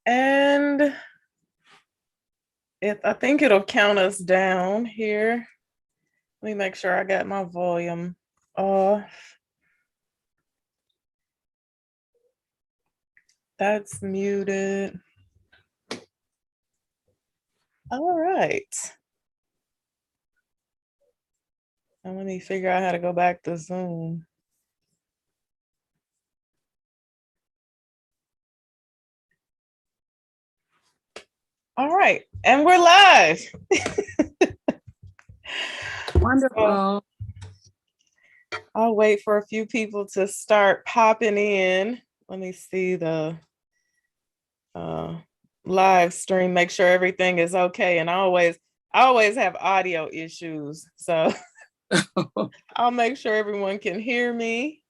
And I think it'll count us down here. Let me make sure I got my volume off. That's muted. All right. And let me figure out how to go back to Zoom. All right, and we're live. Wonderful. So, I'll wait for a few people to start popping in. Let me see the live stream, make sure everything is okay. And I always have audio issues. So I'll make sure everyone can hear me.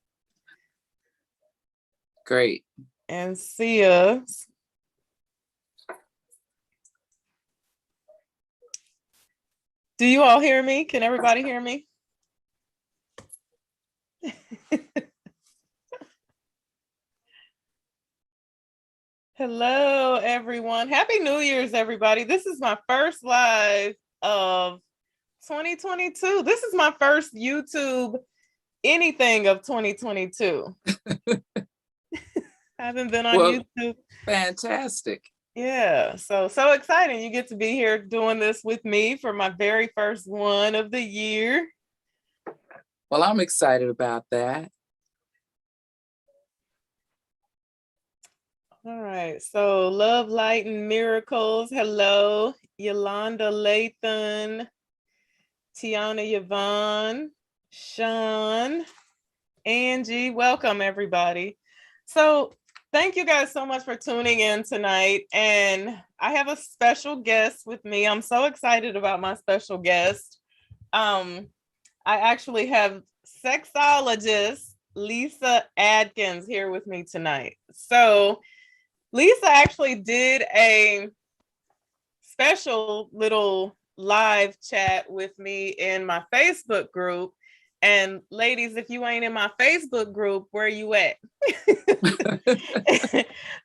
Great. And see us. Do you all hear me? Can everybody hear me? Hello, everyone. Happy New Year's, everybody. This is my first live of 2022. This is my first YouTube anything of 2022. I haven't been on YouTube. Fantastic. Yeah, so exciting. You get to be here doing this with me for my very first one of the year. Well, I'm excited about that. All right, so Love, Light, and Miracles. Hello, Yolanda Lathan, Tiana Yvonne, Sean, Angie. Welcome, everybody. So thank you guys so much for tuning in tonight. And I have a special guest with me. I'm so excited about my special guest. I actually have sexologist Lisa Adkins here with me tonight. So Lisa actually did a special little live chat with me in my Facebook group. And ladies, if you ain't in my Facebook group, where you at?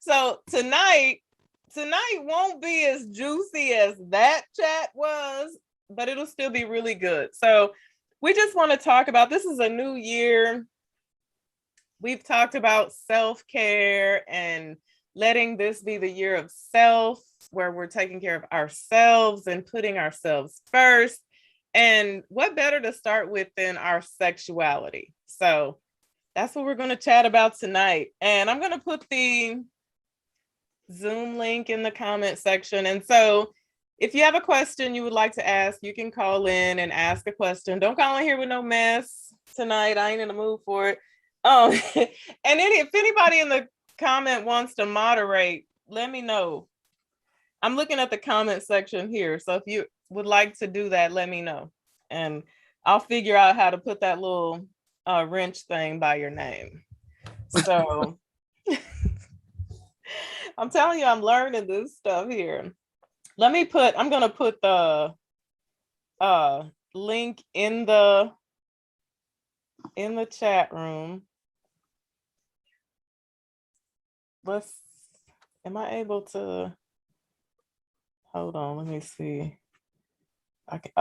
So tonight won't be as juicy as that chat was, but it'll still be really good. So we just want to talk about, this is a new year. We've talked about self-care and letting this be the year of self, where we're taking care of ourselves and putting ourselves first. And what better to start with than our sexuality? So that's what we're going to chat about tonight. And I'm going to put the Zoom link in the comment section. And so if you have a question you would like to ask, you can call in and ask a question. Don't call in here with no mess tonight. I ain't in the mood for it. And if anybody in the comment wants to moderate, let me know. I'm looking at the comment section here. So if you would like to do that, let me know. And I'll figure out how to put that little wrench thing by your name. So I'm telling you, I'm learning this stuff here. I'm going to put the link in the chat room. Am I able to, hold on, let me see. Okay.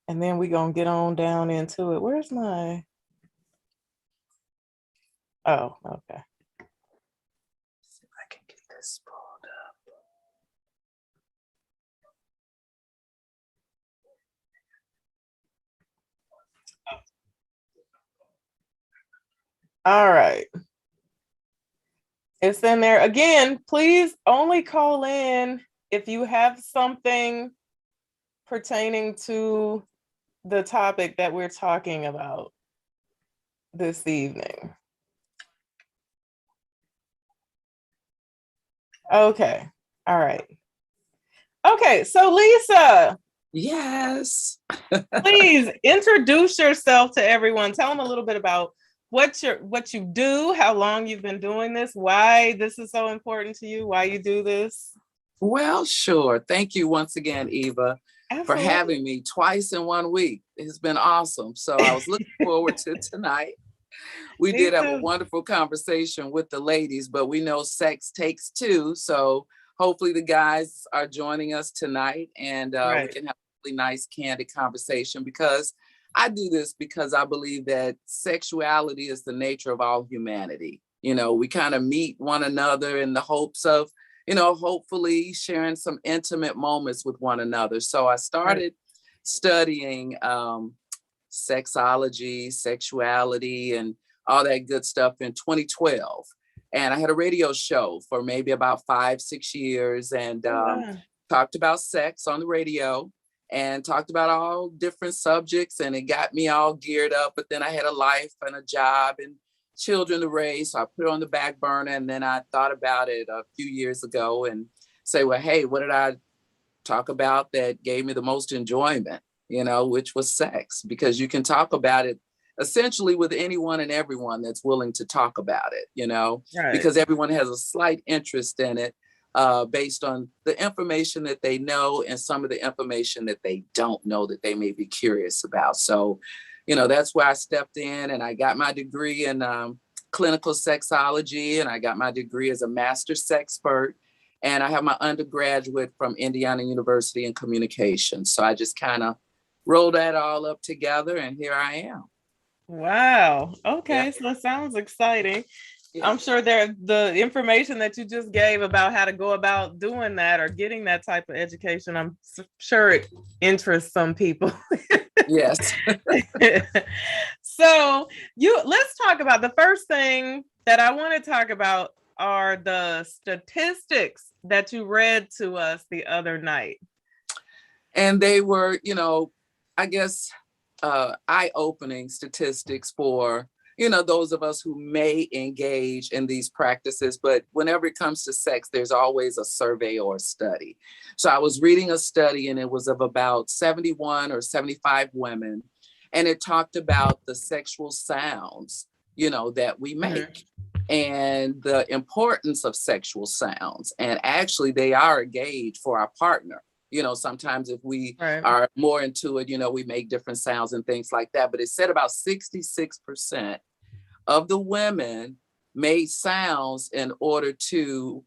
And then we're going to get on down into it. Where's my, oh, okay. Let's see if I can get this pulled up. All right. It's in there. Again, please only call in if you have something pertaining to the topic that we're talking about this evening. Okay. All right. Okay. So Lisa. Yes. Please introduce yourself to everyone. Tell them a little bit about what you do, how long you've been doing this, why this is so important to you, why you do this. Well, sure. Thank you once again, Eva, for Absolutely. having me twice in 1 week. It's been awesome. So I was looking forward to tonight. We Me did have a too. wonderful conversation with the ladies, but we know sex takes two. So hopefully the guys are joining us tonight and we Right. can have a really nice, candid conversation because I do this because I believe that sexuality is the nature of all humanity. We kind of meet one another in the hopes of, hopefully sharing some intimate moments with one another. So I Right. started studying sexology, sexuality, and all that good stuff in 2012. And I had a radio show for maybe about 5, 6 years and Oh, wow. talked about sex on the radio and talked about all different subjects. And it got me all geared up. But then I had a life and a job and children to raise. So I put it on the back burner. And then I thought about it a few years ago and say, well, hey, what did I talk about that gave me the most enjoyment, which was sex, because you can talk about it essentially with anyone and everyone that's willing to talk about it, Right. because everyone has a slight interest in it based on the information that they know and some of the information that they don't know that they may be curious about. So, that's where I stepped in and I got my degree in clinical sexology and I got my degree as a master sexpert. And I have my undergraduate from Indiana University in communication. So I just kind of rolled that all up together and here I am. Wow. Yeah. Okay. So it sounds exciting. Yeah. I'm sure the information that you just gave about how to go about doing that or getting that type of education, sure it interests some people. Yes. So let's talk about the first thing that I want to talk about are the statistics that you read to us the other night. And they were, I guess, eye-opening statistics for, those of us who may engage in these practices. But whenever it comes to sex, there's always a survey or a study. So I was reading a study and it was of about 71 or 75 women. And it talked about the sexual sounds, that we make. And the importance of sexual sounds. And actually, they are a gauge for our partner. Sometimes if we Right. are more into it, we make different sounds and things like that. But it said about 66% of the women made sounds in order to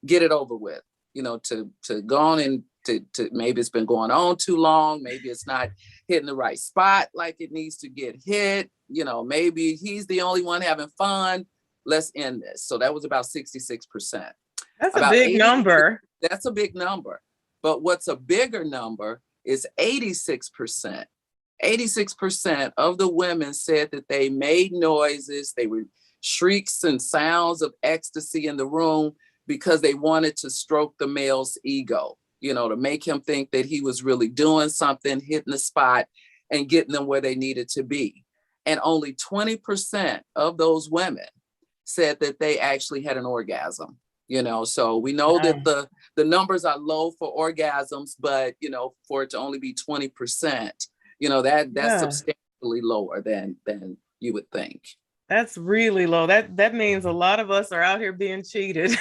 get it over with, to go on and to maybe it's been going on too long. Maybe it's not hitting the right spot like it needs to get hit. Maybe he's the only one having fun. Let's end this. So that was about 66%. That's a About big 80, number. that's a big number. But what's a bigger number is 86%. 86% of the women said that they made noises, they were shrieks and sounds of ecstasy in the room because they wanted to stroke the male's ego, to make him think that he was really doing something, hitting the spot and getting them where they needed to be. And only 20% of those women said that they actually had an orgasm. So we know that the numbers are low for orgasms, but for it to only be 20%, that's substantially lower than you would think. That's really low. That means a lot of us are out here being cheated.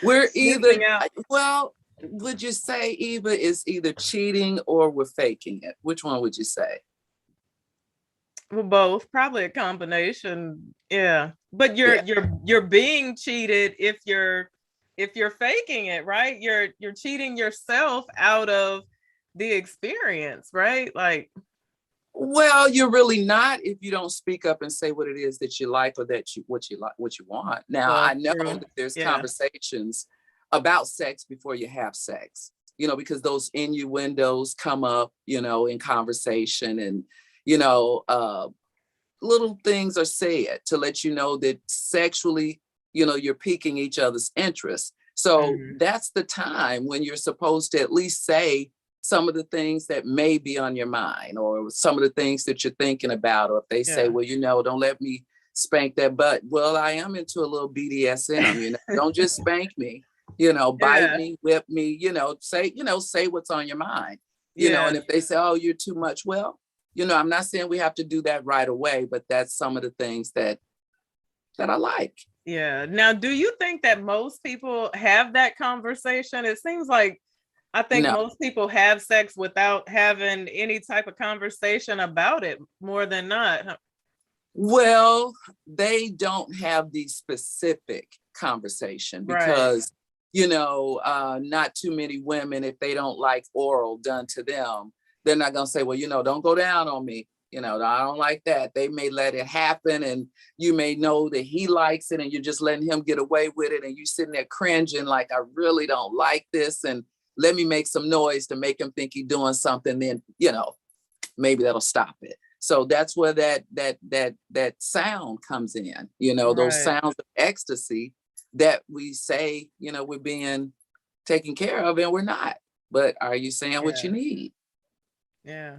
We're either, Missing out. well, would you say Eva is either cheating or we're faking it? Which one would you say? Well, both, probably a combination. Yeah. But you're Yeah. you're being cheated if you're faking it, right? You're cheating yourself out of the experience, right? Like, Well, you're really not if you don't speak up and say what it is that you like or that you what you like, what you want. Now, I well, know true. that there's Yeah. conversations about sex before you have sex, because those innuendos come up, in conversation and, you know, uh, little things are said to let you know that sexually, you're piquing each other's interest. So Mhm. that's the time when you're supposed to at least say some of the things that may be on your mind or some of the things that you're thinking about. Or if they say, Yeah. well, don't let me spank that butt. Well, I am into a little BDSM, don't just spank me, bite Yeah. me, whip me, say what's on your mind, Yeah. and if they say, oh, you're too much, well, I'm not saying we have to do that right away, but that's some of the things that I like. Yeah. Now, do you think that most people have that conversation? It seems like I think No. most people have sex without having any type of conversation about it more than not. Well, they don't have the specific conversation Right. because, not too many women, if they don't like oral done to them, they're not going to say, well, don't go down on me. I don't like that. They may let it happen and you may know that he likes it and you're just letting him get away with it. And you sitting there cringing like, I really don't like this. And let me make some noise to make him think he's doing something. Then, maybe that'll stop it. So that's where that sound comes in, those Right. sounds of ecstasy that we say, we're being taken care of and we're not. But are you saying what you Yeah. need? Yeah.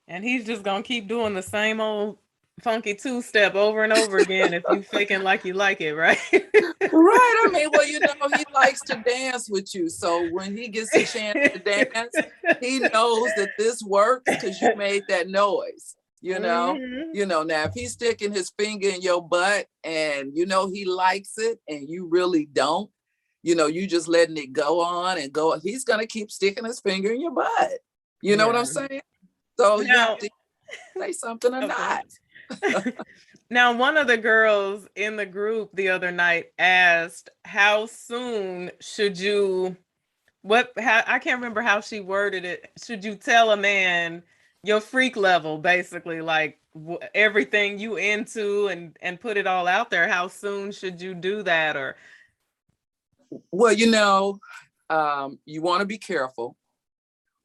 And he's just gonna keep doing the same old funky two-step over and over again if you faking like you like it, right? Right. I mean, well, he likes to dance with you. So when he gets a chance to dance, he knows that this works because you made that noise, Mhm. Now if he's sticking his finger in your butt and he likes it and you really don't, you just letting it go on and go, he's gonna keep sticking his finger in your butt. You know what I'm Yeah. saying? So you have Now, to say something or oh, go not. ahead. Now, one of the girls in the group the other night asked, "How soon should you?" I can't remember how she worded it. Should you tell a man your freak level, basically, like everything you into, and put it all out there? How soon should you do that? Or Well, you want to be careful.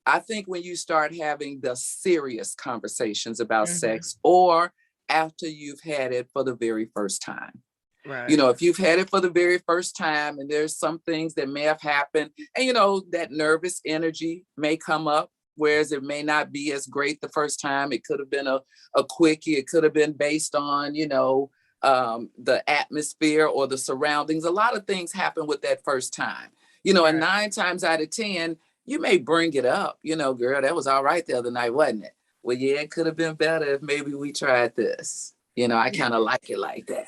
I think when you start having the serious conversations about Mhm. sex or after you've had it for the very first time. Right. If you've had it for the very first time and there's some things that may have happened and that nervous energy may come up, whereas it may not be as great the first time. It could have been a quickie. It could have been based on, the atmosphere or the surroundings. A lot of things happen with that first time, and Right. 9 times out of 10, you may bring it up, girl, that was all right the other night, wasn't it? Well, yeah, it could have been better if maybe we tried this. I Yeah. kind of like it like that,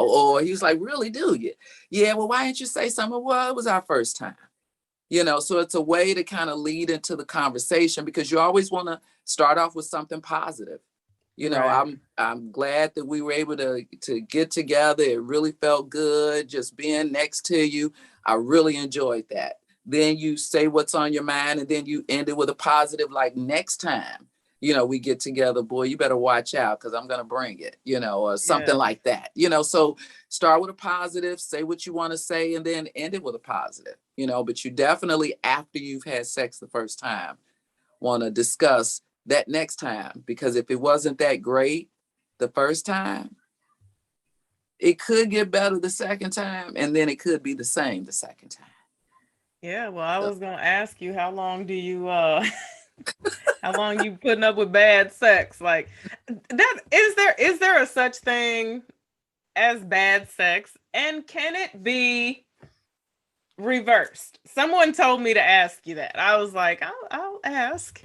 or he was like, really, do you? Yeah, well, why didn't you say something? Well, it was our first time. So it's a way to kind of lead into the conversation because you always want to start off with something positive. Right. I'm glad that we were able to get together. It really felt good just being next to you. I really enjoyed that. Then you say what's on your mind and then you end it with a positive, like next time, we get together, boy, you better watch out because I'm gonna bring it, or something Yeah. like that. So start with a positive, say what you want to say, and then end it with a positive, but you definitely, after you've had sex the first time, want to discuss that next time, because if it wasn't that great the first time, it could get better the second time, and then it could be the same the second time. Yeah. Well, I So, was gonna ask you, how long do you how long you putting up with bad sex? Like that, is there a such thing as bad sex? And can it be reversed? Someone told me to ask you that. I was like, I'll ask.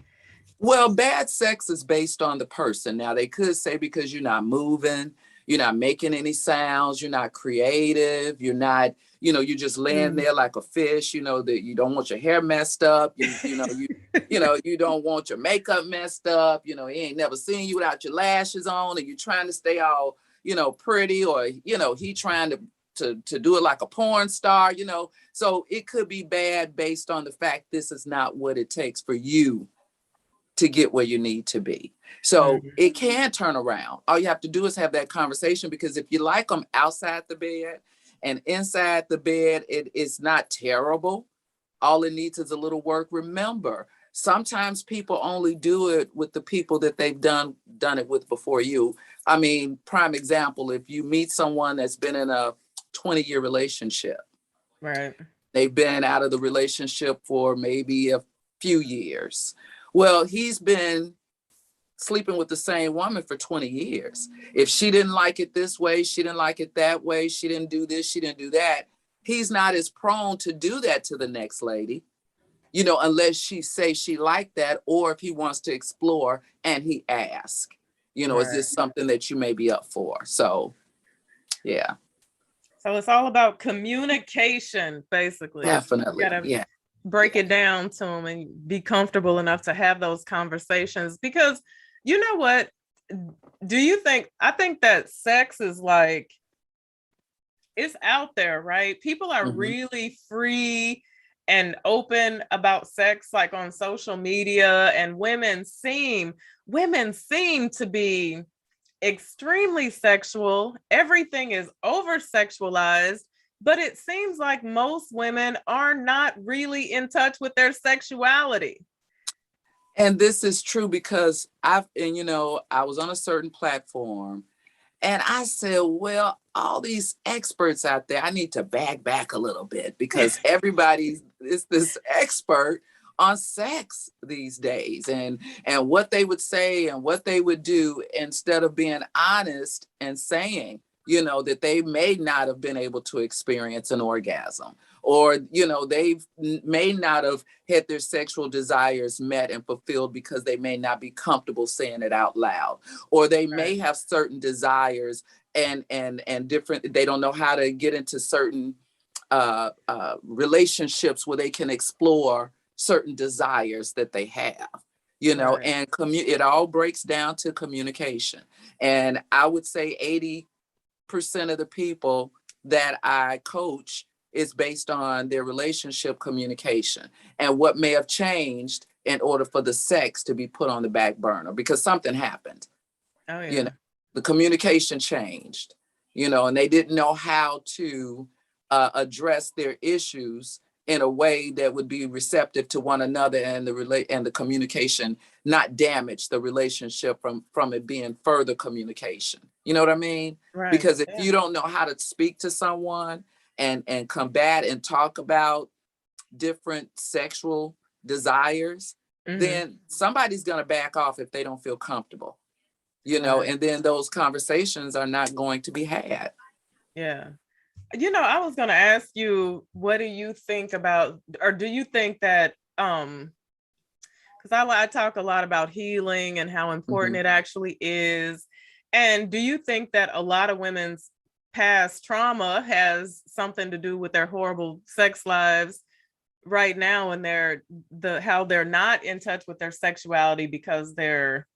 well, bad sex is based on the person. Now, they could say because you're not moving, you're not making any sounds, you're not creative, you're not, you're just laying Mm. there like a fish, that you don't want your hair messed up, you don't want your makeup messed up, he ain't never seen you without your lashes on, and you're trying to stay all, pretty, or, he trying to do it like a porn star, So it could be bad based on the fact this is not what it takes for you to get where you need to be. So Mhm. it can turn around. All you have to do is have that conversation, because if you like them outside the bed and inside the bed, it is not terrible. All it needs is a little work. Remember, sometimes people only do it with the people that they've done it with before you. I mean, prime example, if you meet someone that's been in a 20-year relationship, Right. they've been out of the relationship for maybe a few years. Well, he's been sleeping with the same woman for 20 years. If she didn't like it this way, she didn't like it that way, she didn't do this, she didn't do that, he's not as prone to do that to the next lady, unless she say she liked that, or if he wants to explore and he asks, is Right. this something that you may be up for? So, yeah. So it's all about communication, basically. You Definitely. gotta Yeah. break Yeah. it down to them and be comfortable enough to have those conversations. Because you know what? Do you think, I think that sex is like, it's out there, right? People are Hmm. really free and open about sex, like on social media, and women seem to be extremely sexual. Everything is over sexualized, but it seems like most women are not really in touch with their sexuality. And this is true because I was on a certain platform and I said, well, all these experts out there, I need to back a little bit because everybody is this expert on sex these days and what they would say and what they would do instead of being honest and saying, that they may not have been able to experience an orgasm or, they may not have had their sexual desires met and fulfilled because they may not be comfortable saying it out loud, or they Right. may have certain desires and different, they don't know how to get into certain relationships where they can explore certain desires that they have, Right. and it all breaks down to communication. And I would say 80% of the people that I coach is based on their relationship communication and what may have changed in order for the sex to be put on the back burner because something happened. Oh you yeah. know the communication changed, and they didn't know how to address their issues in a way that would be receptive to one another and the communication not damage the relationship from it being further communication. You know what I mean? Right. Because if Yeah. you don't know how to speak to someone and combat and talk about different sexual desires, Mm-hmm. then somebody's going to back off if they don't feel comfortable, Right. and then those conversations are not going to be had. Yeah. I was going to ask you, what do you think about, or do you think that, because I talk a lot about healing and how important Mhm. it actually is. And do you think that a lot of women's past trauma has something to do with their horrible sex lives right now, and how they're not in touch with their sexuality because they're,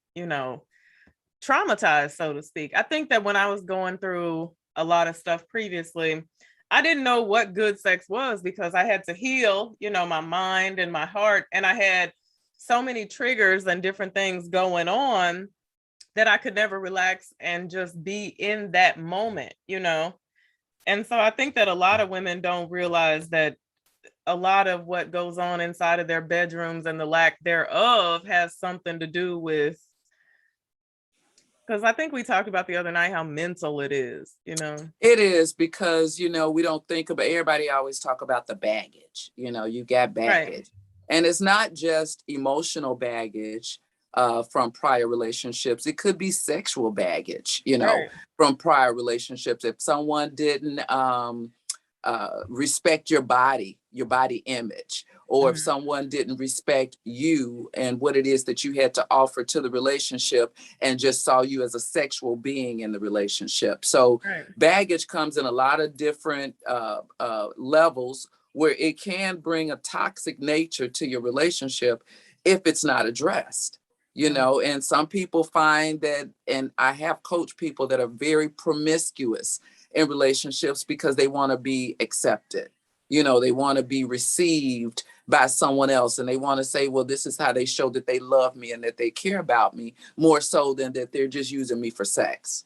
traumatized, so to speak? I think that when I was going through a lot of stuff previously, I didn't know what good sex was because I had to heal, my mind and my heart. And I had so many triggers and different things going on that I could never relax and just be in that moment. And so I think that a lot of women don't realize that a lot of what goes on inside of their bedrooms and the lack thereof has something to do with, because I think we talked about the other night how mental it is. It is because, we don't think about, everybody always talk about the baggage, you got Right. baggage. And it's not just emotional baggage from prior relationships. It could be sexual baggage, Right. from prior relationships. If someone didn't respect your body image, or if Mhm. someone didn't respect you and what it is that you had to offer to the relationship and just saw you as a sexual being in the relationship. So Right. baggage comes in a lot of different levels where it can bring a toxic nature to your relationship if it's not addressed. Right. And some people find that, and I have coached people that are very promiscuous in relationships because they want to be accepted. They want to be received by someone else, and they want to say, well, this is how they show that they love me and that they care about me, more so than that they're just using me for sex.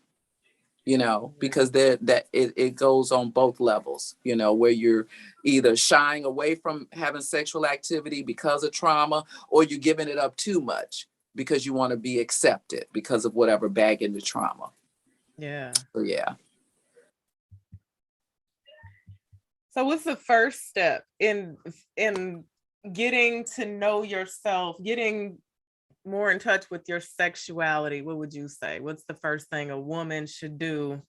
Right. Because it goes on both levels, where you're either shying away from having sexual activity because of trauma, or you're giving it up too much because you want to be accepted because of whatever bag in the trauma. Yeah. So yeah. So what's the first step in getting to know yourself, getting more in touch with your sexuality? What would you say? What's the first thing a woman should do?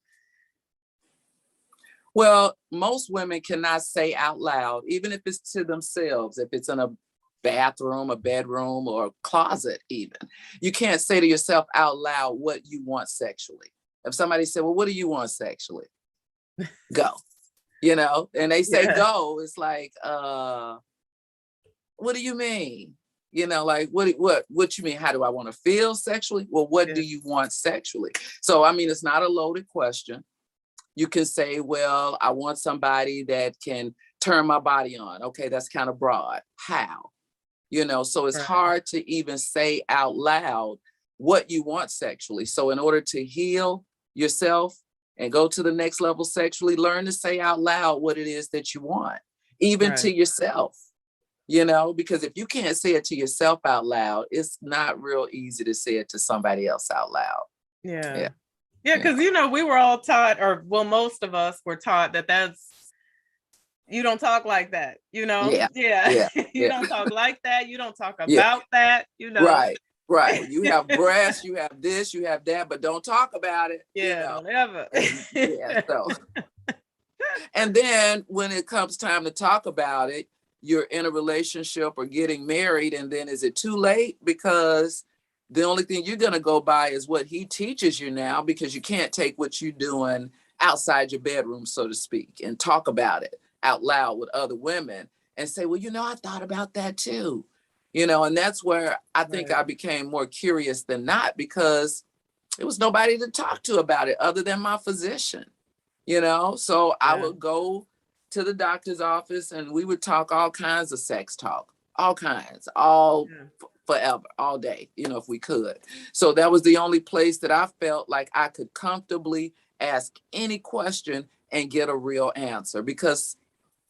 Well, most women cannot say out loud, even if it's to themselves, if it's in a bathroom, a bedroom, or a closet, even. You can't say to yourself out loud what you want sexually. If somebody said, well, what do you want sexually? Go. and they say Yeah. go, it's like, what do you mean? Like what you mean? How do I want to feel sexually? Well, what do you want sexually? So, I mean, it's not a loaded question. You can say, well, I want somebody that can turn my body on. Okay, that's kind of broad. How? So it's hard to even say out loud what you want sexually. So in order to heal yourself and go to the next level sexually, learn to say out loud what it is that you want, even to yourself, because if you can't say it to yourself out loud, it's not real easy to say it to somebody else out loud. Yeah. Because, we were all taught, or well, most of us were taught you don't talk like that, Yeah. You don't talk like that. You don't talk about that, Right. You have breasts, you have this, you have that, but don't talk about it. Don't ever. So. And then when it comes time to talk about it, you're in a relationship or getting married, and then is it too late? Because the only thing you're going to go by is what he teaches you now, because you can't take what you're doing outside your bedroom, so to speak, and talk about it out loud with other women and say, well, I thought about that too. And that's where I think I became more curious than not, because there was nobody to talk to about it other than my physician, So I would go to the doctor's office and we would talk all kinds of sex talk, all kinds, forever, all day, if we could. So that was the only place that I felt like I could comfortably ask any question and get a real answer, because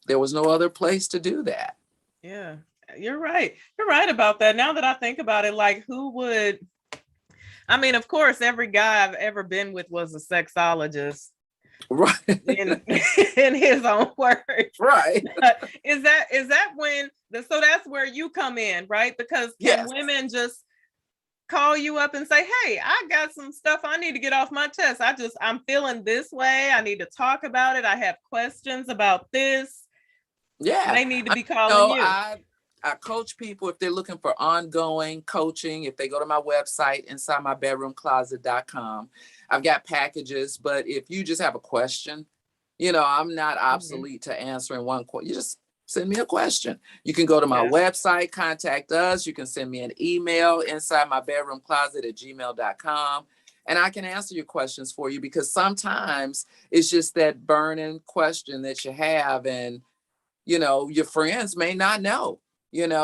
there was no other place to do that. Yeah, you're right. You're right about that. Now that I think about it, like I mean, of course, every guy I've ever been with was a sexologist. Right. in his own words. Right. Is that when so that's where you come in, right? Because can women just call you up and say, hey, I got some stuff I need to get off my chest. I'm feeling this way. I need to talk about it. I have questions about this. Yeah. They need to be calling you. I coach people if they're looking for ongoing coaching. If they go to my website, InsideMyBedroomCloset.com, I've got packages. But if you just have a question, I'm not obsolete to answering one question. You just send me a question. You can go to my website, contact us. You can send me an email, InsideMyBedroomCloset@gmail.com. And I can answer your questions for you, because sometimes it's just that burning question that you have, and your friends may not know,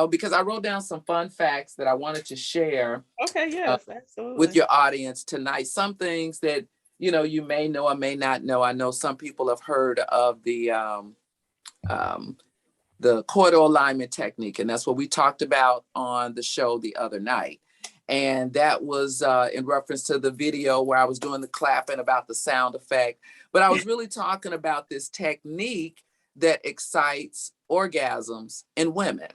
because I wrote down some fun facts that I wanted to share. Okay, yes, absolutely. With your audience tonight. Some things that, you may know or may not know. I know some people have heard of the coital alignment technique, and that's what we talked about on the show the other night. And that was in reference to the video where I was doing the clapping about the sound effect. But I was really talking about this technique that excites orgasms in women.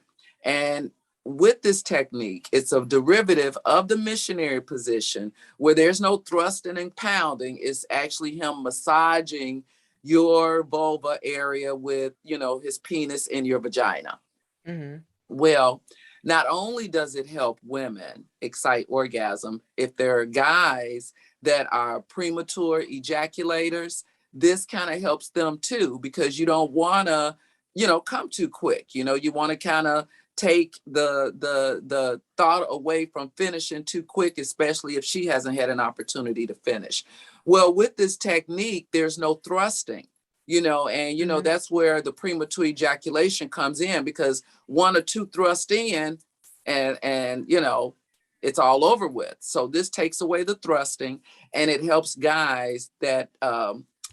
And with this technique, it's a derivative of the missionary position, where there's no thrusting and pounding. It's actually him massaging your vulva area with, his penis in your vagina. Mm-hmm. Well, not only does it help women excite orgasm, if there are guys that are premature ejaculators, this kind of helps them too, because you don't want to, come too quick. You want to kind of take the thought away from finishing too quick, especially if she hasn't had an opportunity to finish. Well, with this technique, there's no thrusting, and that's where the premature ejaculation comes in, because one or two thrust in and it's all over with. So this takes away the thrusting, and it helps guys that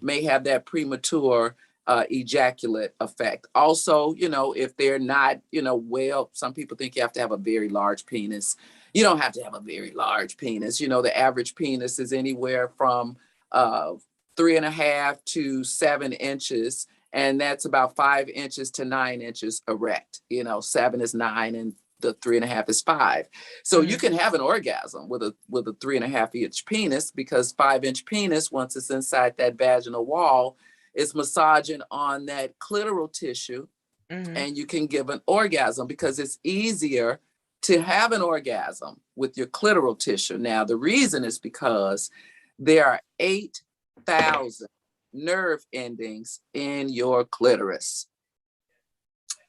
may have that premature ejaculate effect. Also, if they're not, well, some people think you have to have a very large penis. You don't have to have a very large penis. The average penis is anywhere from 3.5 to 7 inches. And that's about 5 inches to 9 inches erect. 7 is 9 and the 3.5 is 5. So you can have an orgasm with a 3.5-inch penis, because 5-inch penis, once it's inside that vaginal wall, is massaging on that clitoral tissue, and you can give an orgasm, because it's easier to have an orgasm with your clitoral tissue. Now, the reason is because there are 8,000 nerve endings in your clitoris.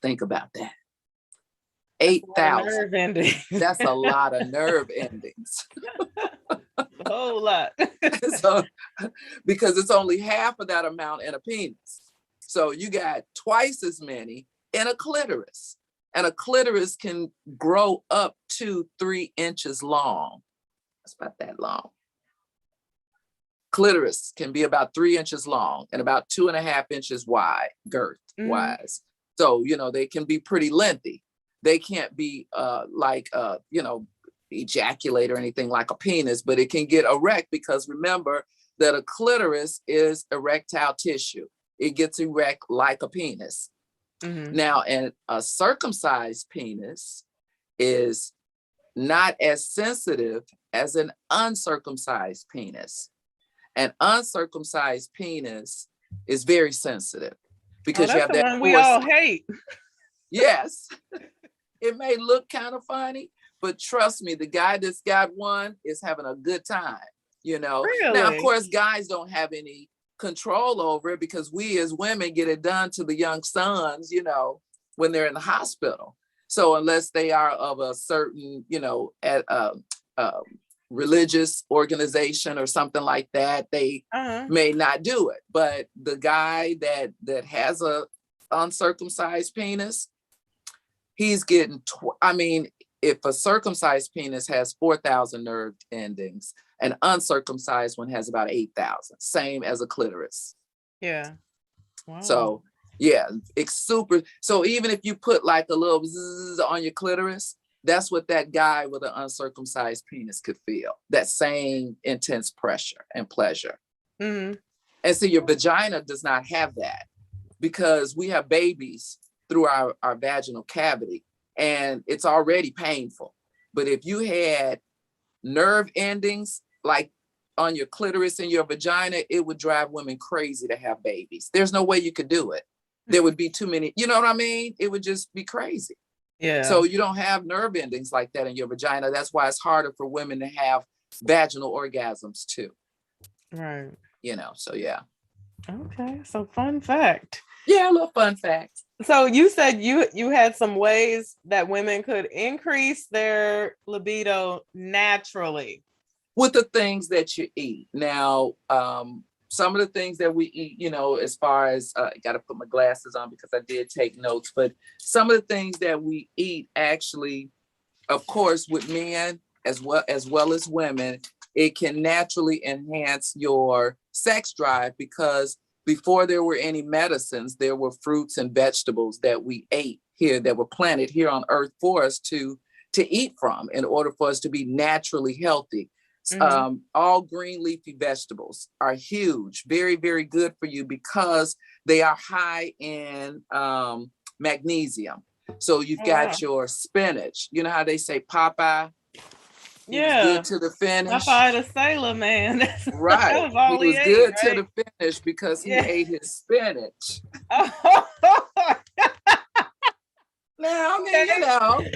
Think about that. 8,000. Nerve endings. That's a lot of nerve endings. A whole lot. So, because it's only half of that amount in a penis. So you got twice as many in a clitoris. And a clitoris can grow up to 3 inches long. It's about that long. Clitoris can be about 3 inches long and about 2.5 inches wide, girth wise. So, they can be pretty lengthy. They can't be ejaculate or anything like a penis, but it can get erect, because remember that a clitoris is erectile tissue. It gets erect like a penis. Now, and a circumcised penis is not as sensitive as an uncircumcised penis. An uncircumcised penis is very sensitive, because you have the that one we all hate. Yes. It may look kind of funny, but trust me, the guy that's got one is having a good time, Really? Now, of course, guys don't have any control over it, because we as women get it done to the young sons, when they're in the hospital. So unless they are of a certain, religious organization or something like that, they may not do it. But the guy that has a uncircumcised penis, he's getting, if a circumcised penis has 4,000 nerve endings, an uncircumcised one has about 8,000, same as a clitoris. Yeah. Wow. So yeah, it's super. So even if you put like a little zzz on your clitoris, that's what that guy with an uncircumcised penis could feel, that same intense pressure and pleasure. And so your vagina does not have that, because we have babies through our vaginal cavity, and it's already painful. But if you had nerve endings like on your clitoris and your vagina, it would drive women crazy to have babies. There's no way you could do it. There would be too many, you know what I mean? It would just be crazy. Yeah. So you don't have nerve endings like that in your vagina. That's why it's harder for women to have vaginal orgasms too. Right. So yeah. Okay. So fun fact. Yeah, a little fun fact. So you said you had some ways that women could increase their libido naturally. With the things that you eat. Now, some of the things that we eat, as far as, I got to put my glasses on because I did take notes, but some of the things that we eat actually, of course, with men as well as women, it can naturally enhance your sex drive, because before there were any medicines, there were fruits and vegetables that we ate here, that were planted here on earth for us to eat from, in order for us to be naturally healthy. All green leafy vegetables are huge, very, very good for you, because they are high in magnesium. So you've got your spinach. You know how they say Popeye? He was good to the finish. Popeye the Sailor Man. Right. That was all he was ate, good right? to the finish, because he ate his spinach. Now,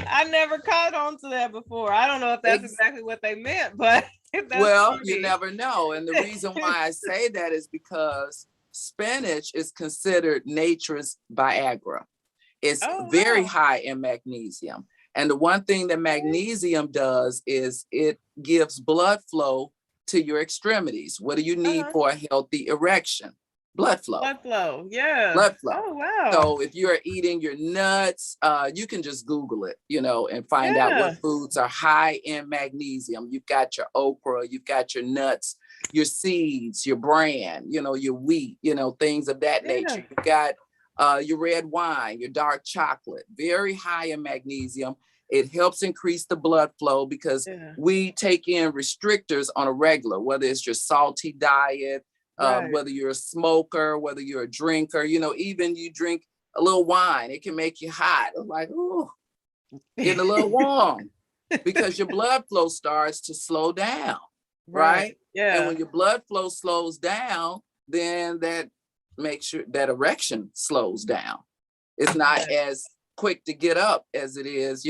I never caught on to that before. I don't know if that's exactly what they meant, but well, funny. You never know. And the reason why I say that is because spinach is considered nature's Viagra. It's very high in magnesium. And the one thing that magnesium does is it gives blood flow to your extremities. What do you need for a healthy erection? Blood flow. Blood flow, yeah. Blood flow. Oh, wow. So if you're eating your nuts, you can just Google it, and find out what foods are high in magnesium. You've got your okra, you've got your nuts, your seeds, your bran, your wheat, things of that nature. You've got your red wine, your dark chocolate, very high in magnesium. It helps increase the blood flow, because we take in restrictors on a regular, whether it's your salty diet, whether you're a smoker, whether you're a drinker, even you drink a little wine, it can make you hot. I'm like, ooh, getting a little warm, because your blood flow starts to slow down, right? Yeah. And when your blood flow slows down, then that makes sure that erection slows down. It's not as quick to get up as it is,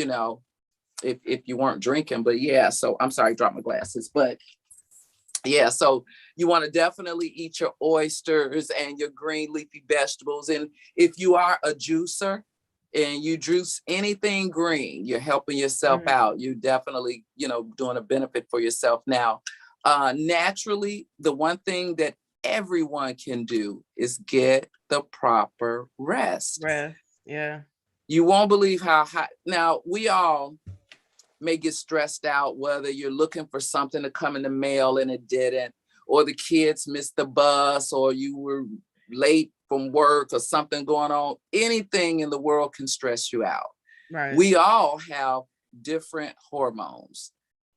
if you weren't drinking. But yeah, so I'm sorry, I dropped my glasses. But Yeah, so you want to definitely eat your oysters and your green leafy vegetables. And if you are a juicer and you juice anything green, you're helping yourself out. You definitely, doing a benefit for yourself. Now, naturally, the one thing that everyone can do is get the proper rest. Rest. Yeah. You won't believe how hot. Now, we all may get stressed out, whether you're looking for something to come in the mail and it didn't, or the kids missed the bus, or you were late from work or something going on. Anything in the world can stress you out. Right. We all have different hormones.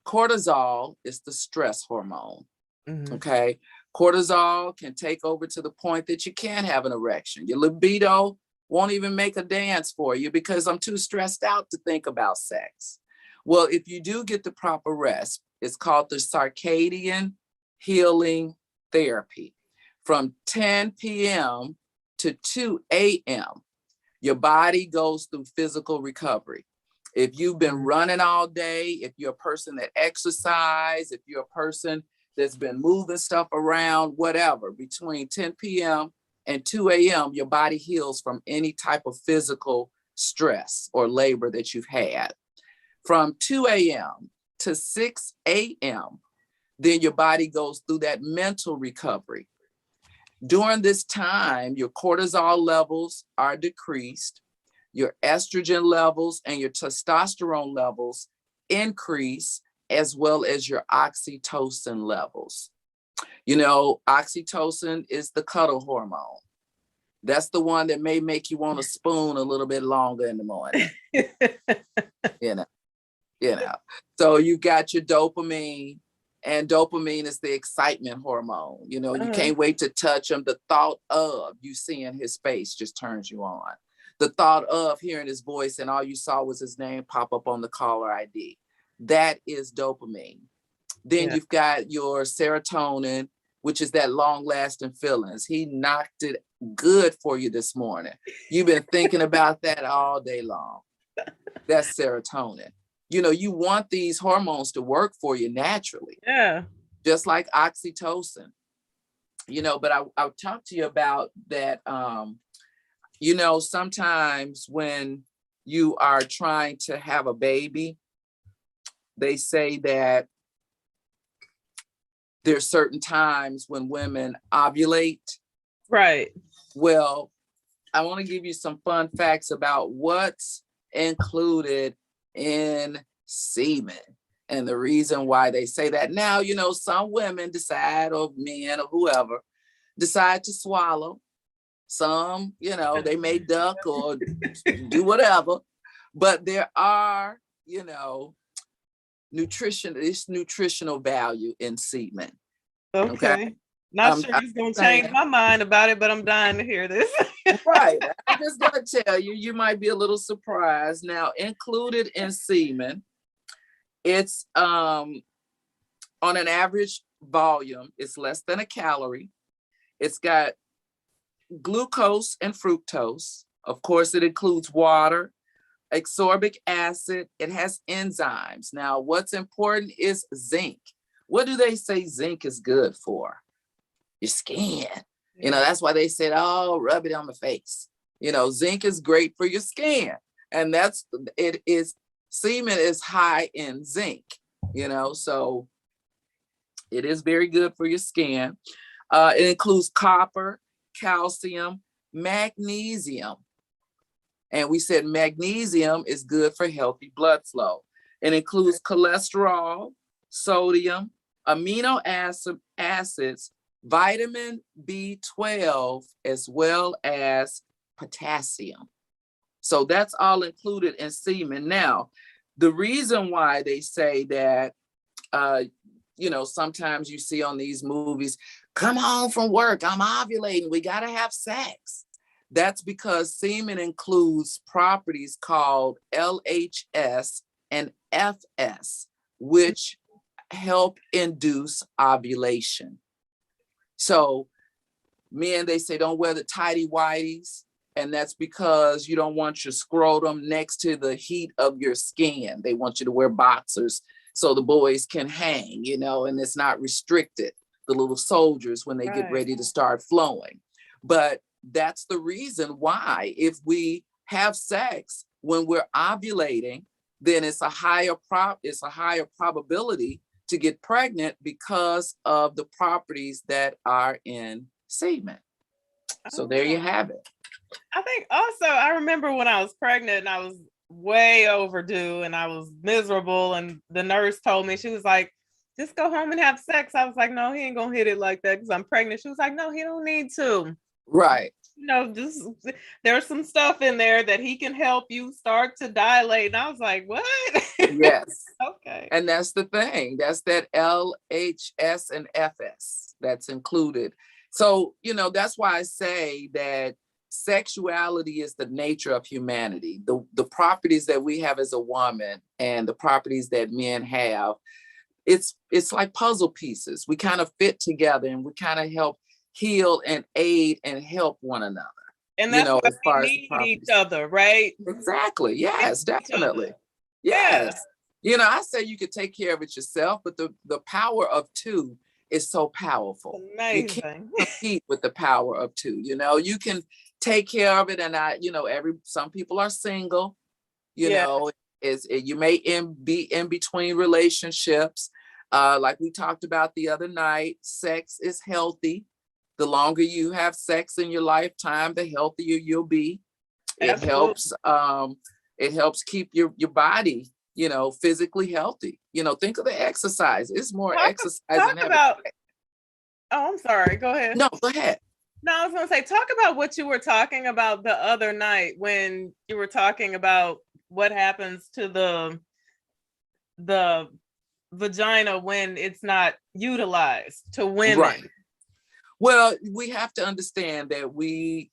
Cortisol is the stress hormone. Okay. Cortisol can take over to the point that you can't have an erection. Your libido won't even make a dance for you because I'm too stressed out to think about sex. Well, if you do get the proper rest, it's called the circadian healing therapy. From 10 p.m. to 2 a.m., your body goes through physical recovery. If you've been running all day, if you're a person that exercise, if you're a person that's been moving stuff around, whatever, between 10 p.m. and 2 a.m., your body heals from any type of physical stress or labor that you've had. From 2 a.m. to 6 a.m., then your body goes through that mental recovery. During this time, your cortisol levels are decreased, your estrogen levels and your testosterone levels increase, as well as your oxytocin levels. Oxytocin is the cuddle hormone. That's the one that may make you want to spoon a little bit longer in the morning. So you got your dopamine, and dopamine is the excitement hormone. You can't wait to touch him. The thought of you seeing his face just turns you on. The thought of hearing his voice and all you saw was his name pop up on the caller ID. That is dopamine. Then you've got your serotonin, which is that long lasting feelings. He knocked it good for you this morning. You've been thinking about that all day long. That's serotonin. You want these hormones to work for you naturally. Yeah. Just like oxytocin. But I'll talk to you about that. Sometimes when you are trying to have a baby, they say that there's certain times when women ovulate. Right. Well, I want to give you some fun facts about what's included in semen and the reason why they say that. Now, some women decide, or men or whoever, decide to swallow. Some, they may duck or do whatever, but there are, nutritional value in semen. Okay. Not sure it's going to change my mind about it, but I'm dying to hear this. Right. I'm just going to tell you, you might be a little surprised. Now, included in semen, it's on an average volume, it's less than a calorie. It's got glucose and fructose. Of course, it includes water, ascorbic acid. It has enzymes. Now, what's important is zinc. What do they say zinc is good for? Your skin. That's why they said, oh, rub it on my face. Zinc is great for your skin. And semen is high in zinc, so it is very good for your skin. It includes copper, calcium, magnesium. And we said magnesium is good for healthy blood flow. It includes cholesterol, sodium, amino acids, vitamin B12, as well as potassium. So that's all included in semen. Now, the reason why they say that, sometimes you see on these movies, come home from work, I'm ovulating, we got to have sex. That's because semen includes properties called LHS and FS, which help induce ovulation. So men, they say, don't wear the tighty whities. And that's because you don't want your scrotum next to the heat of your skin. They want you to wear boxers so the boys can hang, and it's not restricted. the little soldiers when they get Right. ready to start flowing. But that's the reason why if we have sex when we're ovulating, then it's a higher probability to get pregnant because of the properties that are in semen. So there you Oh. have it. I think also I remember when I was pregnant and I was way overdue and I was miserable, and the nurse told me, she was like, just go home and have sex. I was like, no, he ain't gonna hit it like that because I'm pregnant. She was like, no, he don't need to. Right. You know, just there's some stuff in there that he can help you start to dilate. And I was like, what? Yes. Okay. And that's the thing. That's that LHS and FS that's included. So, that's why I say that sexuality is the nature of humanity. The properties that we have as a woman and the properties that men have, it's like puzzle pieces. We kind of fit together and we kind of help heal and aid and help one another. And that's why As we far as the need each properties. other, right? Exactly. Yes, definitely. Yeah. Yes. I say you could take care of it yourself, but the power of two is so powerful. You can't Amazing. compete with the power of two. You can take care of it. And some people are single, Yeah. you may be in between relationships. Like we talked about the other night, sex is healthy. The longer you have sex in your lifetime, the healthier you'll be. Absolutely. It helps keep your body, physically healthy. Think of the exercise. It's more exercise Talk than having. about, oh, I'm sorry. Go ahead. No, go ahead. No, I was going to say, talk about what you were talking about the other night when you were talking about what happens to the vagina when it's not utilized to women. Right. Well, we have to understand that we,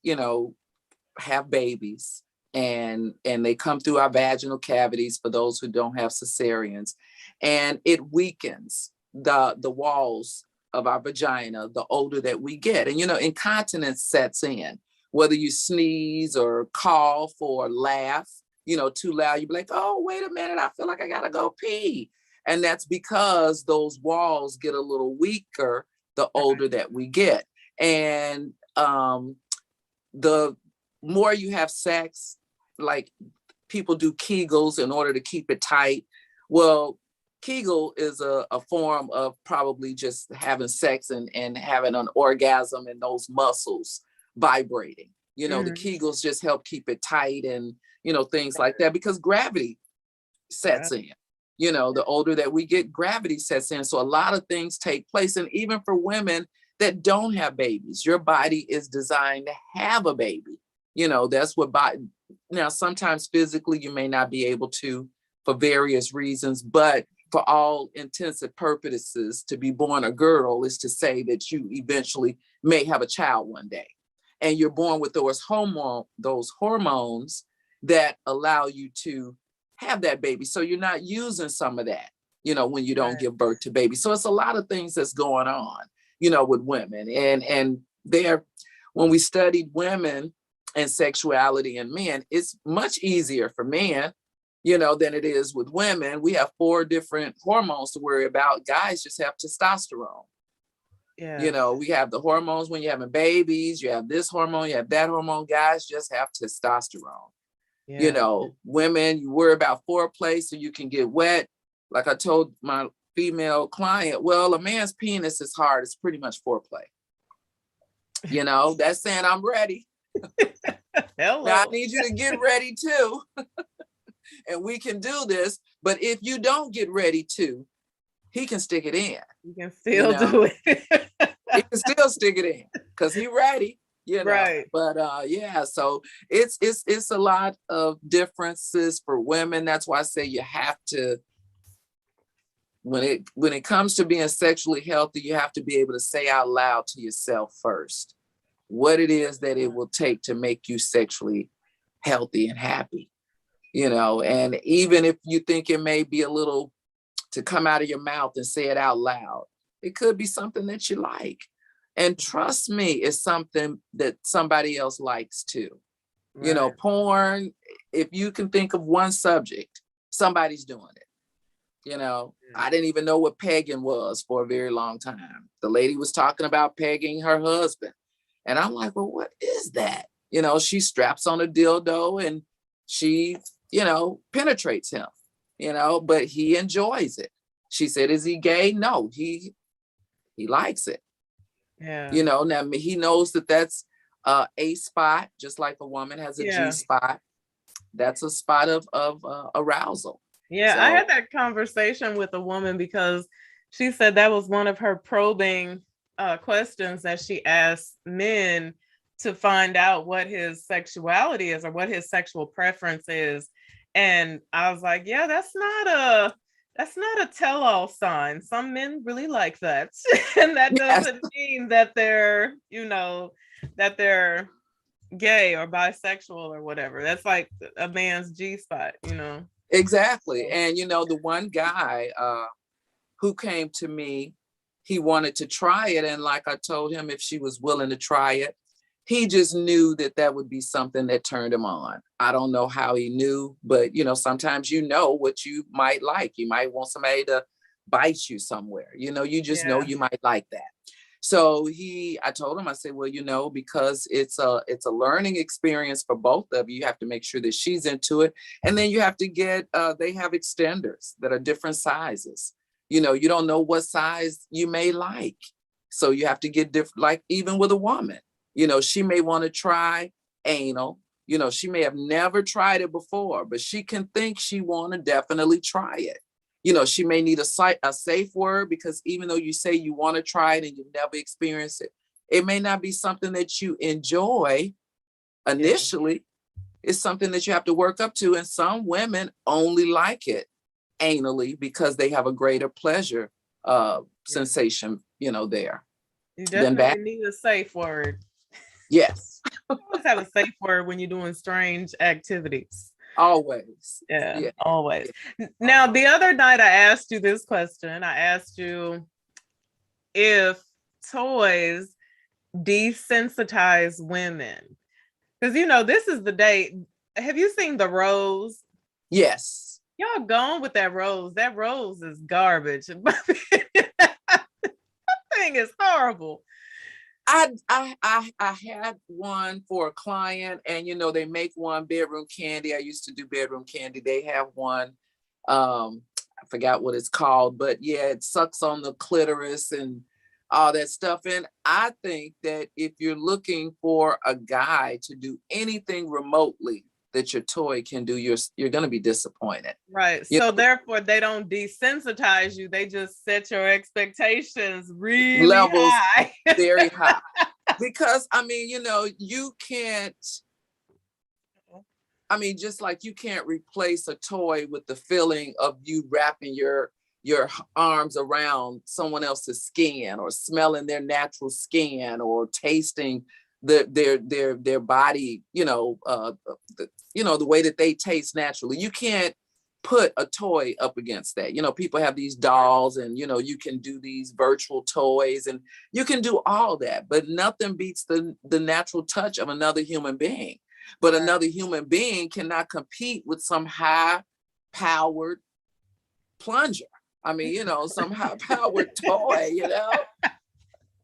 have babies and they come through our vaginal cavities for those who don't have cesareans, and it weakens the walls of our vagina the older that we get. And incontinence sets in, whether you sneeze or cough or laugh too loud, you be like, oh, wait a minute, I feel like I gotta go pee. And that's because those walls get a little weaker the older that we get. And the more you have sex, like people do Kegels in order to keep it tight. Well, Kegel is a form of probably just having sex and having an orgasm and those muscles vibrating. The Kegels just help keep it tight and, things like that, because gravity sets in. The older that we get, gravity sets in. So a lot of things take place. And even for women that don't have babies, your body is designed to have a baby. That's what now, sometimes physically you may not be able to for various reasons, but for all intents and purposes, to be born a girl is to say that you eventually may have a child one day. And you're born with those hormones that allow you to have that baby. So you're not using some of that, when you don't give birth to baby. So it's a lot of things that's going on, with women. And when we studied women and sexuality in men, it's much easier for men, than it is with women. We have 4 different hormones to worry about. Guys just have testosterone. Yeah. We have the hormones when you're having babies, you have this hormone, you have that hormone. Guys just have testosterone. Yeah. Women, you worry about foreplay so you can get wet. Like I told my female client, well, a man's penis is hard. It's pretty much foreplay. That's saying I'm ready. Hello. Now I need you to get ready too. And we can do this. But if you don't get ready to, he can stick it in. You can still do it. He can still stick it in because he's ready. Right. But so it's a lot of differences for women. That's why I say you have to, when it comes to being sexually healthy, you have to be able to say out loud to yourself first what it is that it will take to make you sexually healthy and happy. And even if you think it may be a little to come out of your mouth and say it out loud, it could be something that you like. And trust me, it's something that somebody else likes too. Right. Porn, if you can think of one subject, somebody's doing it. I didn't even know what pegging was for a very long time. The lady was talking about pegging her husband. And I'm like, well, what is that? She straps on a dildo and she, penetrates him, but he enjoys it. She said, is he gay? No, he likes it. Yeah. Now he knows that that's a spot, just like a woman has a G spot. That's a spot of arousal. Yeah, so I had that conversation with a woman because she said that was one of her probing questions that she asked men to find out what his sexuality is or what his sexual preference is. And I was like, yeah, that's not a tell-all sign. Some men really like that. And that doesn't mean that they're, that they're gay or bisexual or whatever. That's like a man's G spot, Exactly. And the one guy who came to me, he wanted to try it. And like I told him, if she was willing to try it, he just knew that would be something that turned him on. I don't know how he knew, but sometimes what you might like. You might want somebody to bite you somewhere. You just know you might like that. So I told him, I said, well, because it's a learning experience for both of you. You have to make sure that she's into it. And then you have to get, they have extenders that are different sizes. You don't know what size you may like. So you have to get different, like even with a woman, she may want to try anal. She may have never tried it before, but she can think she want to definitely try it. She may need a safe word, because even though you say you want to try it and you've never experienced it, it may not be something that you enjoy initially. It's something that you have to work up to. And some women only like it anally because they have a greater pleasure sensation, there. You definitely need a safe word. Yes. Always have a safe word when you're doing strange activities. Always. Yeah, always. Now, the other night I asked you this question. I asked you if toys desensitize women. Because, this is the day. Have you seen the rose? Yes. Y'all gone with that rose. That rose is garbage. That thing is horrible. I had one for a client, and they make one bedroom candy. I used to do bedroom candy. They have one, I forgot what it's called, but it sucks on the clitoris and all that stuff. And I think that if you're looking for a guy to do anything remotely that your toy can do, you're going to be disappointed. Right. So therefore they don't desensitize you. They just set your expectations really levels high. Very high. Because you can't, just like you can't replace a toy with the feeling of you wrapping your arms around someone else's skin, or smelling their natural skin, or tasting their body, the way that they taste naturally. You can't put a toy up against that. People have these dolls, and you can do these virtual toys, and you can do all that, but nothing beats the natural touch of another human being. But another human being cannot compete with some high powered plunger. Some high powered toy,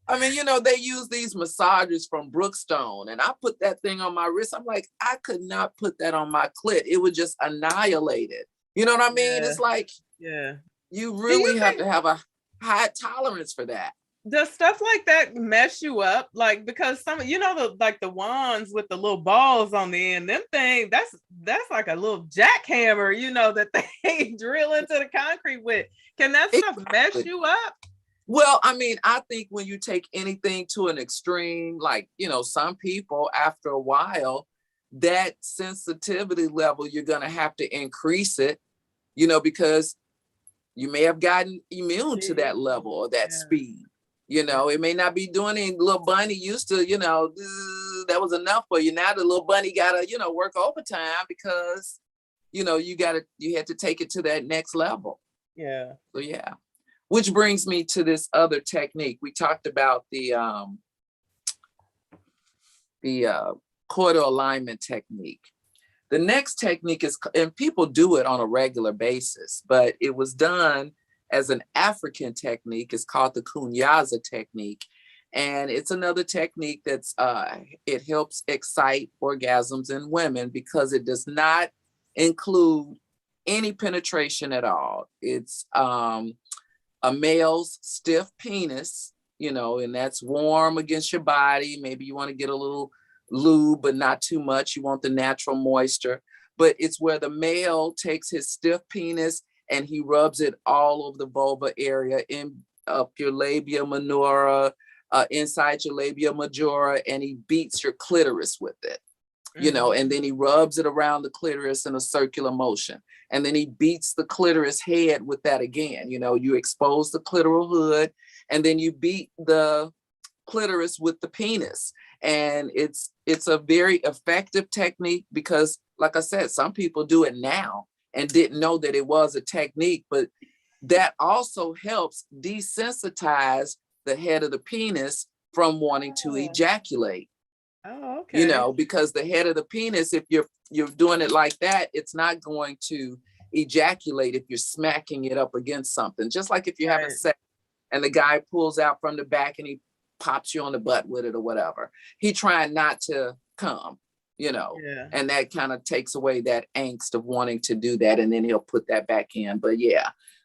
they use these massagers from Brookstone, and I put that thing on my wrist. I'm like, I could not put that on my clit. It would just annihilate it. You know what I mean? It's like, you really have to have a high tolerance for that. Does stuff like that mess you up? Like, because some, the wands with the little balls on the end, them thing, that's like a little jackhammer, that they drill into the concrete with. Can that stuff mess you up? Well, I think when you take anything to an extreme, like, some people, after a while, that sensitivity level, you're going to have to increase it, because you may have gotten immune to that level or that speed. It may not be doing any. Little bunny used to, that was enough for you. Now the little bunny got to, work overtime because, you had to take it to that next level. Yeah. So, yeah. Which brings me to this other technique. We talked about the coital alignment technique. The next technique is, and people do it on a regular basis, but it was done as an African technique. It's called the Kunyaza technique. And it's another technique that's, it helps excite orgasms in women because it does not include any penetration at all. It's a male's stiff penis, and that's warm against your body. Maybe you want to get a little lube, but not too much. You want the natural moisture. But it's where the male takes his stiff penis and he rubs it all over the vulva area, up your labia minora, inside your labia majora, and he beats your clitoris with it. And then he rubs it around the clitoris in a circular motion. And then he beats the clitoris head with that again. You expose the clitoral hood, and then you beat the clitoris with the penis. And it's a very effective technique because, like I said, some people do it now and didn't know that it was a technique, but that also helps desensitize the head of the penis from wanting to ejaculate. Oh, okay. Because the head of the penis, if you're doing it like that, it's not going to ejaculate if you're smacking it up against something. Just like if you're having sex and the guy pulls out from the back and he pops you on the butt with it or whatever. He trying not to come, and that kind of takes away that angst of wanting to do that. And then he'll put that back in. But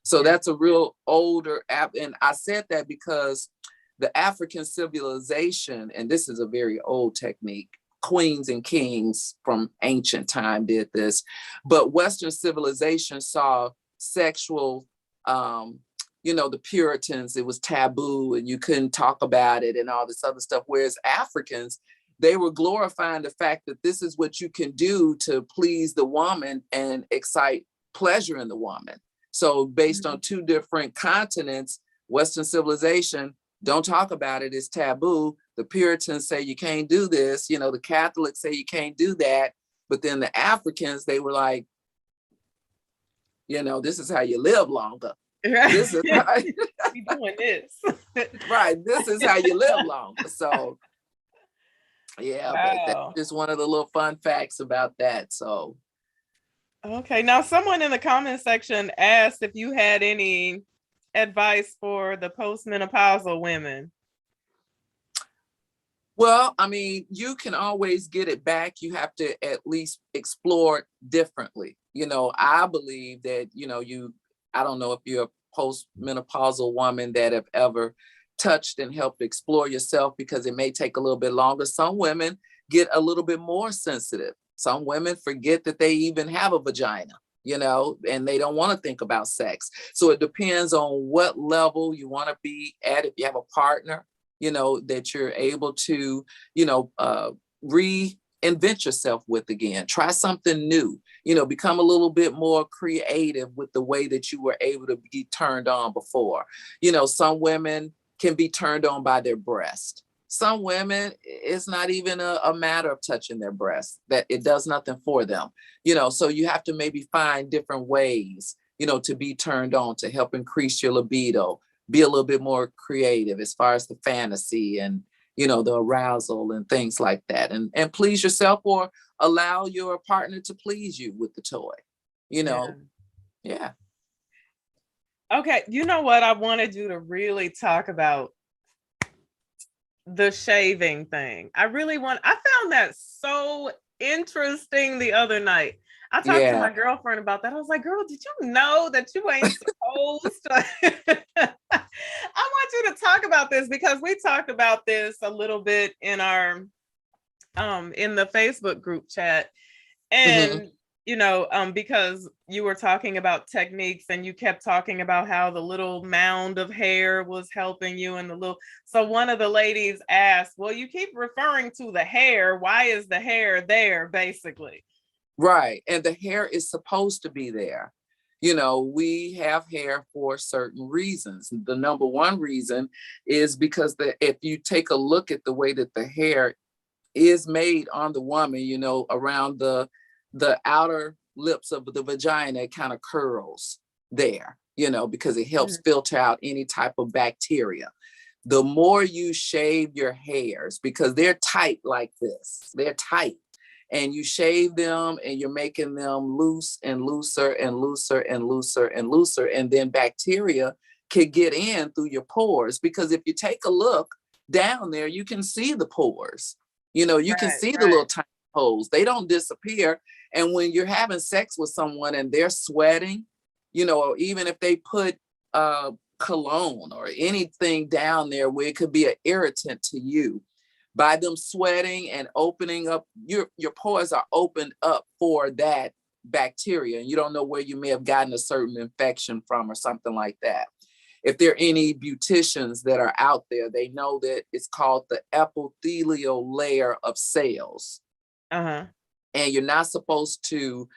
so that's a real older app. And I said that because the African civilization, and this is a very old technique, queens and kings from ancient time did this, but Western civilization saw sexual, the Puritans, it was taboo and you couldn't talk about it and all this other stuff. Whereas Africans, they were glorifying the fact that this is what you can do to please the woman and excite pleasure in the woman. So based on two different continents, Western civilization, don't talk about it, it's taboo. The Puritans say you can't do this, the Catholics say you can't do that. But then the Africans, they were like, this is how you live longer. Right. This is how we doing this. Right. This is how you live longer. So Wow. but that's just one of the little fun facts about that. So okay. Now someone in the comment section asked if you had any advice for the postmenopausal women. Well, I mean, you can always get it back. You have to at least explore it differently. I believe that, I don't know if you're a postmenopausal woman that have ever touched and helped explore yourself, because it may take a little bit longer. Some women get a little bit more sensitive. Some women forget that they even have a vagina, and they don't want to think about sex. So it depends on what level you want to be at. If you have a partner, that you're able to, reinvent yourself with again, try something new, become a little bit more creative with the way that you were able to be turned on before. Some women can be turned on by their breast. Some women, it's not even a matter of touching their breast, that it does nothing for them. So you have to maybe find different ways, to be turned on, to help increase your libido, be a little bit more creative as far as the fantasy and, the arousal and things like that, and please yourself, or allow your partner to please you with the toy, Yeah. Okay. You know what? I wanted you to really talk about the shaving thing. I found that so interesting the other night. I talked to my girlfriend about that. I was like, girl, did you know that you ain't supposed to? I want you to talk about this, because we talked about this a little bit in our in the Facebook group chat. And because you were talking about techniques and you kept talking about how the little mound of hair was helping you, and so one of the ladies asked, well, you keep referring to the hair. Why is the hair there, basically? Right. And the hair is supposed to be there. We have hair for certain reasons. The number one reason is because if you take a look at the way that the hair is made on the woman, around the outer lips of the vagina, it kind of curls there, because it helps filter out any type of bacteria. The more you shave your hairs, because they're tight like this, they're tight. and you shave them and you're making them loose and looser and looser and looser and looser. And then bacteria could get in through your pores, because if you take a look down there, you can see the pores. You can see the little tiny holes. They don't disappear. And when you're having sex with someone and they're sweating, or even if they put cologne or anything down there where it could be an irritant to you, by them sweating and opening up, your pores are opened up for that bacteria, and you don't know where you may have gotten a certain infection from or something like that. If there are any beauticians that are out there, they know that it's called the epithelial layer of cells. Uh-huh. And you're not supposed to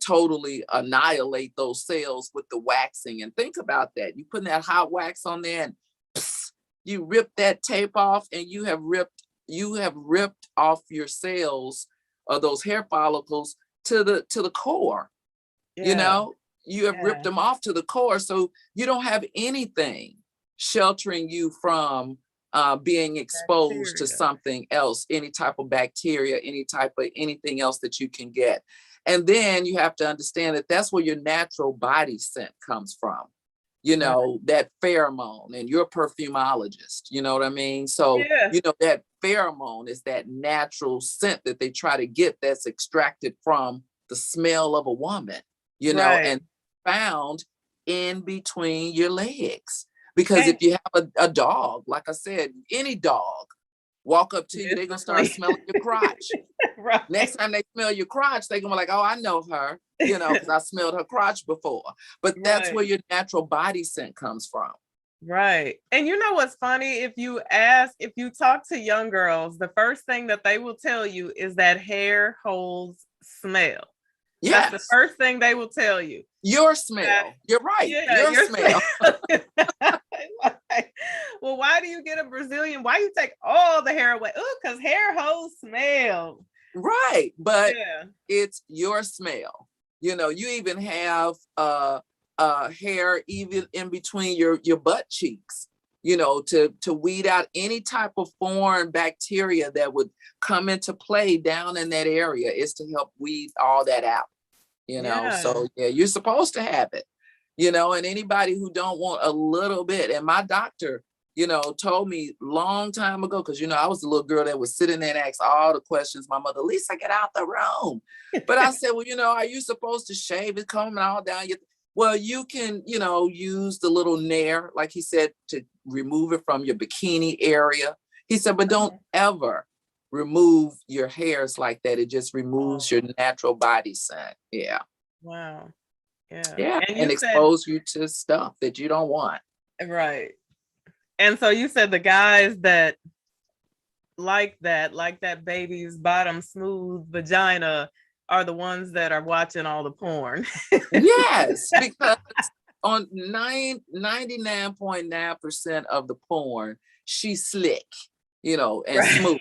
totally annihilate those cells with the waxing. And think about that. You putting that hot wax on there and you rip that tape off, and you have ripped off your cells or those hair follicles to the core. Yeah. You have ripped them off to the core. So you don't have anything sheltering you from being exposed to something else, any type of bacteria, any type of anything else that you can get. And then you have to understand that that's where your natural body scent comes from. That pheromone, and you're a perfumologist, you know what I mean? So, that pheromone is that natural scent that they try to get, that's extracted from the smell of a woman, and found in between your legs. Because if you have a dog, like I said, any dog walk up to you, they're going to start smelling your crotch. Next time they smell your crotch, they're going to be like, oh, I know her, because I smelled her crotch before. But that's where your natural body scent comes from. Right. And you know what's funny? If you talk to young girls, the first thing that they will tell you is that hair holds smell. Yes. That's the first thing they will tell you. Your smell. You're right. Yeah, your smell. Well, why do you get a Brazilian? Why you take all the hair away? Oh, because hair holds smell. Right. But it's your smell. You even have hair even in between your butt cheeks, to weed out any type of foreign bacteria that would come into play down in that area, is to help weed all that out, So you're supposed to have it, and anybody who don't want a little bit. And my doctor, told me long time ago, because, I was the little girl that would sit in there and ask all the questions. My mother, Lisa, get out the room. But I said, well, are you supposed to shave it, comb it all down? Well, you can, use the little nair, like he said, to remove it from your bikini area. He said, but don't ever remove your hairs like that. It just removes your natural body scent. Yeah. Wow. Yeah. Yeah. And expose you to stuff that you don't want. Right. And so you said the guys that like that baby's bottom smooth vagina are the ones that are watching all the porn. Yes, because on 99.9% of the porn, she's slick, and smooth,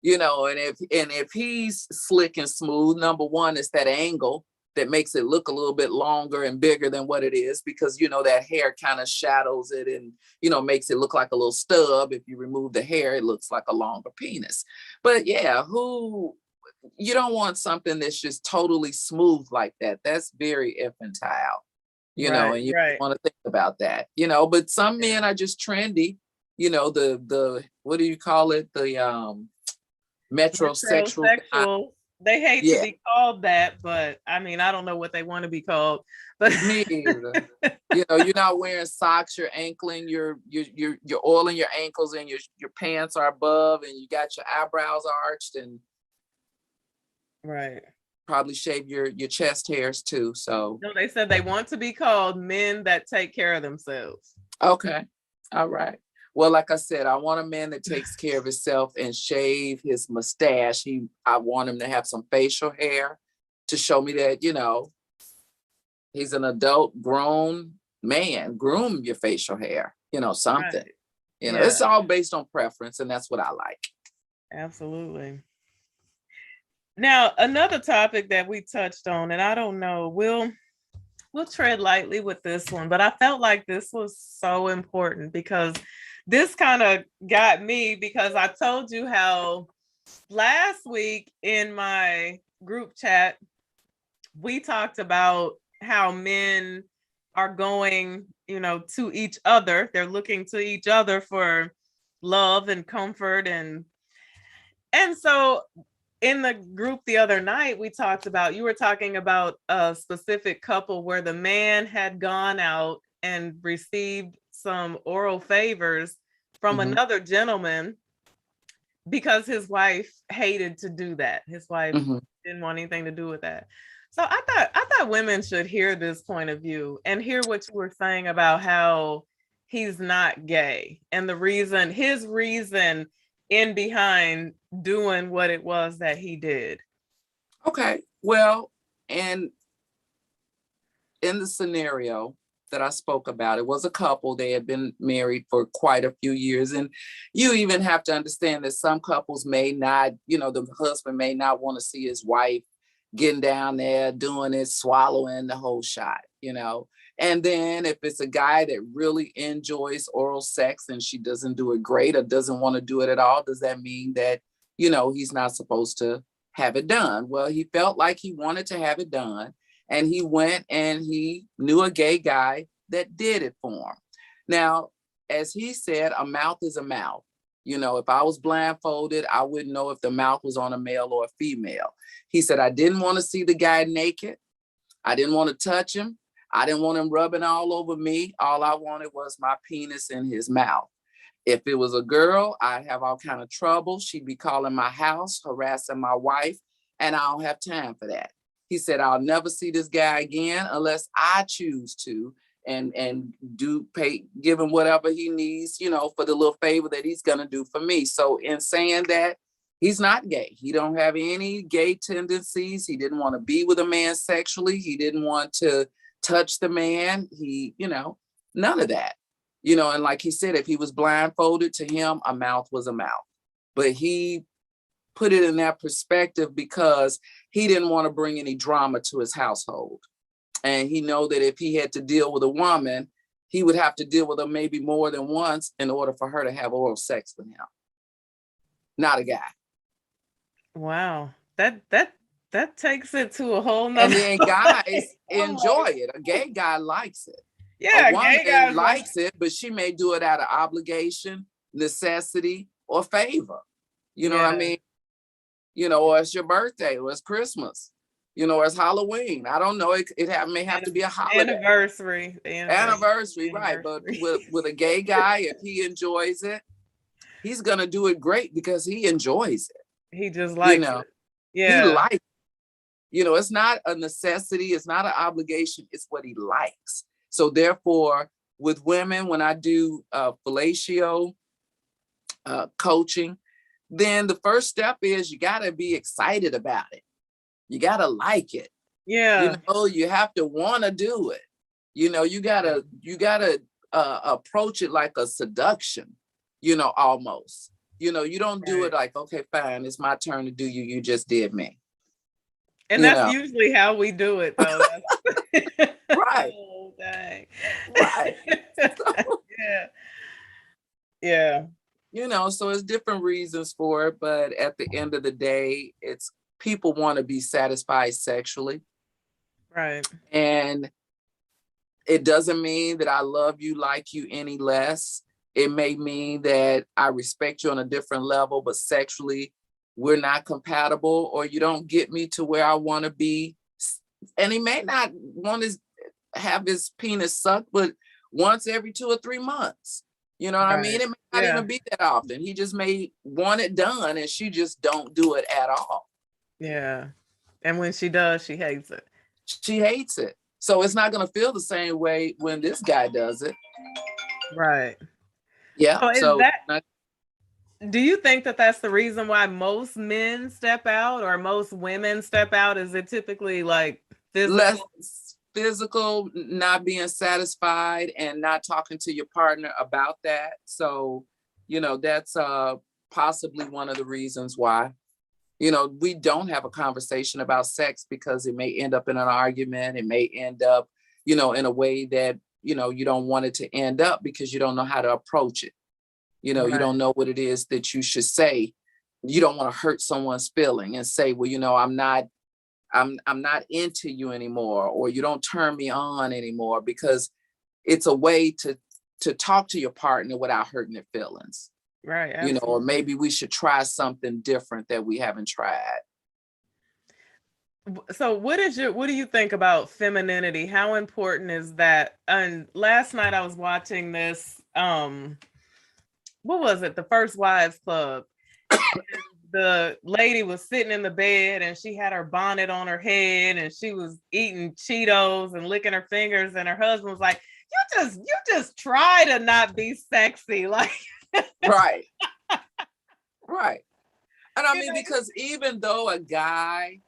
and if he's slick and smooth, number one, is that angle that makes it look a little bit longer and bigger than what it is, because that hair kind of shadows it and makes it look like a little stub. If you remove the hair, it looks like a longer penis. But you don't want something that's just totally smooth like that. That's very infantile, and you want to think about that, but some men are just trendy, the what do you call it? The metrosexual. They hate to be called that, but I mean, I don't know what they want to be called. But me either. You're not wearing socks, you're ankling, you're oiling your ankles, and your pants are above, and you got your eyebrows arched, and probably shave your chest hairs too. So no, they said they want to be called men that take care of themselves. Okay. All right. Well, like I said, I want a man that takes care of himself and shave his mustache. I want him to have some facial hair to show me that, he's an adult, grown man. Groom your facial hair, something. It's all based on preference, and that's what I like. Absolutely. Now, another topic that we touched on, and I don't know, we'll tread lightly with this one, but I felt like this was so important because this kind of got me, because I told you how last week in my group chat, we talked about how men are going, to each other. They're looking to each other for love and comfort, and so in the group the other night, you were talking about a specific couple where the man had gone out and received some oral favors from another gentleman because his wife hated to do that. His wife didn't want anything to do with that. So I thought women should hear this point of view and hear what you were saying about how he's not gay and his reason in behind doing what it was that he did. Okay. Well, and in the scenario that I spoke about, it was a couple. They had been married for quite a few years. And you even have to understand that some couples may not, the husband may not want to see his wife getting down there, doing it, swallowing the whole shot, And then if it's a guy that really enjoys oral sex and she doesn't do it great or doesn't want to do it at all, does that mean that, he's not supposed to have it done? Well, he felt like he wanted to have it done. And he went and he knew a gay guy that did it for him. Now, as he said, a mouth is a mouth. If I was blindfolded, I wouldn't know if the mouth was on a male or a female. He said, I didn't want to see the guy naked. I didn't want to touch him. I didn't want him rubbing all over me. All I wanted was my penis in his mouth. If it was a girl, I'd have all kind of trouble. She'd be calling my house, harassing my wife, and I don't have time for that. He said, I'll never see this guy again unless I choose to and give him whatever he needs, for the little favor that he's going to do for me. So in saying that, he's not gay. He don't have any gay tendencies. He didn't want to be with a man sexually. He didn't want to touch the man. He, none of that, and like he said, if he was blindfolded, to him, a mouth was a mouth. But he put it in that perspective because he didn't want to bring any drama to his household. And he know that if he had to deal with a woman, he would have to deal with her maybe more than once in order for her to have oral sex with him. Not a guy. Wow. That takes it to a whole nother. And then guys enjoy it. A gay guy likes it. Yeah, a woman likes it, but she may do it out of obligation, necessity, or favor. You know what I mean? Or it's your birthday, or it's Christmas, or it's Halloween. I don't know. It may have to be a holiday. Anniversary, right. But with a gay guy, if he enjoys it, he's going to do it great because he enjoys it. He just likes it. Yeah. He likes it. It's not a necessity. It's not an obligation. It's what he likes. So therefore, with women, when I do fellatio coaching, then the first step is you got to be excited about it. You got to like it. Yeah. You have to want to do it. You got to approach it like a seduction, almost. You don't do it like, okay, fine, it's my turn to do you. You just did me. And that's usually how we do it, though. Right. Oh, dang. Right. Yeah. So it's different reasons for it, but at the end of the day, it's people want to be satisfied sexually. Right. And it doesn't mean that I love you, like you any less. It may mean that I respect you on a different level, but sexually we're not compatible, or you don't get me to where I want to be. And he may not want to have his penis sucked, but once every 2 or 3 months. You know what I mean? It may not even be that often. He just may want it done, and she just don't do it at all. Yeah. And when she does, she hates it. She hates it. So it's not going to feel the same way when this guy does it. Right. Yeah. Do you think that that's the reason why most men step out, or most women step out? Is it typically like less physical, not being satisfied and not talking to your partner about that? So, that's possibly one of the reasons why, we don't have a conversation about sex, because it may end up in an argument. It may end up, in a way that, you don't want it to end up, because you don't know how to approach it. You don't know what it is that you should say you don't want to hurt someone's feeling and say, well, I'm not into you anymore, or you don't turn me on anymore, because it's a way to talk to your partner without hurting their feelings. Right. Or Absolutely. maybe we should try something different that we haven't tried. So what do you think about femininity? How important is that? And last night I was watching this, what was it? The First Wives Club. The lady was sitting in the bed and she had her bonnet on her head and she was eating Cheetos and licking her fingers, and her husband was like, you just try to not be sexy. Like, Right. Right. And I you mean, know, because even though a guy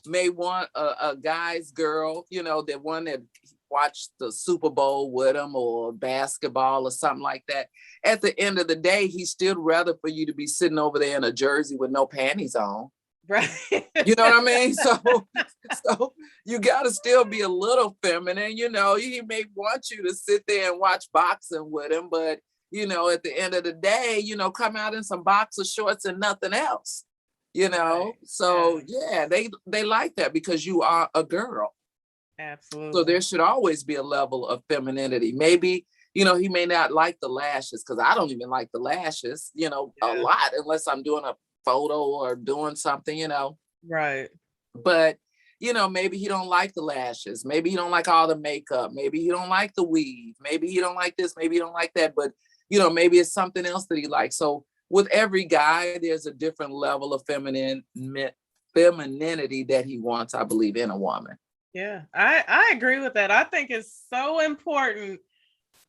may want a guy's girl, the one that watched the Super Bowl with him or basketball or something like that, at the end of the day, he'd still rather for you to be sitting over there in a jersey with no panties on. right. You know what I mean? So you got to still be a little feminine. He may want you to sit there and watch boxing with him, but at the end of the day, come out in some boxer shorts and nothing else. Right. So yeah, they like that because you are a girl. Absolutely. So there should always be a level of femininity. Maybe, he may not like the lashes, because I don't even like the lashes, a lot, unless I'm doing a photo or doing something, Right. But, maybe he don't like the lashes. Maybe he don't like all the makeup. Maybe he don't like the weave. Maybe he don't like this. Maybe he don't like that. But, maybe it's something else that he likes. So with every guy, there's a different level of femininity that he wants, I believe, in a woman. Yeah, I agree with that. I think it's so important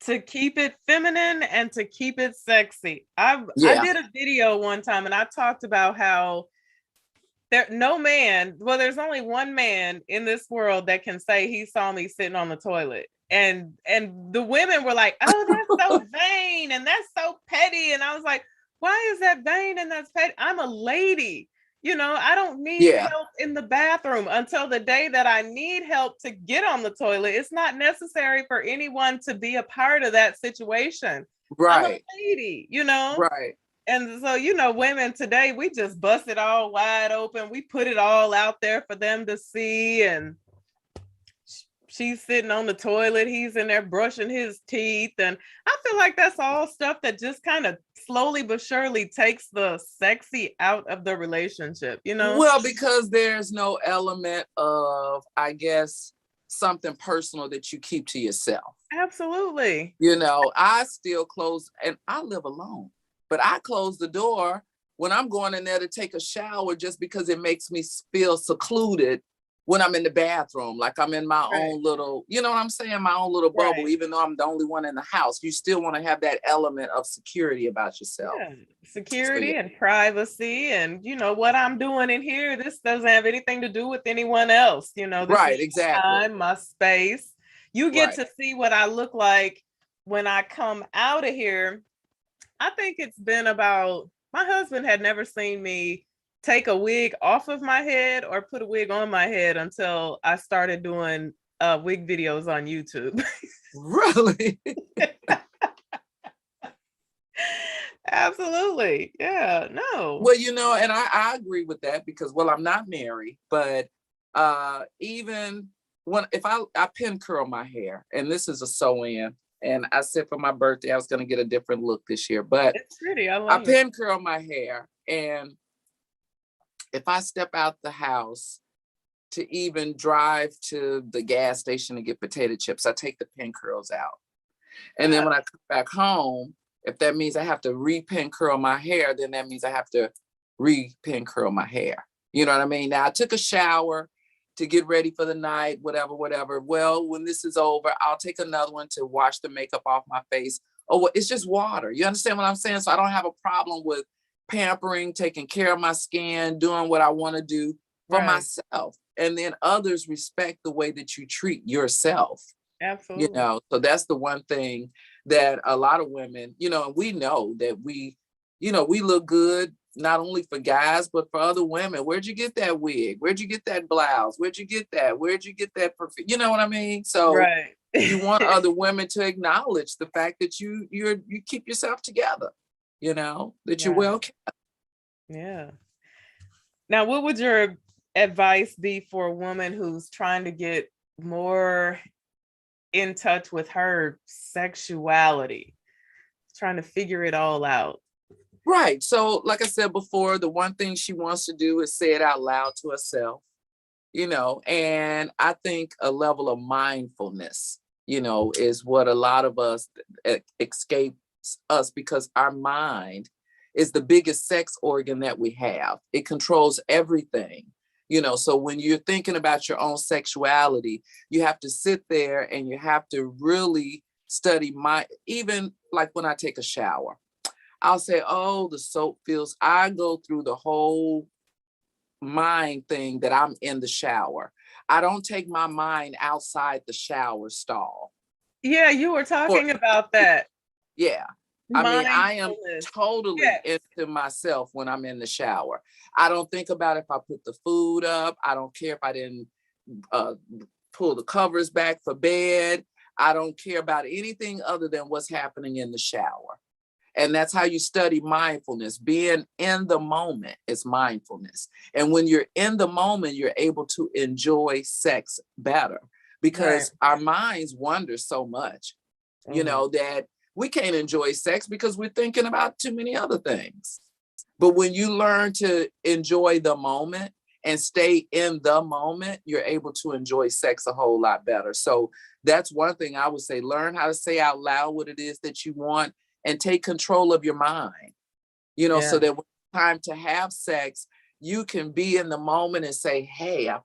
to keep it feminine and to keep it sexy. I did a video one time and I talked about how there's only one man in this world that can say he saw me sitting on the toilet. And the women were like, "Oh, that's so vain and that's so petty." And I was like, "Why is that vain and that's petty? I'm a lady. I don't need help in the bathroom until the day that I need help to get on the toilet. It's not necessary for anyone to be a part of that situation. Right. I'm a lady, Right. And so, women today, we just bust it all wide open. We put it all out there for them to see. And she's sitting on the toilet. He's in there brushing his teeth. And I feel like that's all stuff that just kind of slowly but surely takes the sexy out of the relationship, Well, because there's no element of, I guess, something personal that you keep to yourself. Absolutely. I still close, and I live alone, but I close the door when I'm going in there to take a shower, just because it makes me feel secluded when I'm in the bathroom, like I'm in my own little, what I'm saying, my own little bubble, even though I'm the only one in the house. You still want to have that element of security about yourself. Yeah. Security and privacy, and what I'm doing in here, this doesn't have anything to do with anyone else. This is exactly. my time, my space. You get to see what I look like when I come out of here. I think it's been about, my husband had never seen me take a wig off of my head or put a wig on my head until I started doing wig videos on YouTube. Really? Absolutely. Yeah, no. Well, and I agree with that because, well, I'm not married, but even if I pin curl my hair, and this is a sew-in, and I said for my birthday, I was going to get a different look this year, but it's pretty. I pin curl my hair. And if I step out the house to even drive to the gas station to get potato chips, I take the pin curls out. And then when I come back home, if that means I have to re-pin curl my hair, then that means I have to re-pin curl my hair. You know what I mean? Now, I took a shower to get ready for the night, whatever. Well, when this is over, I'll take another one to wash the makeup off my face. Oh, it's just water. You understand what I'm saying? So I don't have a problem with pampering, taking care of my skin, doing what I want to do for myself. And then others respect the way that you treat yourself. Absolutely. So that's the one thing that a lot of women, and we know that we look good, not only for guys, but for other women. Where'd you get that wig? Where'd you get that blouse? Where'd you get that? Where'd you get that perfume? You know what I mean? So you want other women to acknowledge the fact that you keep yourself together, that you're well kept. Yeah. Now, what would your advice be for a woman who's trying to get more in touch with her sexuality, trying to figure it all out? Right. So, like I said before, the one thing she wants to do is say it out loud to herself, and I think a level of mindfulness, is what a lot of us escapes us, because our mind is the biggest sex organ that we have. It controls everything. So when you're thinking about your own sexuality, you have to sit there and you have to really study even like when I take a shower, I'll say, oh, the soap feels, I go through the whole mind thing that I'm in the shower. I don't take my mind outside the shower stall. Yeah, you were Or, talking about that. yeah. I mean, I am Mindfulness. totally Yes. into myself when I'm in the shower. I don't think about if I put the food up. I don't care if I didn't uh, pull the covers back for bed. I don't care about anything other than what's happening in the shower. And that's how you study mindfulness. Being in the moment is mindfulness. And when you're in the moment, you're able to enjoy sex better, Right. because our minds wander so much, that we can't enjoy sex because we're thinking about too many other things. But when you learn to enjoy the moment and stay in the moment, you're able to enjoy sex a whole lot better. So that's one thing I would say: learn how to say out loud what it is that you want and take control of your mind, so Yeah. that when it's time to have sex, you can be in the moment and say, hey, I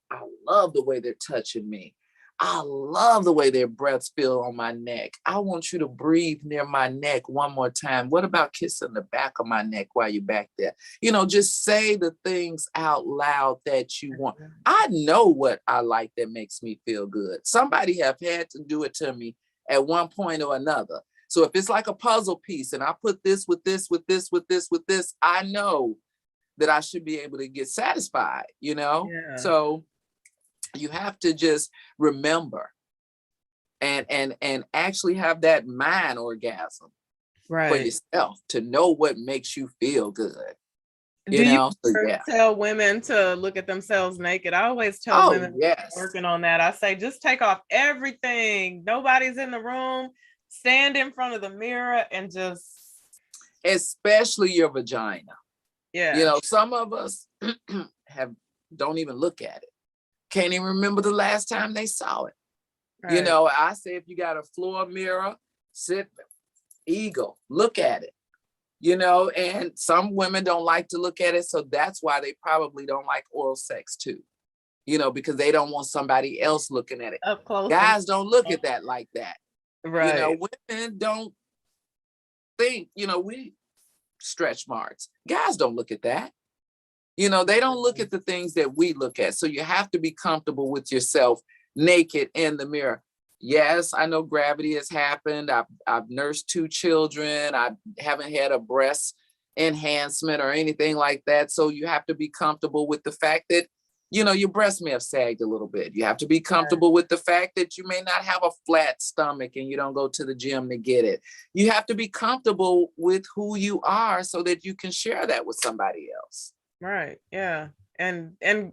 love the way they're touching me. I love the way their breaths feel on my neck. I want you to breathe near my neck one more time. What about kissing the back of my neck while you're back there? Just say the things out loud that you want. I know what I like that makes me feel good. Somebody have had to do it to me at one point or another. So if it's like a puzzle piece and I put this with this, with this, with this, with this, I know that I should be able to get satisfied, Yeah. So you have to just remember and actually have that mind orgasm for Right. yourself to know what makes you feel good, Do you So ever yeah. tell women to look at themselves naked? I always tell Oh, women yes. working on that. I say, just take off everything. Nobody's in the room. Stand in front of the mirror and just, Especially your vagina. yeah. Some of us don't even look at it. Can't even remember the last time they saw it. Right. I say, if you got a floor mirror, sit, eagle, look at it, and some women don't like to look at it. So that's why they probably don't like oral sex too, because they don't want somebody else looking at it. Up close. Guys don't look at that like that. Right. Women don't think, we stretch marks. Guys don't look at that. They don't look at the things that we look at. So you have to be comfortable with yourself naked in the mirror. Yes, I know gravity has happened. I've nursed 2 children. I haven't had a breast enhancement or anything like that. So you have to be comfortable with the fact that, your breast may have sagged a little bit. You have to be comfortable with the fact that you may not have a flat stomach and you don't go to the gym to get it. You have to be comfortable with who you are so that you can share that with somebody else. Right. Yeah. And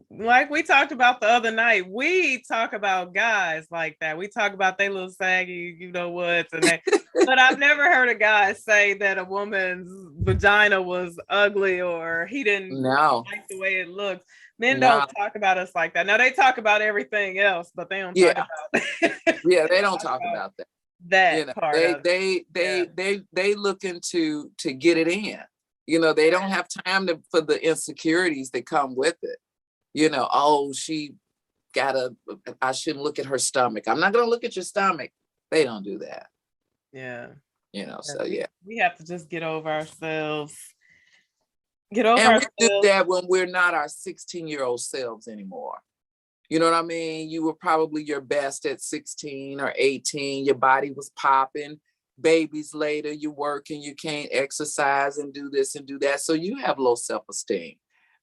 like we talked about the other night, we talk about guys like that. We talk about they little saggy, what, and they, but I've never heard a guy say that a woman's vagina was ugly or he didn't No, like the way it looks. Men don't no. talk about us like that. Now they talk about everything else, but they don't talk Yeah. about Yeah, they don't talk about that. that part They of it. they Yeah. they looking to get it in. They don't have time for the insecurities that come with it. Oh, I shouldn't look at her stomach. I'm not gonna look at your stomach. They don't do that. Yeah. So yeah. We have to just get over ourselves. Get over And we do ourselves. that when we're not our 16-year-old selves anymore. You know what I mean? You were probably your best at 16 or 18. Your body was popping. Babies later, you work and you can't exercise and do this and do that. So you have low self-esteem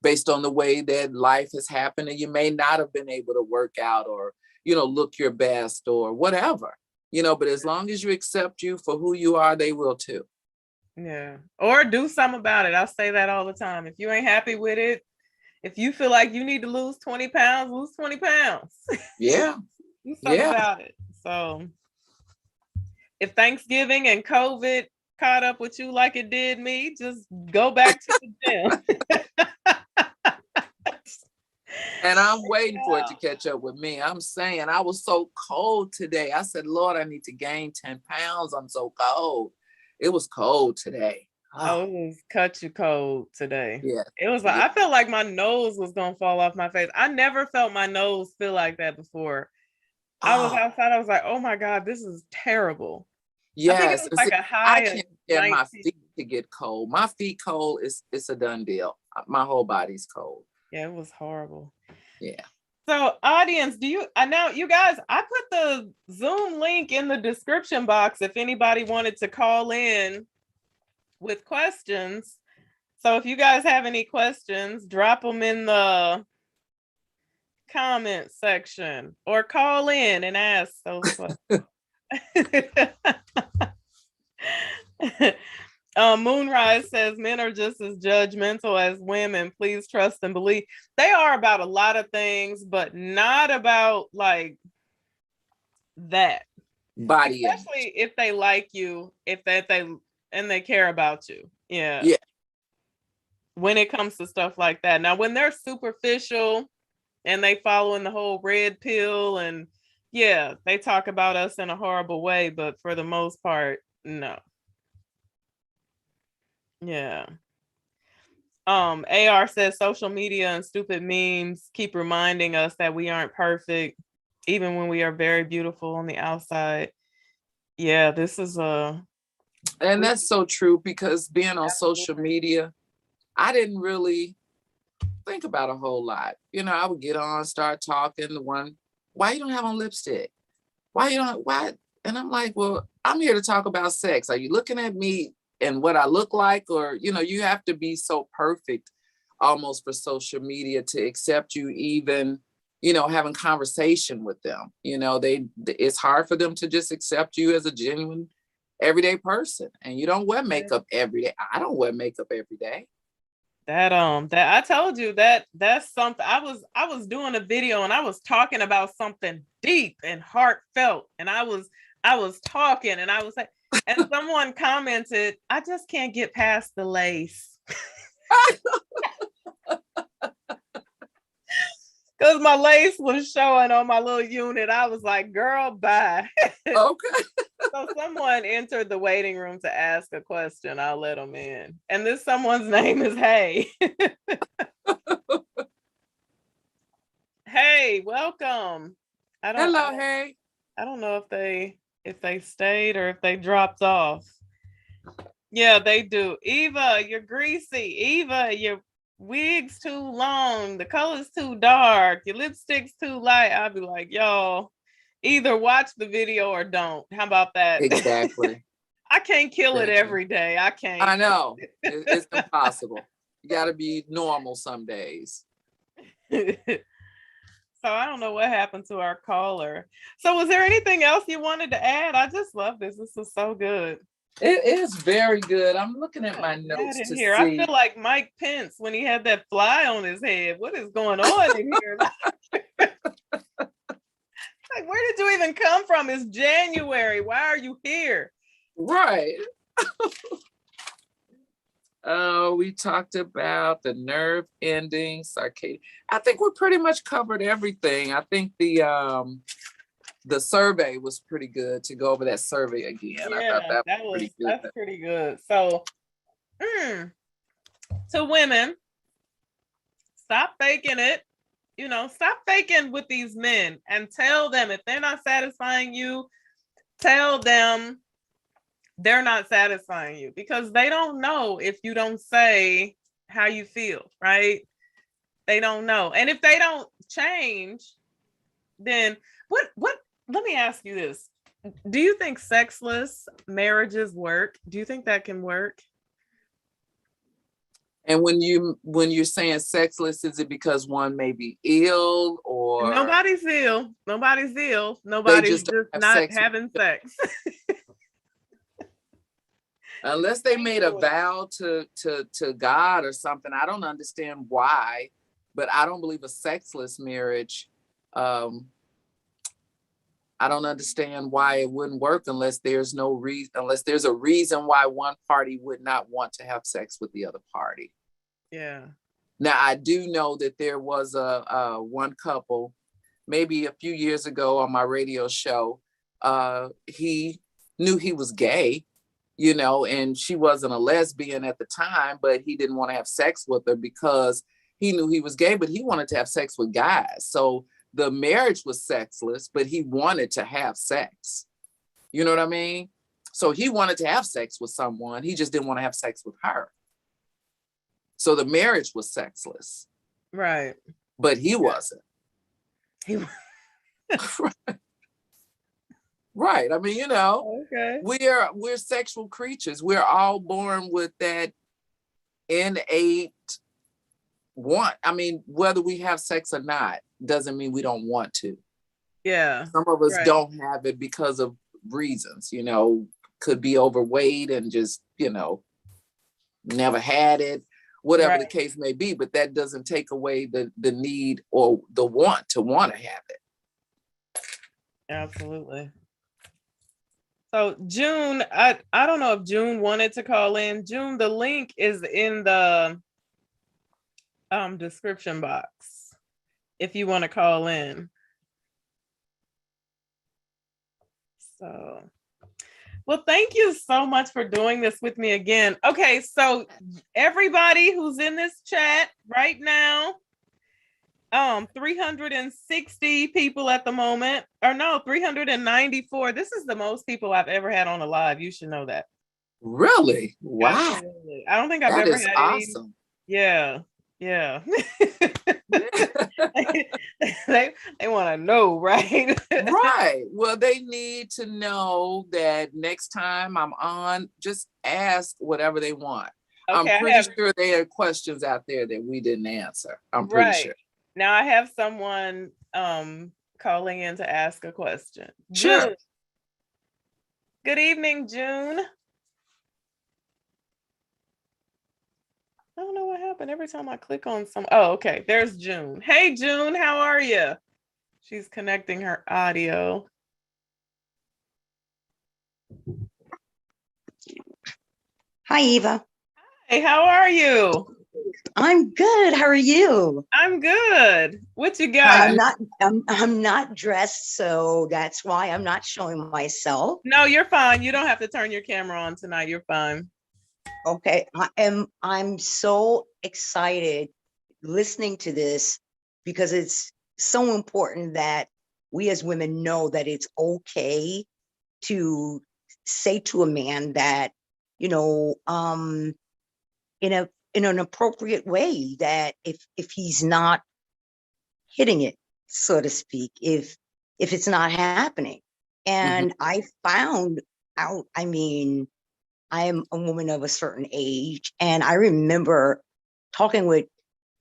based on the way that life has happened. And you may not have been able to work out or, look your best or whatever, but as long as you accept you for who you are, they will too. Yeah. Or do something about it. I say that all the time. If you ain't happy with it, if you feel like you need to lose 20 pounds, lose 20 pounds. Yeah. Do something Yeah. about it. So if Thanksgiving and COVID caught up with you like it did me, just go back to the gym. And I'm waiting for it to catch up with me. I'm saying I was so cold today. I said, Lord, I need to gain 10 pounds. I'm so cold. It was cold today. Oh, it was cut you cold today. Yeah. It was like, Yeah. I felt like my nose was gonna fall off my face. I never felt my nose feel like that before. I was Oh, outside, I was like, oh my God, this is terrible. I think it yes. was And like see, a I high of can't get my 19. feet to get cold. My feet cold is it's a done deal. My whole body's cold. Yeah, it was horrible. Yeah. So, audience, do you? I know you guys. I put the Zoom link in the description box if anybody wanted to call in with questions. So, if you guys have any questions, drop them in the comment section or call in and ask those questions. Moonrise says men are just as judgmental as women. Please trust and believe. They are about a lot of things, but not about like that. Body Especially if they like you, if they and they care about you. Yeah. Yeah. When it comes to stuff like that. Now, when they're superficial and they following the whole red pill and yeah, they talk about us in a horrible way, but for the most part, no. Yeah. AR says social media and stupid memes keep reminding us that we aren't perfect, even when we are very beautiful on the outside. Yeah, this is a And that's so true because being on social media, I didn't really think about a whole lot. You know, I would get on, start talking. The one, why you don't have on lipstick? Why you don't, why? And I'm like, well, I'm here to talk about sex. Are you looking at me and what I look like? Or, you know, you have to be so perfect almost for social media to accept you even, you know, having conversation with them. You know, it's hard for them to just accept you as a genuine everyday person. And you don't wear makeup every day. I don't wear makeup every day. that I told you that's something. I was doing a video and I was talking about something deep and heartfelt, and I was talking and I was like, and someone commented, I just can't get past the lace. Because my lace was showing on my little unit. I was like, girl, bye. Okay. So someone entered the waiting room to ask a question. I'll let them in. And this someone's name is Hey. Hey, welcome. Hello, hey. I don't know if they stayed or if they dropped off. Yeah, they do. Eva, you're greasy. Eva, your wig's too long. The color's too dark. Your lipstick's too light. I'll be like, y'all, either watch the video or don't. How about that? Exactly. I can't kill it every day. I can't. I know. It's impossible. You got to be normal some days. So I don't know what happened to our caller. So was there anything else you wanted to add? I just love this. This is so good. It is very good. I'm looking at my notes to here. see. I feel like Mike Pence when he had that fly on his head. What is going on in here? Like, where did you even come from? It's January. Why are you here? Right. We talked about the nerve endings, circadian. I think we pretty much covered everything. I think the survey was pretty good to go over that survey again. Yeah, I thought that was pretty good. That's pretty good. So, to women, stop faking it. You know, stop faking with these men and tell them if they're not satisfying you, tell them they're not satisfying you because they don't know if you don't say how you feel, right? They don't know. And if they don't change, then what let me ask you this. Do you think sexless marriages work? Do you think that can work? And when you're saying sexless, is it because one may be ill or nobody's ill? Nobody's ill. Nobody's just not having sex. Unless they made a vow to God or something. I don't understand why, but I don't believe a sexless marriage. I don't understand why it wouldn't work unless there's no reason, unless there's a reason why one party would not want to have sex with the other party. Yeah. Now, I do know that there was a one couple, maybe a few years ago on my radio show. He knew he was gay, you know, and she wasn't a lesbian at the time, but he didn't want to have sex with her because he knew he was gay, but he wanted to have sex with guys. So the marriage was sexless, but he wanted to have sex. You know what I mean? So he wanted to have sex with someone. He just didn't want to have sex with her. So the marriage was sexless. Right. But he wasn't. Right. I mean, you know, okay. We're sexual creatures. We're all born with that innate want. I mean, whether we have sex or not doesn't mean we don't want to. Yeah. Some of us don't have it because of reasons, you know, could be overweight and just, you know, never had it, whatever the case may be, but that doesn't take away the need or the want to have it. Absolutely. So June, I don't know if June wanted to call in. June, the link is in the description box if you want to call in. So, well, thank you so much for doing this with me again. Okay, so everybody who's in this chat right now, 360 people at the moment, or no, 394. This is the most people I've ever had on a live. You should know that. Really? Wow. Absolutely. I don't think I've ever had awesome. Yeah. they want to know, right? Right. Well, they need to know that next time I'm on, just ask whatever they want. Okay, I'm pretty sure there are questions out there that we didn't answer. I'm pretty sure. Now I have someone calling in to ask a question. Sure. June. Good evening, June. I don't know what happened. Every time I click on some. Oh, okay. There's June. Hey, June, how are you? She's connecting her audio. Hi, Eva. Hey, how are you? I'm good. How are you? I'm good. What you got? I'm not dressed, so that's why I'm not showing myself. No, you're fine. You don't have to turn your camera on tonight. You're fine. Okay. I'm so excited listening to this because it's so important that we as women know that it's okay to say to a man that, you know, in an appropriate way, that if he's not hitting it, so to speak, if it's not happening. And I found out, I mean, I am a woman of a certain age, and I remember talking with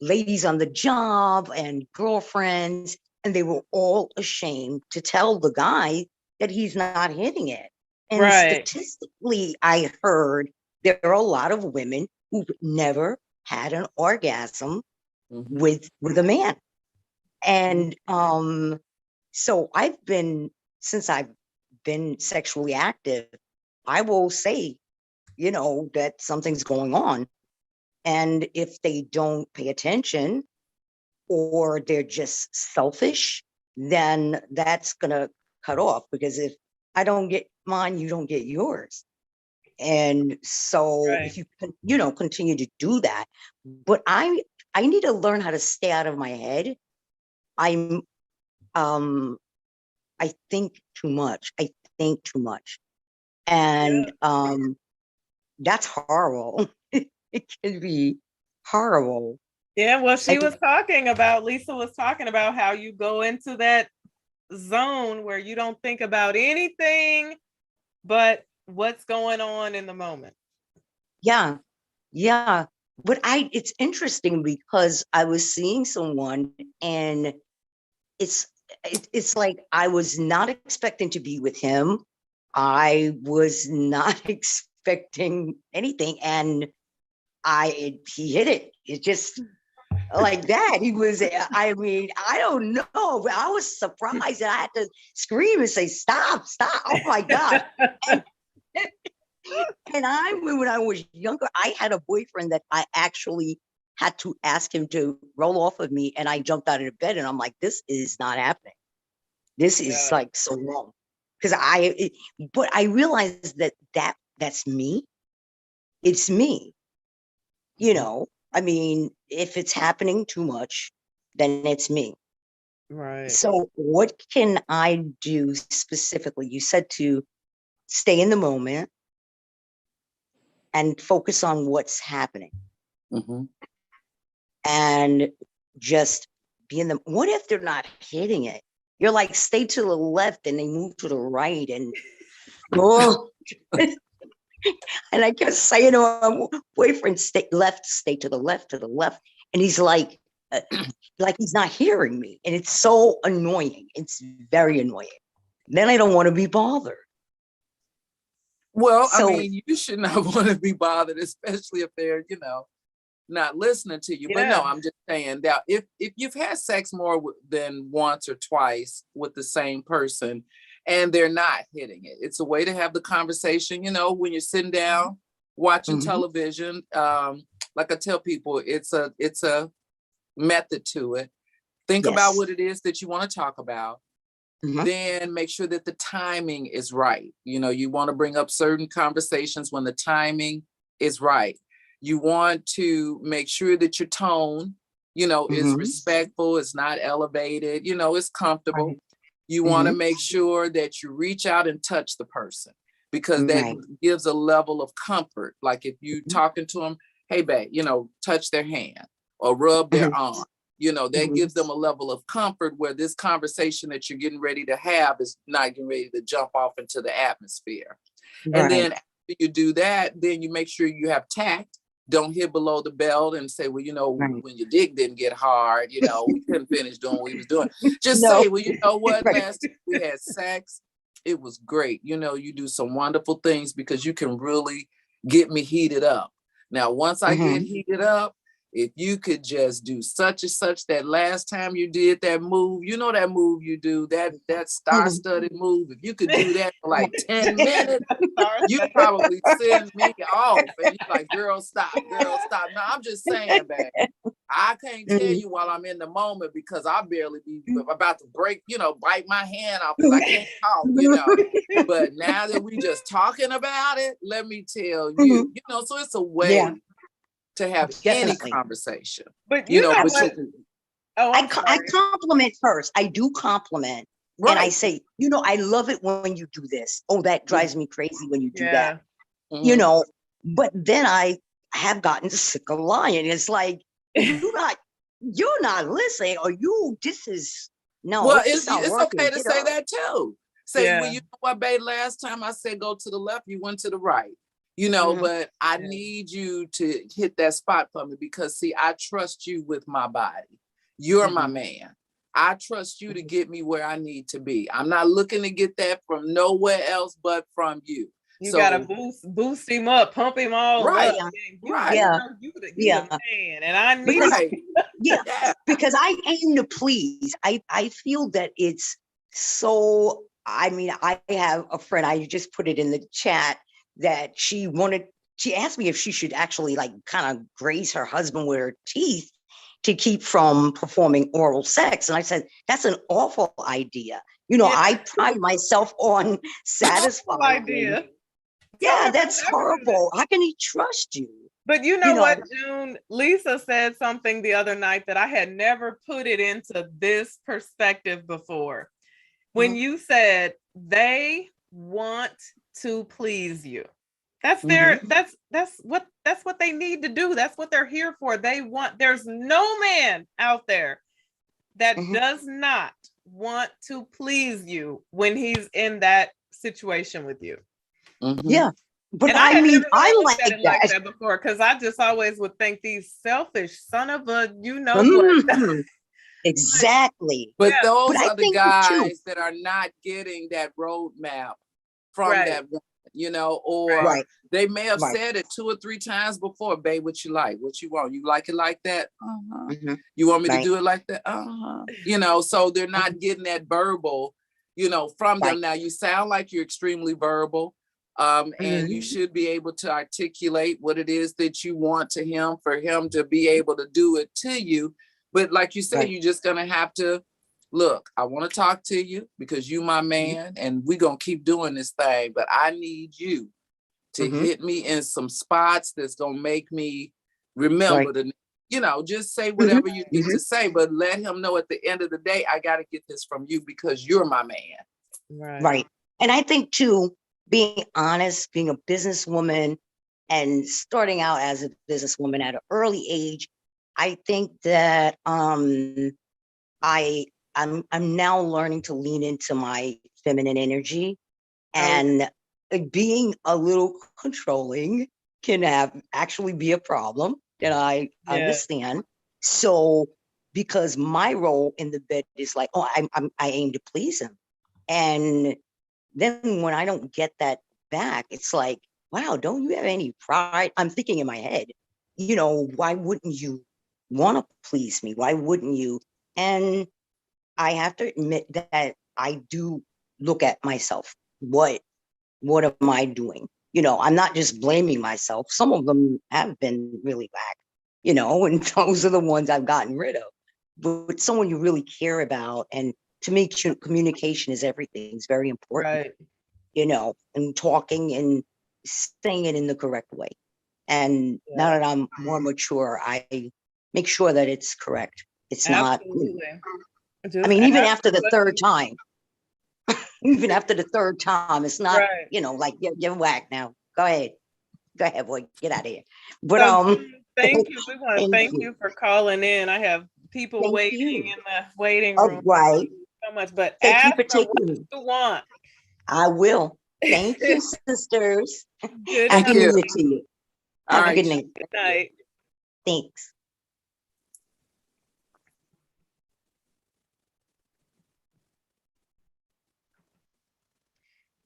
ladies on the job and girlfriends, and they were all ashamed to tell the guy that he's not hitting it. And statistically, I heard there are a lot of women who've never had an orgasm with a man. And so since I've been sexually active, I will say, you know, that something's going on. And if they don't pay attention or they're just selfish, then that's gonna cut off, because if I don't get mine, you don't get yours. And so if you continue to do that, but I need to learn how to stay out of my head. I think too much. And that's horrible. It can be horrible. Yeah, well, Lisa was talking about how you go into that zone where you don't think about anything but what's going on in the moment. Yeah. But it's interesting because I was seeing someone, and it's like I was not expecting to be with him. I was not expecting expecting anything, and he hit it. It just like that. He was, I mean, I don't know, but I was surprised that I had to scream and say, stop, stop. Oh my God. And, and I remember when I was younger, I had a boyfriend that I actually had to ask him to roll off of me, and I jumped out of the bed, and I'm like, this is not happening. This is like so wrong. Because but I realized that's me. It's me. You know, I mean, if it's happening too much, then it's me. Right. So what can I do specifically? You said to stay in the moment and focus on what's happening. Mm-hmm. And just be in the, what if they're not hitting it? You're like, stay to the left, and they move to the right, and oh. And I kept saying to my boyfriend, stay to the left, to the left. And he's like he's not hearing me. And it's so annoying. It's very annoying. Then I don't want to be bothered. Well, I mean, you should not want to be bothered, especially if they're, not listening to you. But no, I'm just saying that if you've had sex more than once or twice with the same person and they're not hitting it, it's a way to have the conversation, when you're sitting down watching television. Like I tell people, it's a method to it. Think about what it is that you want to talk about. Then make sure that the timing is right. You want to bring up certain conversations when the timing is right. You want to make sure that your tone, is respectful, it's not elevated, it's comfortable. Right. You want to make sure that you reach out and touch the person, because that gives a level of comfort. Like if you talking to them, hey, babe, touch their hand or rub their arm. That gives them a level of comfort where this conversation that you're getting ready to have is not getting ready to jump off into the atmosphere. Right. And then after you do that, then you make sure you have tact. Don't hit below the belt and say, well, when your dick didn't get hard, we couldn't finish doing what we was doing. Just say, well, you know what, last time we had sex, it was great. You do some wonderful things because you can really get me heated up. Now, once I get heated up, if you could just do such and such that last time you did that move, that move you do, that star-studded move, if you could do that for like 10 minutes, you probably send me off. And you're like, girl, stop. No, I'm just saying, babe. I can't tell you while I'm in the moment because I'll barely be about to break, bite my hand off because I can't talk, But now that we just talking about it, let me tell you, so it's a way to have any conversation. But I compliment first. I do compliment. Right. And I say, I love it when you do this. Oh, that drives me crazy when you do that. But then I have gotten sick of lying. It's like, you're not listening, or this is no. Well, it's okay to say that too. Say, well, you know what, babe, last time I said go to the left, you went to the right. But I need you to hit that spot for me because, see, I trust you with my body. You're my man. I trust you to get me where I need to be. I'm not looking to get that from nowhere else but from you. You gotta boost him up, pump him all up. You the man, and I need because I aim to please. I feel that it's so. I mean, I have a friend. I just put it in the chat that she asked me if she should actually like kind of graze her husband with her teeth to keep from performing oral sex. And I said, that's an awful idea. I pride myself on satisfying. Idea. Yeah, that's horrible. How can he trust you? But you know what, June? Lisa said something the other night that I had never put it into this perspective before. When you said they want to please you. That's their that's what they need to do. That's what they're here for. There's no man out there that does not want to please you when he's in that situation with you. Yeah. But I mean, I like that before, because I just always would think these selfish son of a what. Exactly. But those are the guys that are not getting that roadmap from that woman. you know, or Right. they may have Right. said it 2 or 3 times before, babe, what you like, what you want, you like it like that? Mhm. You want me to Right. do it like that? You know, so they're not Mhm. getting that verbal, you know, from Right. them. Now you sound like you're extremely verbal, and you Mhm. should be able to articulate what it is that you want to him for him to be able to do it to you. But like you said, Right. you're just gonna have to look. I want to talk to you because you my Mhm. man, and we're gonna keep doing this thing. But I need you to Mhm. hit me in some spots that's gonna make me Right. remember the, you know, just say Mhm. whatever you need Mhm. to say, but let him know at the end of the day, I got to get this from you because you're my man. Right. Right. And I think too, being honest, being a businesswoman and starting out as a businesswoman at an early age, I think that I I'm now learning to lean into my feminine energy, Oh, and being a little controlling can have actually be a problem that I yeah. understand. So because my role in the bed is like, oh, I aim to please him. And then when I don't get that back, it's like, wow, don't you have any pride? I'm thinking in my head, you know, why wouldn't you want to please me? Why wouldn't you? And I have to admit that I do look at myself. What am I doing? You know, I'm not just blaming myself. Some of them have been really whack, you know, and those are the ones I've gotten rid of. But someone you really care about, and to me, communication is everything. It's very important, Right. you know, and talking and saying it in the correct way. And now Yeah. that I'm more mature, I make sure that it's correct. It's not, Absolutely. I Just mean, even ask after the the third question. time, even after the third time, it's not, Right. you know, like you're whack now. Go ahead, boy, get out of here. But So thank you. We want to thank thank you, you for calling in. I have people thank waiting you. in the waiting All room. right, So much, but thank you ask for her what taking me. you want. I will. Thank you, sisters. Good Thank Happy night. New you. Year to you. All Have a right. good night. Good night. Thanks.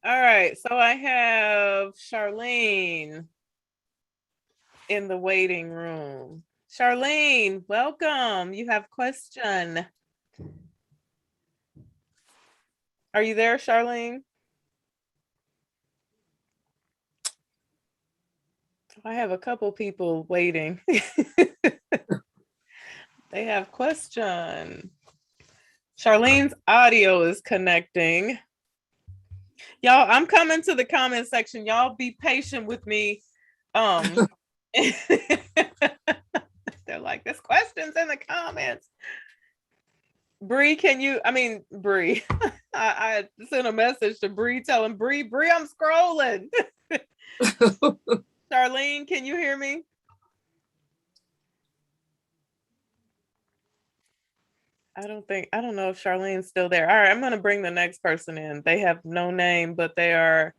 All right. So I have Charlene in the waiting room. Charlene, welcome. You have a question. Are you there, Charlene? I have a couple people waiting. They have question. Charlene's audio is connecting. Y'all, I'm coming to the comment section. Y'all be patient with me. Um they're like, there's questions in the comments. Bree, can you? I mean, Bree. I sent a message to Bree telling Bree, I'm scrolling. Charlene, can you hear me? I don't know if Charlene's still there. All right, I'm gonna bring the next person in. They have no name, but they are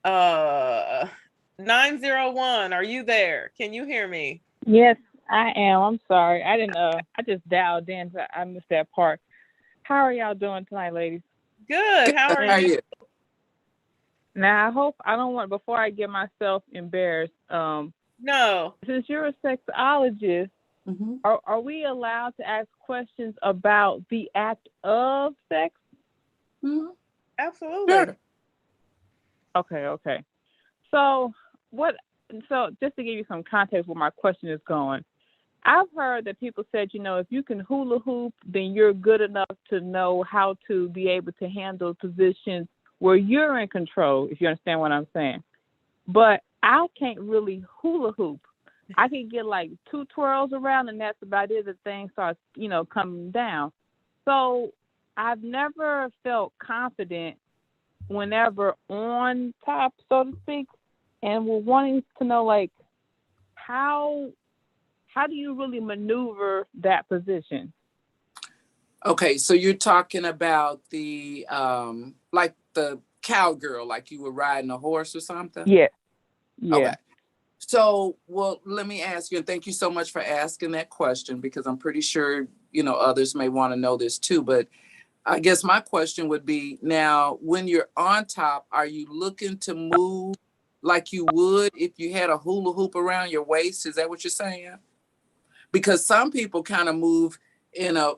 901. Are you there? Can you hear me? Yes, I am. I'm sorry. I didn't I just dialed in, so I missed that part. How are y'all doing tonight, ladies? Good. How are How are you? you? Now I hope I don't want before I get myself embarrassed, No. since you're a sexologist, Mm-hmm. are we allowed to ask questions about the act of sex? Mm-hmm. Absolutely. Sure. Okay. So what so just to give you some context where my question is going. I've heard that people said, if you can hula hoop, then you're good enough to know how to be able to handle positions where you're in control, if you understand what I'm saying. But I can't really hula hoop. I can get like 2 twirls around, and that's about it. The thing starts, coming down. So I've never felt confident whenever on top, so to speak, and we're wanting to know, like, how do you really maneuver that position? Okay, so you're talking about the like the cowgirl, like you were riding a horse or something? Yeah. Okay. So, well, let me ask you, and thank you so much for asking that question because I'm pretty sure, others may want to know this too, but I guess my question would be now, when you're on top, are you looking to move like you would if you had a hula hoop around your waist? Is that what you're saying? Because some people kind of move in a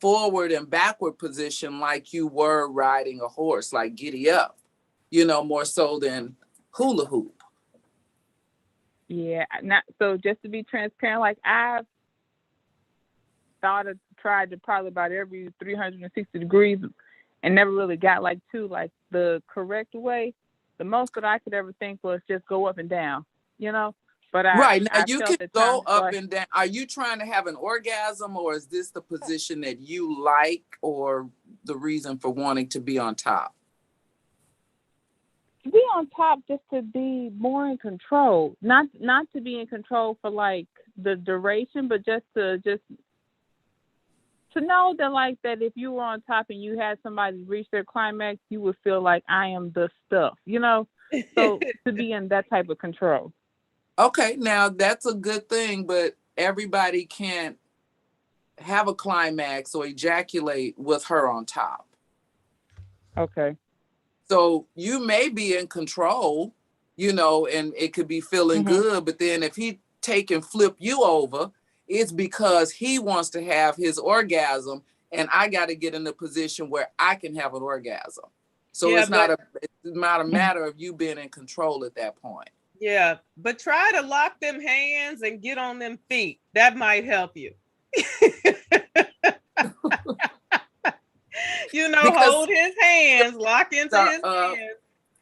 forward and backward position like you were riding a horse, like giddy up, more so than hula hoop. Yeah, not so. Just to be transparent, like I've tried to probably about every 360 degrees, and never really got like to like the correct way. The most that I could ever think was just go up and down, But Right. Now I you felt can at go times up like, and down. Are you trying to have an orgasm, or is this the position that you like, or the reason for wanting to be on top? to be on top, just to be more in control, not to be in control for like the duration, but just to know that like that if you were on top and you had somebody reach their climax, you would feel like I am the stuff, So to be in that type of control. Okay, now that's a good thing, but everybody can't have a climax or ejaculate with her on top. Okay. So you may be in control, and it could be feeling good, but then if he take and flip you over, it's because he wants to have his orgasm, and I got to get in a position where I can have an orgasm. So it's not a matter of you being in control at that point. Yeah, but try to lock them hands and get on them feet. That might help you. Hold his hands, lock into his hands,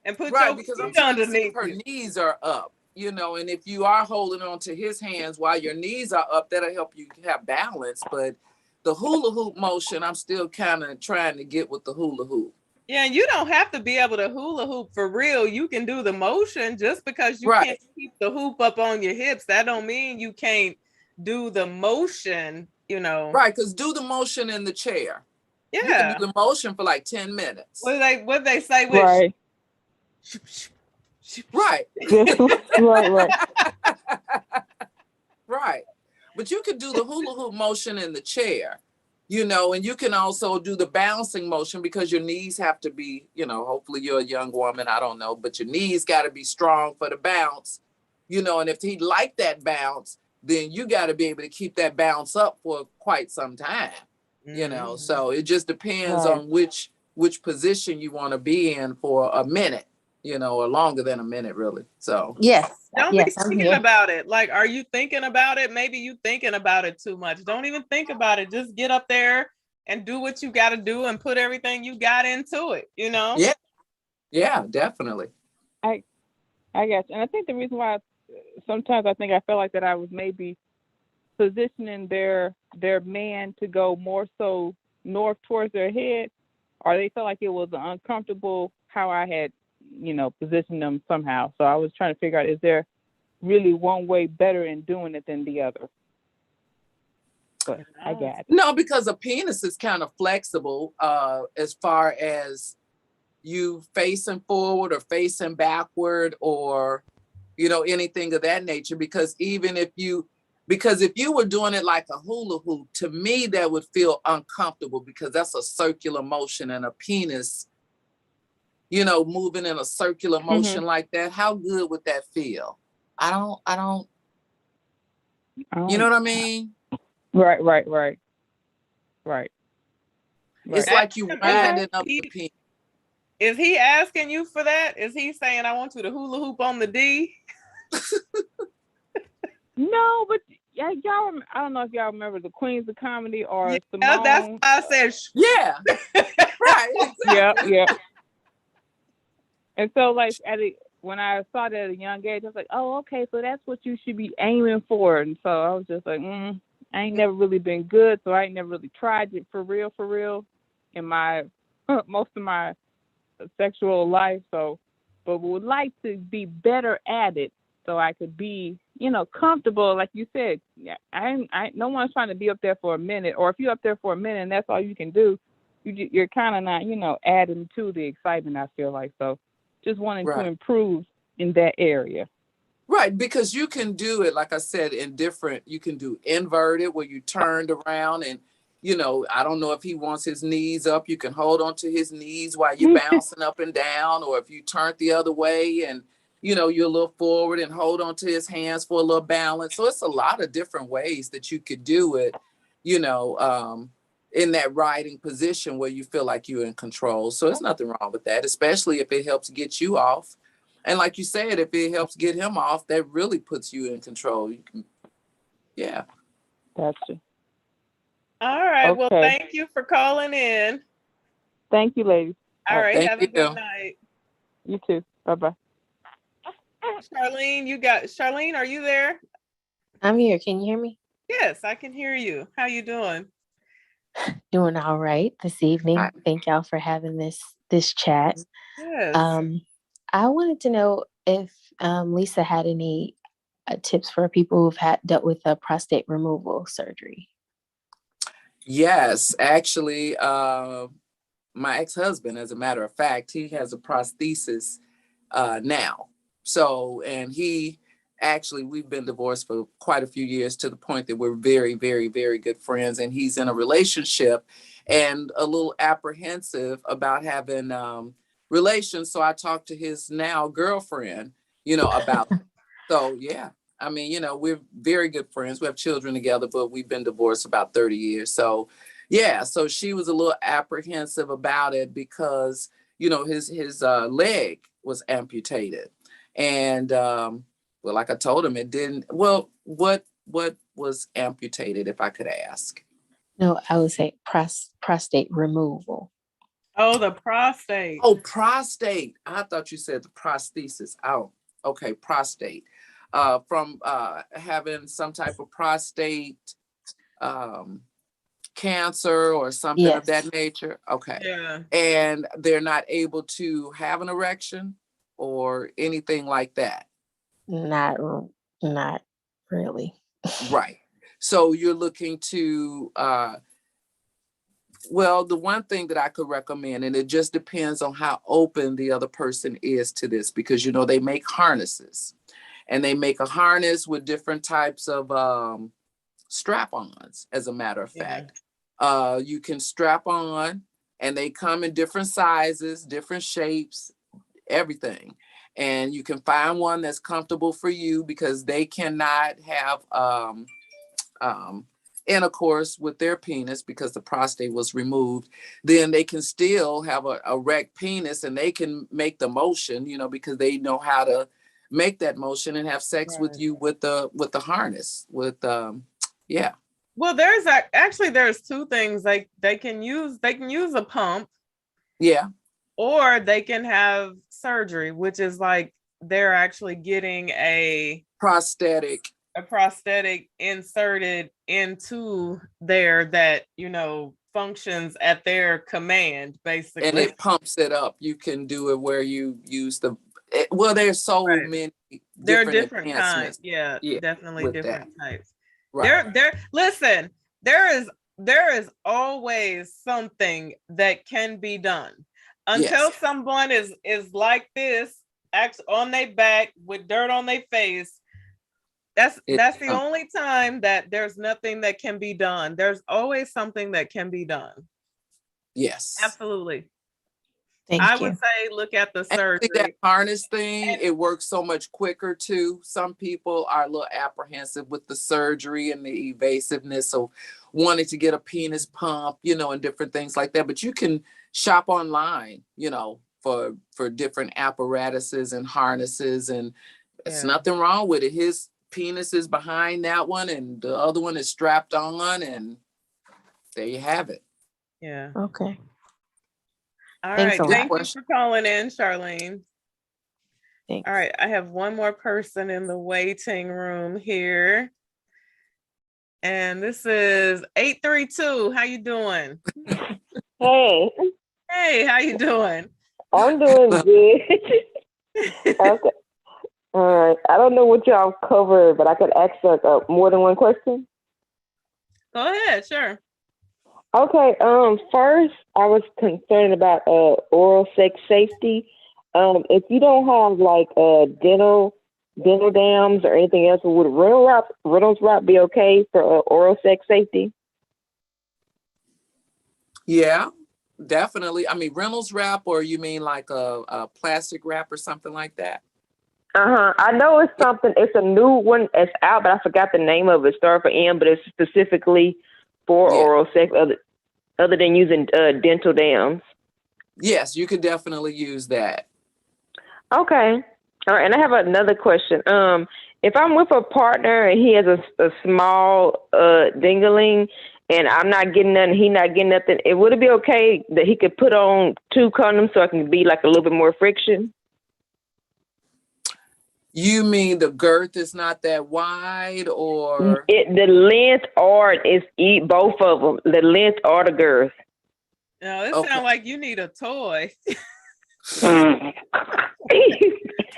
and put your feet underneath. Her knees are up, and if you are holding on to his hands while your knees are up, that'll help you have balance. But the hula hoop motion, I'm still kind of trying to get with the hula hoop. Yeah, and you don't have to be able to hula hoop for real. You can do the motion. Just because you can't keep the hoop up on your hips, that don't mean you can't do the motion, Right, because do the motion in the chair. Yeah. You can do the motion for like 10 minutes. What they say? Right. Right. Right. Right. But you could do the hula hoop motion in the chair, and you can also do the bouncing motion because your knees have to be, hopefully you're a young woman, I don't know, but your knees got to be strong for the bounce, and if he like that bounce, then you got to be able to keep that bounce up for quite some time, so it just depends on which position you want to be in for a minute, or longer than a minute, really. So yes. Don't yes, be thinking about it. Like, are you thinking about it? Maybe you thinking about it too much. Don't even think about it. Just get up there and do what you got to do and put everything you got into it, Yeah, definitely. I got you. And I think the reason why sometimes I think I felt like that I was maybe positioning their man to go more so north towards their head, or they felt like it was uncomfortable how I had, positioned them somehow. So I was trying to figure out, is there really one way better in doing it than the other? But I got it. No, because a penis is kind of flexible as far as you facing forward or facing backward or, anything of that nature. Because if you were doing it like a hula hoop, to me, that would feel uncomfortable because that's a circular motion, and a penis, moving in a circular motion like that. How good would that feel? I don't, you know what I mean? Right. It's like you winding up the penis. Is he asking you for that? Is he saying, I want you to hula hoop on the D? No, but y'all, I don't know if y'all remember the Queens of Comedy or Simone. That's why I said, yeah, right. Exactly. Yeah. And so, like, when I saw that at a young age, I was like, oh, okay, so that's what you should be aiming for. And so I was just like, I ain't never really been good, so I ain't never really tried it for real in my most of my sexual life. So, but would like to be better at it so I could be, comfortable. Like you said, no one's trying to be up there for a minute, or if you're up there for a minute and that's all you can do, you're kind of not, adding to the excitement, I feel like. So just wanting to improve in that area. Right, because you can do it, like I said, you can do inverted where you turned around and I don't know if he wants his knees up. You can hold onto his knees while you're bouncing up and down, or if you turn the other way and you're a little forward and hold onto his hands for a little balance. So it's a lot of different ways that you could do it, in that riding position where you feel like you're in control. So there's nothing wrong with that, especially if it helps get you off. And like you said, if it helps get him off, that really puts you in control. You can, yeah. Gotcha. All right. Well, Okay. thank you for calling in. Thank you, ladies. All right. Thank Have you. a good night. You too. Bye-bye. Charlene, are you there? I'm here. Can you hear me? Yes, I can hear you. How you doing? Doing all right this evening. Hi. Thank y'all for having this chat. Yes. I wanted to know if Lisa had any tips for people who've dealt with a prostate removal surgery. Yes, actually, my ex-husband, as a matter of fact, he has a prosthesis now. So, and we've been divorced for quite a few years, to the point that we're very, very, very good friends. And he's in a relationship and a little apprehensive about having relations. So I talked to his now girlfriend, about it. So yeah, I mean, we're very good friends. We have children together, but we've been divorced about 30 years. So yeah, so she was a little apprehensive about it because, his leg was amputated. And well, like I told him, it didn't. Well, what was amputated, if I could ask? No, I would say prostate removal. Oh, the prostate. Oh, prostate. I thought you said the prosthesis. Oh, okay, prostate. From having some type of prostate cancer or something of that nature. Okay. Yeah. And they're not able to have an erection or anything like that. Not really. Right. So you're looking to, well, the one thing that I could recommend, and it just depends on how open the other person is to this, because, they make harnesses, and they make a harness with different types of strap-ons, as a matter of fact. You can strap on, and they come in different sizes, different shapes, everything. And you can find one that's comfortable for you, because they cannot have intercourse with their penis because the prostate was removed. Then they can still have a erect penis, and they can make the motion, because they know how to make that motion and have sex with you with the harness. Yeah. Well, there's two things. Like they can use a pump. Yeah. Or they can have surgery, which is like they're actually getting a prosthetic inserted into there that, functions at their command, basically. And it pumps it up. You can do it where you use there's so many different kinds. Yeah, definitely different types. Right. Listen, there is always something that can be done. Until someone is like this, on their back with dirt on their face, that's the only time that there's nothing that can be done. There's always something that can be done. Yes. Absolutely. Thank I you. would say look at the surgery. That harness thing, it works so much quicker too. Some people are a little apprehensive with the surgery and the evasiveness of wanting to get a penis pump, and different things like that. But you can shop online, for different apparatuses and harnesses, and there's nothing wrong with it. His penis is behind that one, and the other one is strapped on, and there you have it. Yeah. Okay. All Thanks right. Thank you for calling in, Charlene. Thanks. All right. I have one more person in the waiting room here. And this is 832. How you doing? Hey. Hey, how you doing? I'm doing good. Okay. All right. I don't know what y'all covered, but I could ask more than one question. Go ahead, sure. Okay. First, I was concerned about oral sex safety. If you don't have like dental dams or anything else, would Reynolds wrap be okay for oral sex safety? Yeah, definitely. I mean, Reynolds wrap, or you mean like a plastic wrap or something like that? I know it's something. It's a new one. It's out, but I forgot the name of it. Start for M, but it's specifically for Yeah. oral sex. Other than using dental dams. Yes, you could definitely use that. Okay. All right. And I have another question. If I'm with a partner and he has a small dingling, and I'm not getting nothing, he not getting nothing, would it be okay that he could put on 2 condoms so I can be like a little bit more friction? You mean the girth is not that wide, or? The length or is both of them, the length or the girth. No, it Okay. sounds like you need a toy.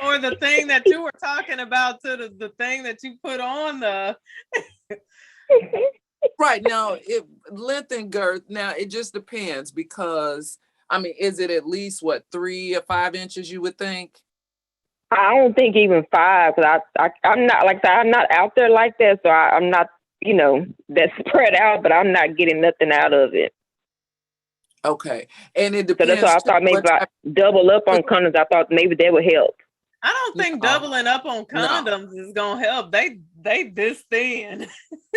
Or the thing that you were talking about to the thing that you put on the. Right now, length and girth. Now it just depends, because I mean, is it at least what, 3 or 5 inches? You would think. I don't think even 5, because I'm not like that. I'm not out there like that, so I'm not, that spread out. But I'm not getting nothing out of it. Okay, and it So depends. that's why I thought maybe if I double up on condoms, I thought maybe that would help. I don't think doubling up on condoms is gonna help. They this thin.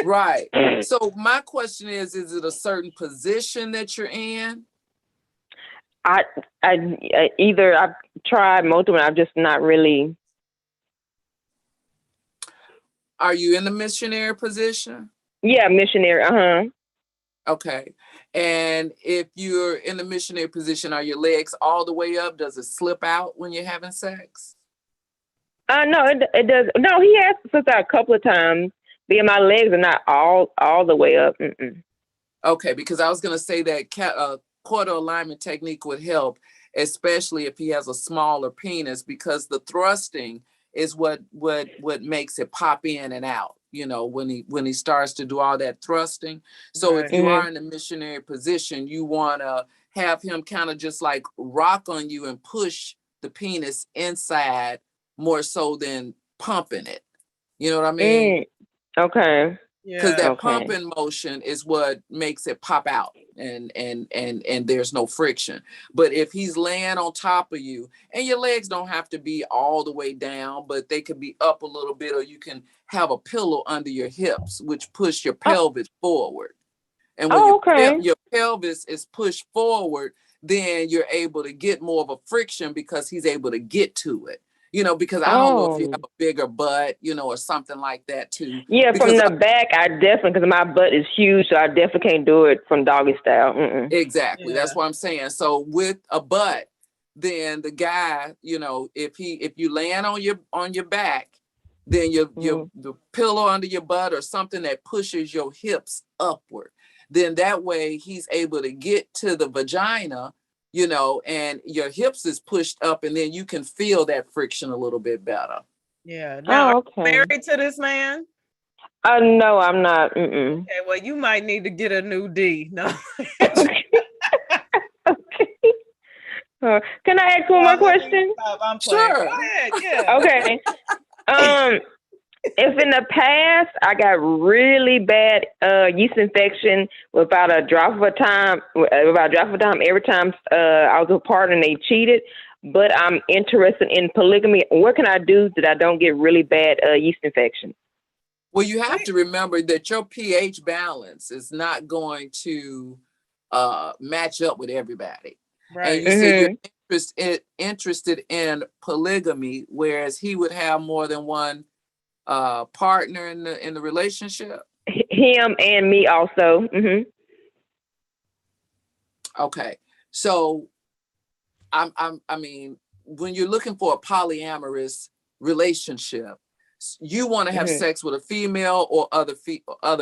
Right. So my question is it a certain position that you're in? I either I've tried multiple, I've just not really. Are you in the missionary position? Yeah, missionary. Okay. And if you're in the missionary position, are your legs all the way up? Does it slip out when you're having sex? No, it does. No, he has slipped out a couple of times. But my legs are not all the way up. Mm-mm. Okay, because I was going to say that quarter alignment technique would help, especially if he has a smaller penis, because the thrusting is what makes it pop in and out, when he starts to do all that thrusting. So if you are in a missionary position, you want to have him kind of just like rock on you and push the penis inside more so than pumping it. You know what I mean? Okay. Because that pumping motion is what makes it pop out, and there's no friction. But if he's laying on top of you, and your legs don't have to be all the way down, but they could be up a little bit, or you can have a pillow under your hips, which push your pelvis forward. And when your pelvis is pushed forward, then you're able to get more of a friction because he's able to get to it. Because I don't know if you have a bigger butt, or something like that too. Yeah, from the back, I definitely, because my butt is huge, so I definitely can't do it from doggy style. Exactly. Yeah. That's what I'm saying. So with a butt, then the guy, if you land on your back, then the pillow under your butt or something that pushes your hips upward, then that way he's able to get to the vagina, and your hips is pushed up, and then you can feel that friction a little bit better. Yeah. Now, are you married to this man? No, I'm not. Okay, well, you might need to get a new D. No. Okay. Can I ask one more question? I'm sure. Go ahead. Yeah. Okay. If in the past I got really bad yeast infection without a drop of a time, every time I was with a partner and they cheated, but I'm interested in polygamy, what can I do that I don't get really bad yeast infection? Well, you have to remember that your pH balance is not going to match up with everybody. Right. And you said you're interested in polygamy, whereas he would have more than one partner in the relationship. Him and me also. Okay, so I mean, when you're looking for a polyamorous relationship, you want to have sex with a female or other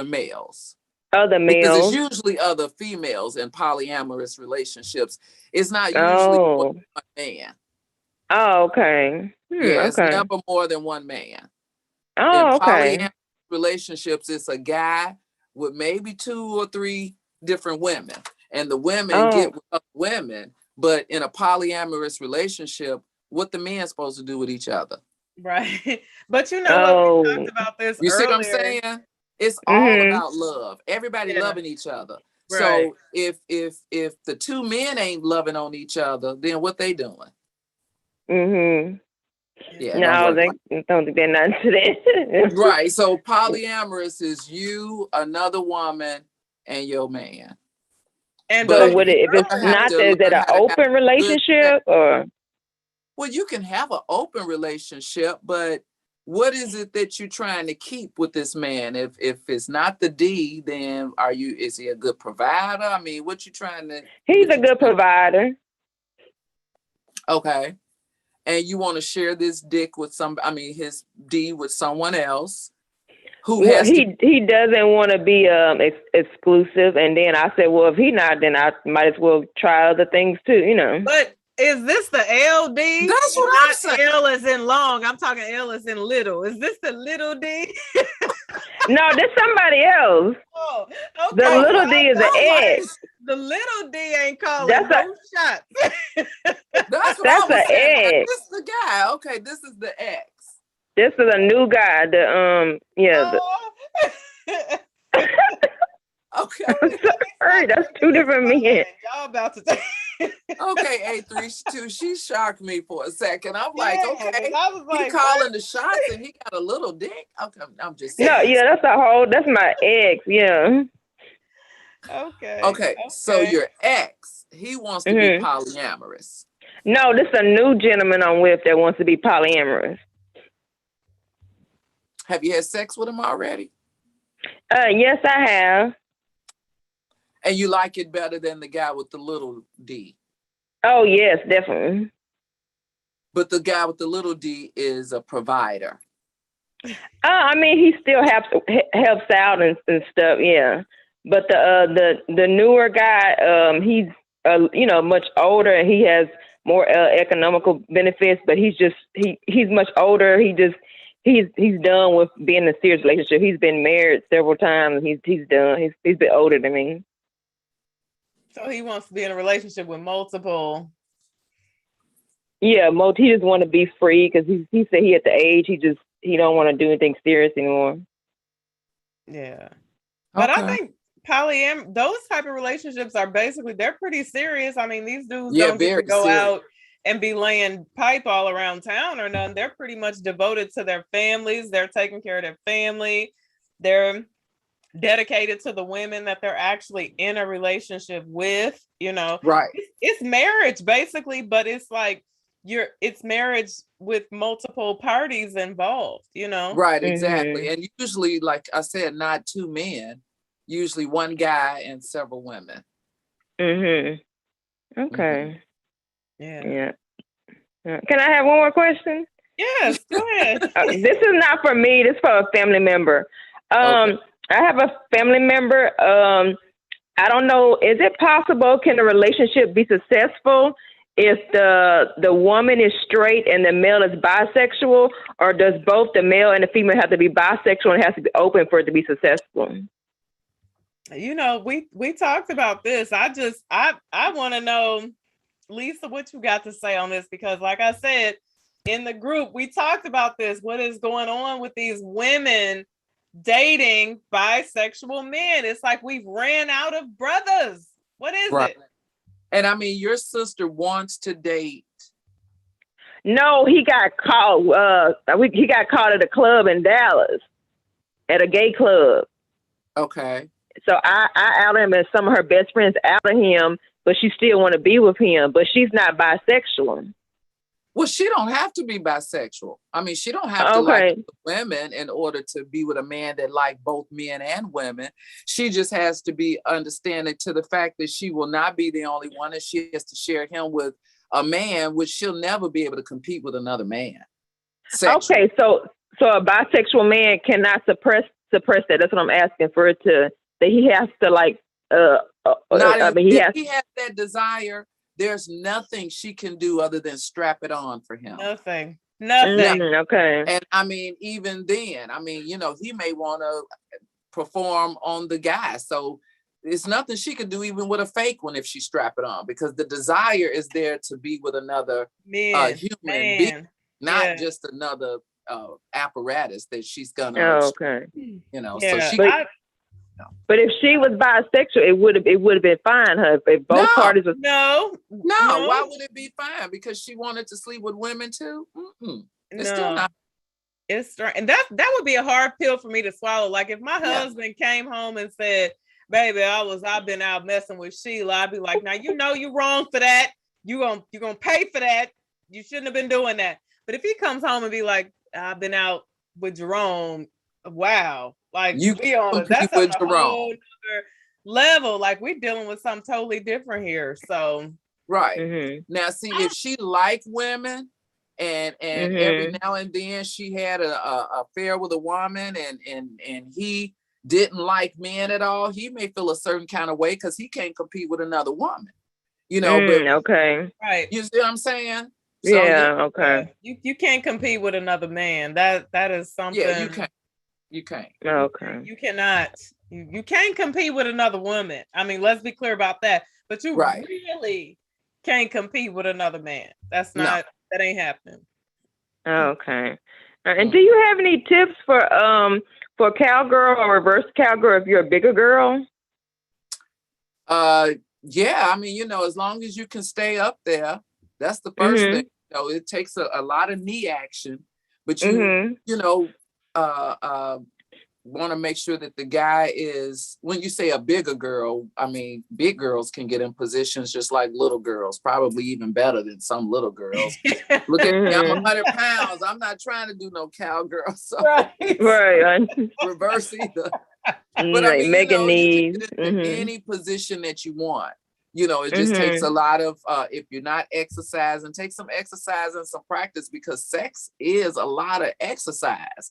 males. Other males. Because it's usually other females in polyamorous relationships. It's not usually one man. Oh, okay. It's never more than one man. Oh, in polyamorous relationships, it's a guy with maybe 2 or 3 different women, and the women get with other women. But in a polyamorous relationship, what the men supposed to do with each other? Right. But what we talked about this earlier. See what I'm saying? It's all about love. Everybody loving each other. So if the two men ain't loving on each other, then what they doing? Mm-hmm. Yeah, No, they don't think they're not to that. Right. So polyamorous is you, another woman, and your man. And So but would it, if it's not, is it an open relationship or? Well, you can have an open relationship, but what is it that you're trying to keep with this man? If it's not the D, then is he a good provider? I mean, what you trying to? He's a good provider. Okay. And you want to share this dick with his D with someone else who has he doesn't want to be exclusive. And then I said, well, if he not, then I might as well try other things too, you know. But is this the LD? That's what I'm saying. L as in long. I'm talking L as in little. Is this the little D? No, this somebody else. Oh, okay. The little D is an X. The little D ain't calling no shots. That's an X. This is the guy. Okay, this is the X. This is a new guy. Okay. Sorry, that's two different men. Y'all about to take. Okay, A32. She shocked me for a second. I'm like, okay, I was like, he calling the shots and he got a little dick. Okay, I'm just saying. No, yeah, that's my ex. Yeah. Okay. So your ex, he wants to be polyamorous. No, this is a new gentleman I'm with that wants to be polyamorous. Have you had sex with him already? Yes, I have. And you like it better than the guy with the little D? Oh, yes, definitely. But the guy with the little D is a provider. I mean, he still helps out and stuff, yeah. But the newer guy, he's much older and he has more economical benefits. But he's much older. He's done with being in a serious relationship. He's been married several times. He's done. He's been older than me. So he wants to be in a relationship with multiple. Yeah, he just want to be free because he said he at the age he don't want to do anything serious anymore. Yeah, but I think those type of relationships are basically they're pretty serious. I mean, these dudes don't get to go out and be laying pipe all around town or nothing. They're pretty much devoted to their families. They're taking care of their family. They're dedicated to the women that they're actually in a relationship with, Right. It's marriage basically, but it's like it's marriage with multiple parties involved, Right, exactly. And usually, like I said, not two men, usually one guy and several women. Okay. Yeah. Can I have one more question? Yes, go ahead. This is not for me, this is for a family member. I have a family member. I don't know. Is it possible? Can a relationship be successful if the woman is straight and the male is bisexual, or does both the male and the female have to be bisexual and has to be open for it to be successful? We talked about this. I want to know, Lisa, what you got to say on this, because like I said in the group, we talked about this. What is going on with these women dating bisexual men? It's like we've ran out of brothers. What is it? And I mean, your sister wants to date. No, he got caught. He got caught at a club in Dallas, at a gay club. Okay. So I outed him, and some of her best friends outed him, but she still want to be with him. But she's not bisexual. Well, she don't have to be bisexual. I mean, she don't have to like women in order to be with a man that like both men and women. She just has to be understanding to the fact that she will not be the only one, and she has to share him with a man, which she'll never be able to compete with another man. Sexually. Okay, so a bisexual man cannot suppress that. That's what I'm asking for it to. That he has to like. He has that desire. There's nothing she can do other than strap it on for him. Nothing. Okay. And I mean, even then, I mean, he may want to perform on the guy. So it's nothing she could do even with a fake one if she strap it on, because the desire is there to be with another human being, not just another apparatus that she's gonna, okay. So But if she was bisexual, it would have been fine. Huh? If both parties were no. Why would it be fine? Because she wanted to sleep with women too. It's still not. It's strange, and that would be a hard pill for me to swallow. Like if my husband came home and said, "Baby, I've been out messing with Sheila," I'd be like, "Now you know you're wrong for that. You're gonna pay for that. You shouldn't have been doing that." But if he comes home and be like, "I've been out with Jerome," wow, like You be honest, that's on a whole other level. Like we're dealing with something totally different here. So right now, see if she liked women. And every now and then she had a affair with a woman and he didn't like men at all, he may feel a certain kind of way because he can't compete with another woman, but okay, right, you see what I'm saying? So, okay, you can't compete with another man. That is something. You can't okay, you cannot, you can't compete with another woman. I mean, let's be clear about that, but you really can't compete with another man. That's not that ain't happening. Okay. And do you have any tips for cowgirl or reverse cowgirl if you're a bigger girl? Yeah, I mean, as long as you can stay up there, that's the first thing. It takes a lot of knee action, but you want to make sure that the guy is, when you say a bigger girl, I mean, big girls can get in positions just like little girls, probably even better than some little girls. Look at me, I'm 100 pounds. I'm not trying to do no cowgirl. So right. Reverse either. But I mean, making you can get into any position that you want. It just takes a lot of, if you're not exercising, take some exercise and some practice, because sex is a lot of exercise.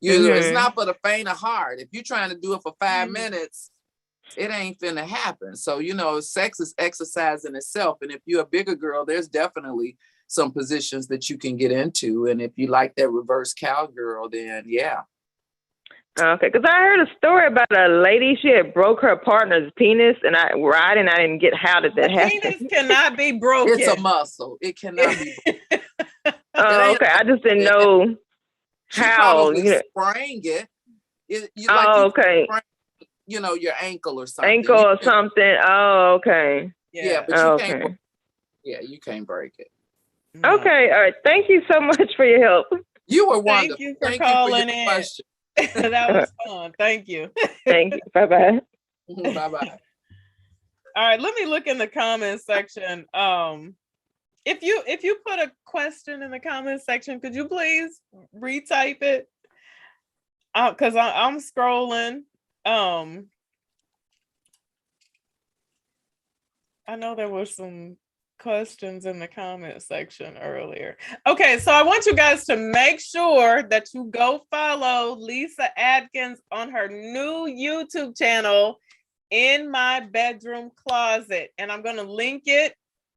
It's not for the faint of heart. If you're trying to do it for 5 minutes, it ain't finna happen. So, sex is exercise in itself. And if you're a bigger girl, there's definitely some positions that you can get into. And if you like that reverse cowgirl, then yeah. Okay, because I heard a story about a lady, she had broke her partner's penis, and I didn't get how did that happen. Penis cannot be broken. It's a muscle. It cannot be broken. Okay. I just didn't know how. Spraying it. Okay. Spraying, your ankle or something. Ankle or something. Oh, okay. Yeah, but you can't. Yeah, you can't break it. No. Okay. All right. Thank you so much for your help. You were wonderful. Thank you for calling in. Question. That was fun. Thank you. Thank you. Bye-bye. Bye-bye. All right, let me look in the comment section. If you put a question in the comment section, could you please retype it? Because I'm scrolling. I know there were some questions in the comment section earlier. Okay, so I want you guys to make sure that you go follow Lisa Adkins on her new YouTube channel, In My Bedroom Closet. And I'm going to link it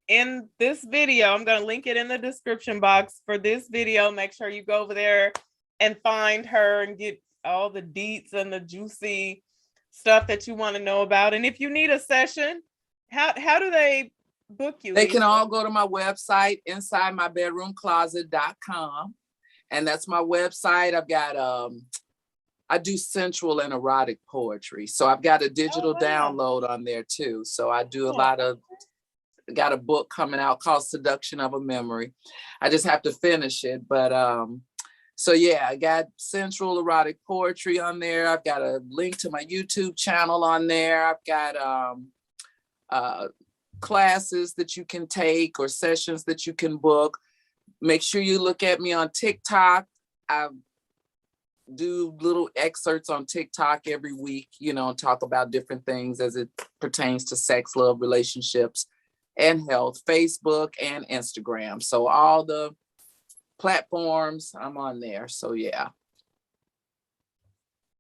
in this video. I'm going to link it in the description box for this video. Make sure you go over there and find her and get all the deets and the juicy stuff that you want to know about. And if you need a session, how do they book you? They can all go to my website, insidemybedroomcloset.com. And that's my website. I've got, I do sensual and erotic poetry. So I've got a digital download on there too. So I do a lot of, got a book coming out called Seduction of a Memory. I just have to finish it. But so yeah, I got sensual erotic poetry on there. I've got a link to my YouTube channel on there. I've got classes that you can take or sessions that you can book. Make sure you look at me on TikTok. I do little excerpts on TikTok every week, talk about different things as it pertains to sex, love, relationships, and health. Facebook and Instagram. So all the platforms, I'm on there. So yeah.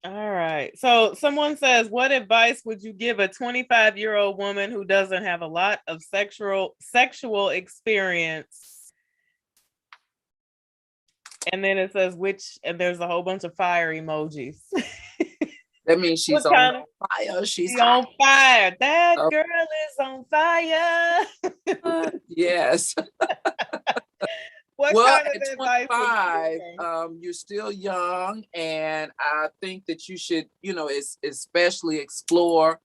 All right. So someone says, what advice would you give a 25-year-old woman who doesn't have a lot of sexual experience? And then it says and there's a whole bunch of fire emojis. That means she's on fire. She's on fire. That girl is on fire. Yes. What Well, kind of at advice would you 25, give? you're still young, and I think that you should, especially explore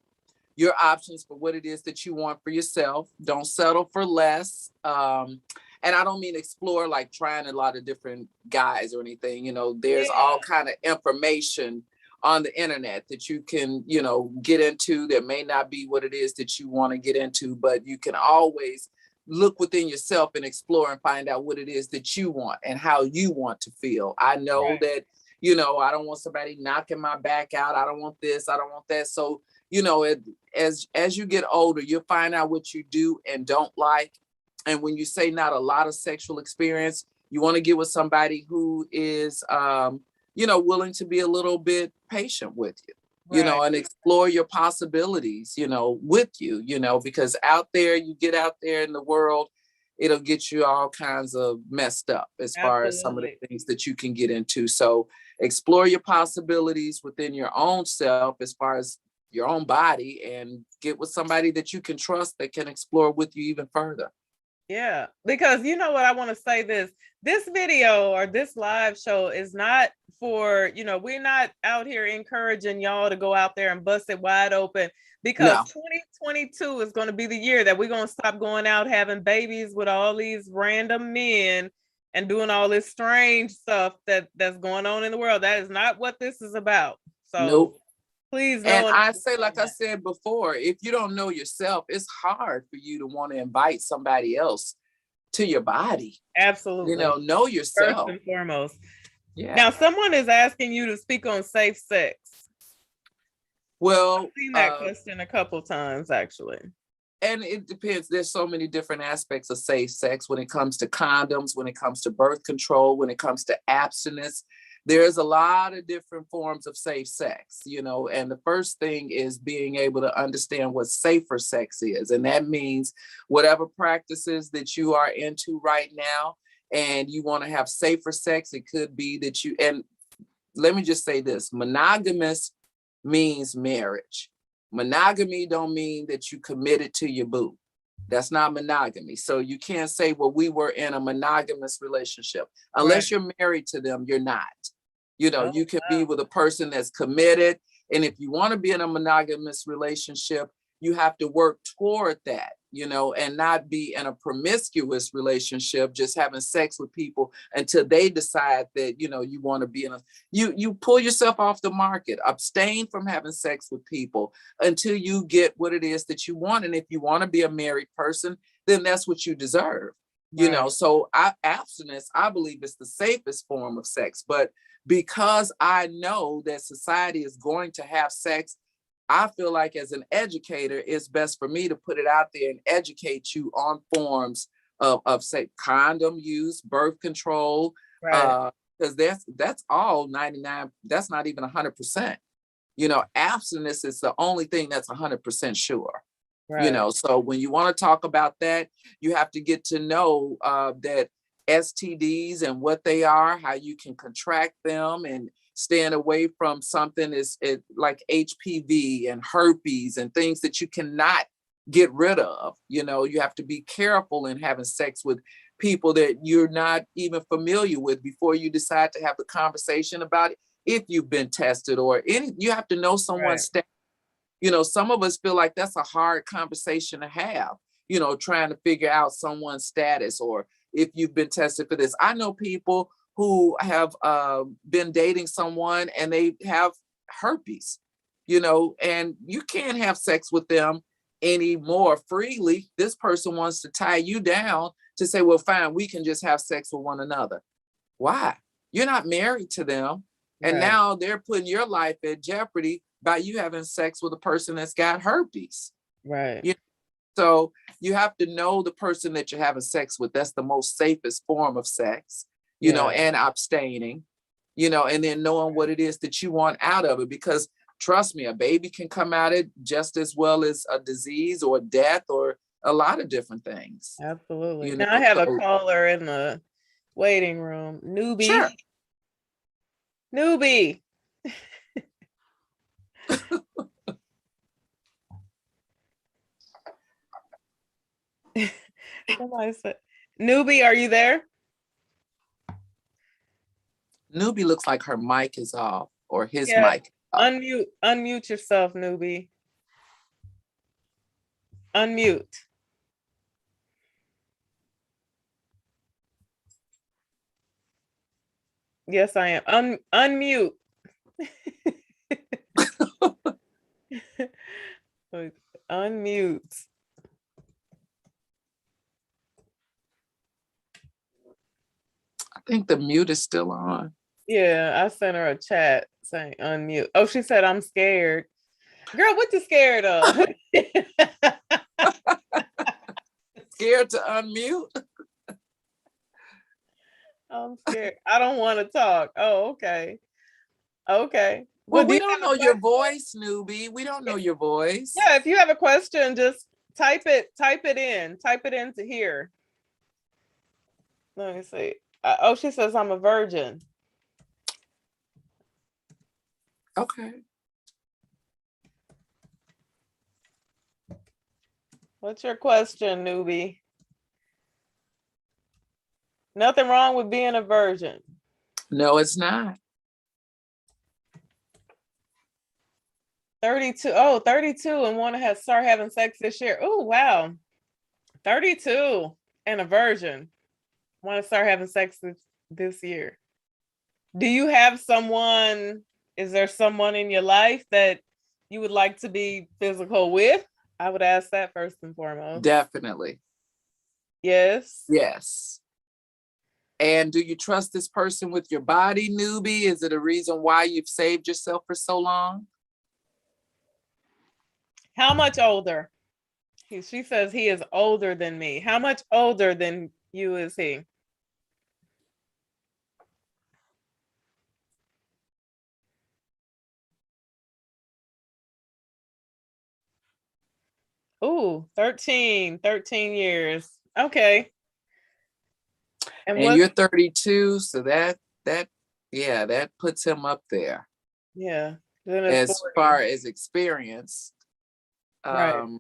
your options for what it is that you want for yourself. Don't settle for less. And I don't mean explore like trying a lot of different guys or anything. There's all kind of information on the internet that you can, get into that may not be what it is that you want to get into, but you can always look within yourself and explore and find out what it is that you want and how you want to feel. I know that, I don't want somebody knocking my back out. I don't want this. I don't want that. So, as you get older, you'll find out what you do and don't like. And when you say not a lot of sexual experience, you want to get with somebody who is, willing to be a little bit patient with you, and explore your possibilities, with you, because you get out there in the world, it'll get you all kinds of messed up as far as some of the things that you can get into. So explore your possibilities within your own self as far as your own body, and get with somebody that you can trust that can explore with you even further. Yeah, because you know what, I want to say this video or this live show is not for, we're not out here encouraging y'all to go out there and bust it wide open, because 2022 is going to be the year that we're going to stop going out having babies with all these random men and doing all this strange stuff that's going on in the world. That is not what this is about. So please know. And I say, like I said before, if you don't know yourself, it's hard for you to want to invite somebody else to your body. Absolutely. Know yourself. First and foremost. Yeah. Now, someone is asking you to speak on safe sex. Well, I've seen that question a couple times, actually. And it depends. There's so many different aspects of safe sex when it comes to condoms, when it comes to birth control, when it comes to abstinence. There's a lot of different forms of safe sex, and the first thing is being able to understand what safer sex is. And that means whatever practices that you are into right now and you want to have safer sex, it could be that and let me just say this, monogamous means marriage. Monogamy don't mean that you committed to your boo. That's not monogamy. So you can't say, well, we were in a monogamous relationship. Unless you're married to them, you're not. You can be with a person that's committed. And if you want to be in a monogamous relationship, you have to work toward that, and not be in a promiscuous relationship, just having sex with people until they decide that, you want to be you pull yourself off the market, abstain from having sex with people until you get what it is that you want. And if you want to be a married person, then that's what you deserve, So abstinence, I believe, is the safest form of sex. But because I know that society is going to have sex, I feel like as an educator, it's best for me to put it out there and educate you on forms of say condom use, birth control, because that's all 99. That's not even 100%. Abstinence is the only thing that's 100% sure. So when you want to talk about that, you have to get to know that STDs and what they are, how you can contract them, and staying away from something like HPV and herpes and things that you cannot get rid of. You have to be careful in having sex with people that you're not even familiar with before you decide to have the conversation about it. If you've been tested you have to know someone's status. Some of us feel like that's a hard conversation to have, trying to figure out someone's status or if you've been tested for this. I know people who have been dating someone and they have herpes, and you can't have sex with them anymore freely. This person wants to tie you down to say, well, fine, we can just have sex with one another. Why? You're not married to them. And now they're putting your life at jeopardy by you having sex with a person that's got herpes. Right. So you have to know the person that you're having sex with. That's the most safest form of sex, and abstaining, and then knowing what it is that you want out of it. Because trust me, a baby can come out it just as well as a disease or death or a lot of different things. Absolutely. Now I have a caller in the waiting room. Newbie. Sure. Newbie. Somebody said, Newbie, are you there? Newbie looks like her mic is off, or his Yeah. mic. Off. Unmute yourself, Newbie. Unmute. Yes, I am. Unmute. Unmute. I think the mute is still on. Yeah, I sent her a chat saying unmute. Oh, she said, I'm scared. Girl, what you scared of? Scared to unmute? I'm scared. I don't want to talk. Oh, okay. Okay. Well, do we you don't have a know your question? voice, Newbie. We don't know your voice. Yeah, if you have a question, just type it in. Type it into here. Let me see. Oh, she says I'm a virgin. Okay. What's your question, Newbie? Nothing wrong with being a virgin. No, it's not. 32. Oh, 32 and want to start having sex this year. Oh, wow. 32 and a virgin. Want to start having sex this year. Do you have someone? Is there someone in your life that you would like to be physical with? I would ask that first and foremost. Definitely. Yes. Yes. And do you trust this person with your body, Newbie? Is it a reason why you've saved yourself for so long? How much older? She says he is older than me. How much older than you is he? Ooh, 13 years. Okay. And you're 32, so that puts him up there. Yeah. As 40. far as experience. Right.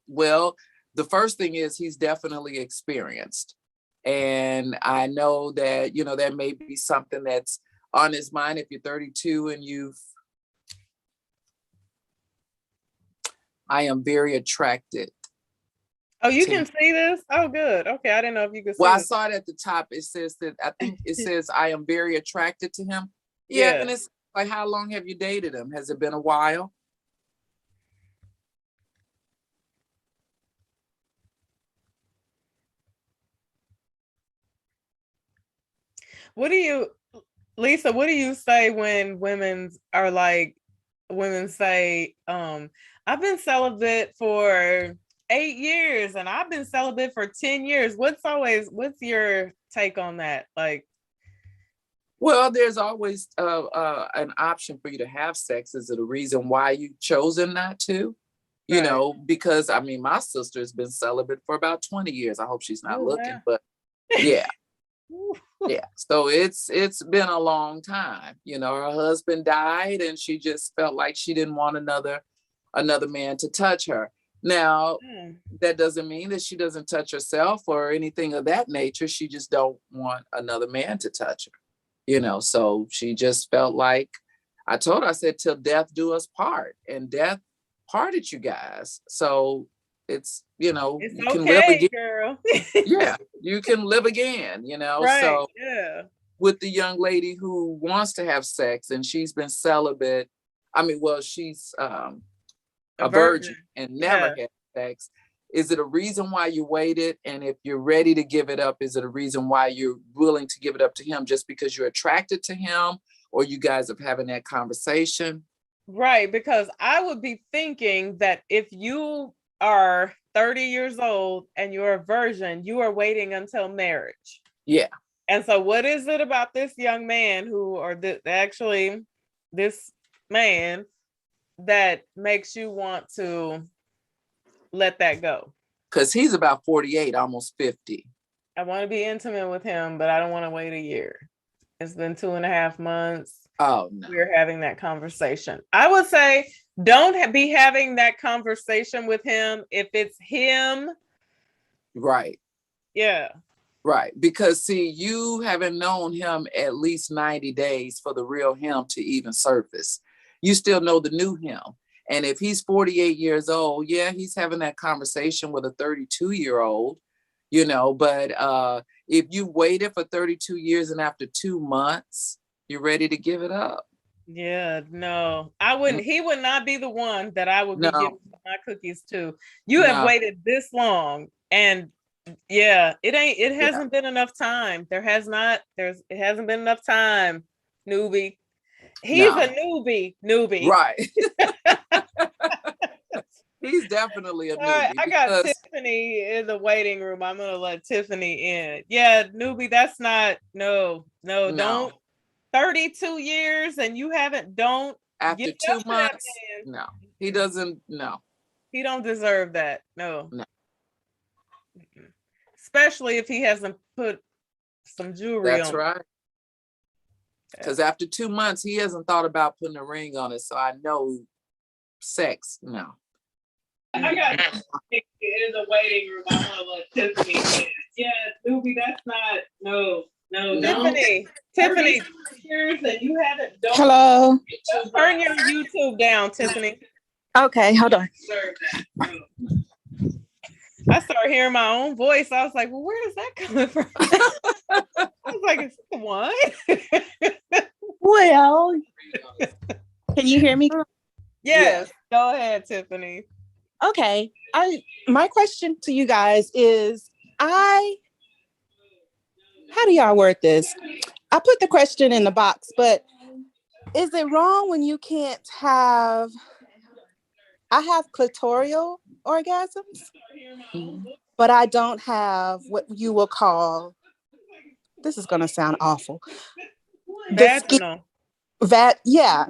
Well, the first thing is he's definitely experienced. And I know that, there may be something that's on his mind if you're 32 and I am very attracted. Oh, you can see this? Oh, good. Okay, I didn't know if you could see Well, I this. saw it at the top. It says that, I think it says, I am very attracted to him. Yeah. And it's like, how long have you dated him? Has it been a while? Lisa, what do you say when women say, I've been celibate for 8 years and I've been celibate for 10 years. What's your take on that? Like, well, there's always an option for you to have sex. Is it a reason why you've chosen not to? Because my sister's been celibate for about 20 years. I hope she's not looking, wow. But yeah. Yeah. So it's been a long time. Her husband died and she just felt like she didn't want another man to touch her. Now, that doesn't mean that she doesn't touch herself or anything of that nature. She just don't want another man to touch her. So she just felt like, I told her, I said, till death do us part, and death parted you guys. So it's, It's you okay, can live again. girl. Yeah, you can live again, Right. So yeah. with the young lady who wants to have sex and she's been celibate, she's a virgin and never had sex. Is it a reason why you waited? And if you're ready to give it up, is it a reason why you're willing to give it up to him just because you're attracted to him, or you guys are having that conversation? Right, because I would be thinking that if you are 30 years old and you're a virgin, you are waiting until marriage. Yeah. And so what is it about this young man this man that makes you want to let that go? Because he's about 48, almost 50. I want to be intimate with him, but I don't want to wait a year. It's been 2.5 months. Oh, no. We're having that conversation. I would say don't be having that conversation with him if it's him. Right. Yeah. Right. Because see, you haven't known him at least 90 days for the real him to even surface. You still know the new him. And if he's 48 years old, yeah, he's having that conversation with a 32-year-old, but if you waited for 32 years and after 2 months, you're ready to give it up. Yeah, no, I wouldn't. He would not be the one that I would be No. giving my cookies to. You have waited this long, and yeah, it hasn't been enough time. It hasn't been enough time, newbie. He's a newbie. Right. He's definitely a newbie. All right, I got Tiffany in the waiting room. I'm gonna let Tiffany in. Yeah, newbie, that's not no, don't 32 years and you don't after 2 months. No, he doesn't. No, he don't deserve that. No. Especially if he hasn't put some jewelry on. That's right. Because after 2 months, he hasn't thought about putting a ring on it. So I know sex. No. I got Tiffany in the waiting room. I want to let Tiffany in. Yeah, newbie, that's not no. Tiffany, years and you haven't. Hello. Turn your YouTube down, Tiffany. Okay, hold on. I started hearing my own voice. I was like, well, where is that coming from? I was like, it's the one. Well, can you hear me? Yes. Go ahead, Tiffany. Okay. My question to you guys is, how do y'all word this? I put the question in the box, but is it wrong when you can't I have clitoral orgasms, but I don't have what you will call, this is going to sound awful. Vaginal. Yeah.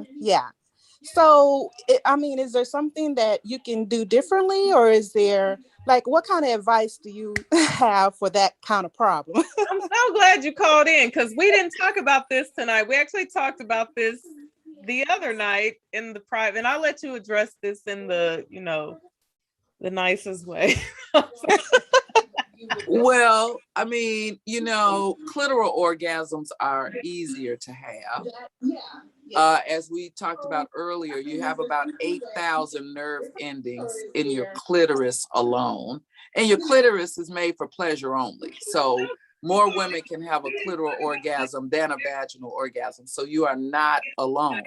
So, is there something that you can do differently, or is there, what kind of advice do you have for that kind of problem? I'm so glad you called in, because we didn't talk about this tonight. We actually talked about this the other night in the private, and I'll let you address this in the, the nicest way. Well, clitoral orgasms are easier to have. As we talked about earlier, you have about 8,000 nerve endings in your clitoris alone. And your clitoris is made for pleasure only. So more women can have a clitoral orgasm than a vaginal orgasm. So you are not alone.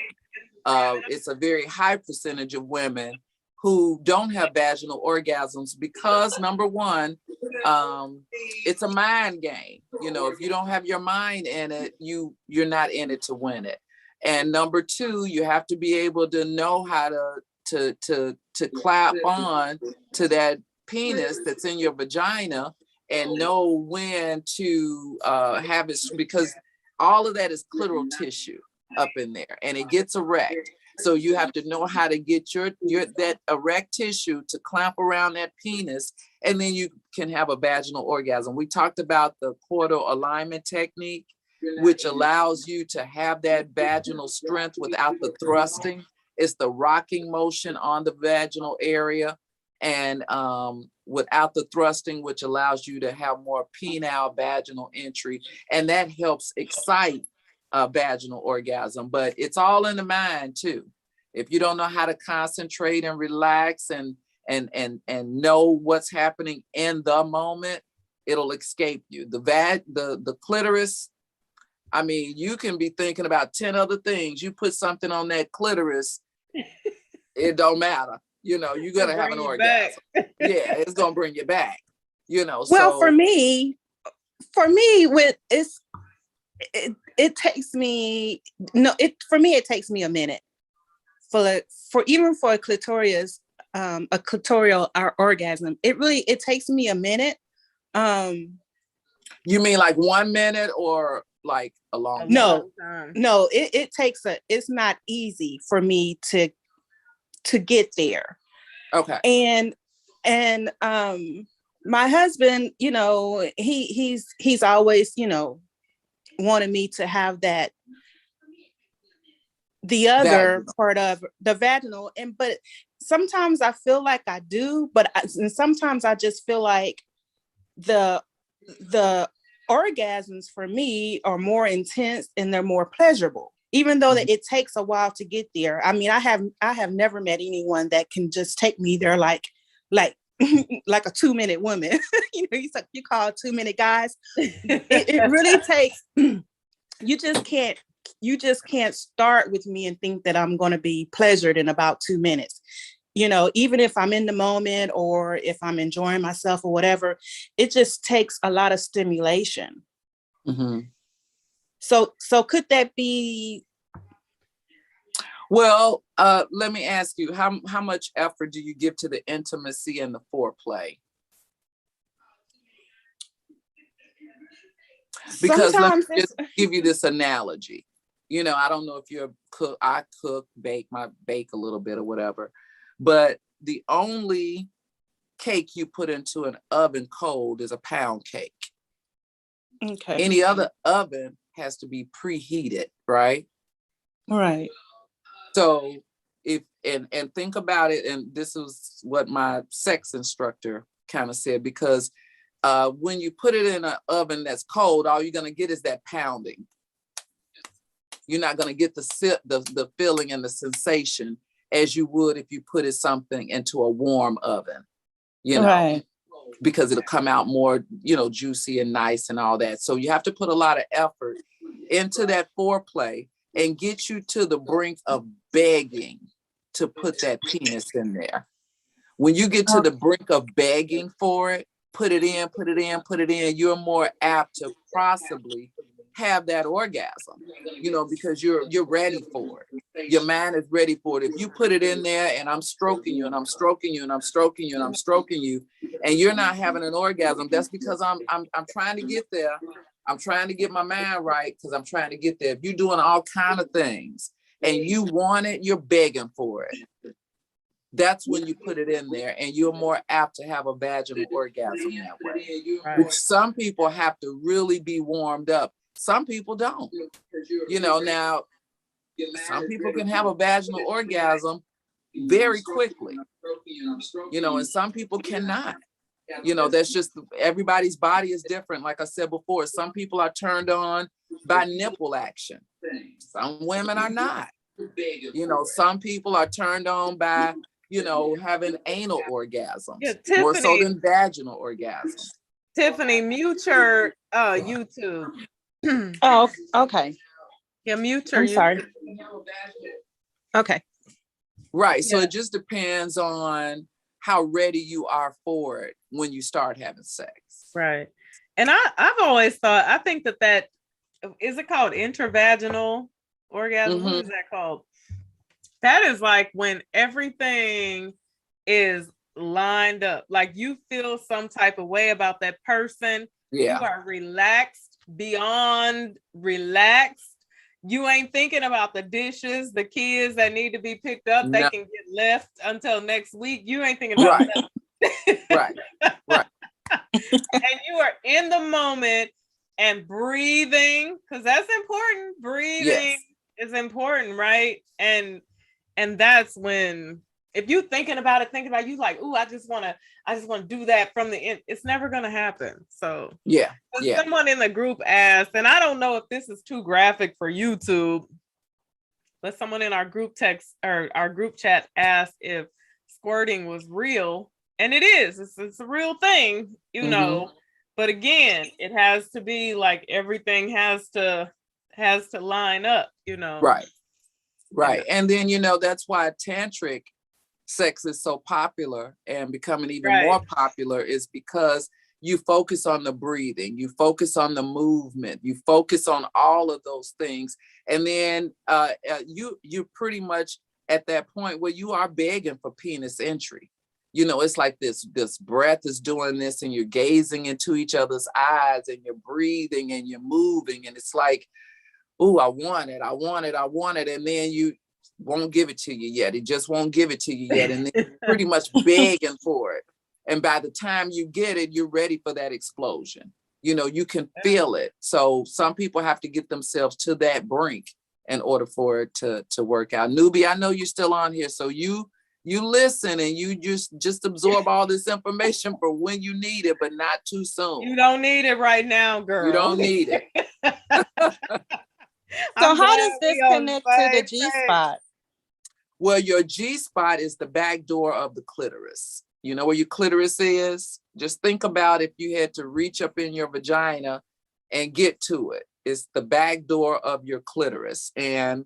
It's a very high percentage of women who don't have vaginal orgasms because, number one, it's a mind game. If you don't have your mind in it, you're not in it to win it. And number two, you have to be able to know how to clap on to that penis that's in your vagina and know when to have it, because all of that is clitoral tissue up in there and it gets erect. So you have to know how to get your that erect tissue to clamp around that penis, and then you can have a vaginal orgasm. We talked about the coital alignment technique, which allows you to have that vaginal strength without the thrusting. It's the rocking motion on the vaginal area, and without the thrusting, which allows you to have more penile vaginal entry, and that helps excite vaginal orgasm. But it's all in the mind too. If you don't know how to concentrate and relax and know what's happening in the moment, it'll escape you. The clitoris, you can be thinking about 10 other things. You put something on that clitoris, it don't matter. You're gonna have an orgasm. Yeah, it's gonna bring you back. Well, so for me, with it takes me it takes me a minute for even for a clitoral orgasm. It takes me a minute. You mean like 1 minute or like a long time? No, it takes it's not easy for me to get there. Okay. And my husband, he's always, wanted me to have that, the other part of the vaginal, but sometimes I feel like I do, and sometimes I just feel like the orgasms for me are more intense and they're more pleasurable, even though that it takes a while to get there. I mean, I have never met anyone that can just take me there like like a 2-minute woman. You know, you call 2-minute guys. It really takes. You just can't start with me and think that I'm going to be pleasured in about 2 minutes. You know, even if I'm in the moment or if I'm enjoying myself or whatever, it just takes a lot of stimulation. Mm-hmm. So could that be? Well, let me ask you, how much effort do you give to the intimacy and the foreplay? Because let me just give you this analogy. You know, I don't know if you're a cook. I cook, bake a little bit or whatever. But the only cake you put into an oven cold is a pound cake. Okay. Any other oven has to be preheated, right? Right. So if and think about it, and this is what my sex instructor kind of said, because when you put it in an oven that's cold, all you're gonna get is that pounding. You're not gonna get the feeling and the sensation as you would if you put something into a warm oven, you know, right. Because it'll come out more, you know, juicy and nice and all that. So you have to put a lot of effort into that foreplay and get you to the brink of begging to put that penis in there. When you get to the brink of begging for it, put it in, you're more apt to possibly have that orgasm, you know, because you're ready for it. Your mind is ready for it. If you put it in there and I'm stroking you and I'm stroking you and I'm stroking you and I'm stroking you and you're not having an orgasm, that's because I'm trying to get there. I'm trying to get my mind right because I'm trying to get there. If you're doing all kind of things and you want it, you're begging for it. That's when you put it in there and you're more apt to have a vaginal orgasm that way. Right. Which some people have to really be warmed up. Some people don't. You know, now, some people can have a vaginal orgasm very quickly, you know, and some people cannot. You know, that's just, everybody's body is different. Like I said before, some people are turned on by nipple action. Some women are not. You know, some people are turned on by, you know, having anal orgasms, more so than vaginal orgasms. Tiffany, mute your YouTube. Oh, okay. Yeah, mute your I'm YouTube. sorry. Okay. Right. So it just depends on how ready you are for it when you start having sex. Right. And I've always thought, I think that is it called intravaginal orgasm? Mm-hmm. What is that called? That is like when everything is lined up, like you feel some type of way about that person. Yeah. You are relaxed, beyond relaxed. You ain't thinking about the dishes, the kids that need to be picked up. They can get left until next week. You ain't thinking about that. Right. And you are in the moment and breathing, because that's important. Breathing is important, right? And that's when, if you thinking about it, you like, ooh, I just want to do that from the end. It's never going to happen. So someone in the group asked, and I don't know if this is too graphic for YouTube, but someone in our group text or our group chat asked if squirting was real. And it is, it's a real thing, you know, but again, it has to be like, everything has to line up, you know? Right. And then, you know, that's why tantric sex is so popular and becoming even more popular, is because you focus on the breathing, you focus on the movement, you focus on all of those things. And then you're pretty much at that point where you are begging for penis entry. You know, it's like this breath is doing this and you're gazing into each other's eyes and you're breathing and you're moving. And it's like, oh, I want it. And then you won't give it to you yet. It just won't give it to you yet. And then you're pretty much begging for it. And by the time you get it, you're ready for that explosion. You know, you can feel it. So some people have to get themselves to that brink in order for it to work out. Newbie, I know you're still on here. So you you listen and you just absorb all this information for when you need it, but not too soon. You don't need it right now, girl. You don't need it. So how does this connect to the G-spot? Well, your G-spot is the back door of the clitoris. You know where your clitoris is? Just think about if you had to reach up in your vagina and get to it. It's the back door of your clitoris. And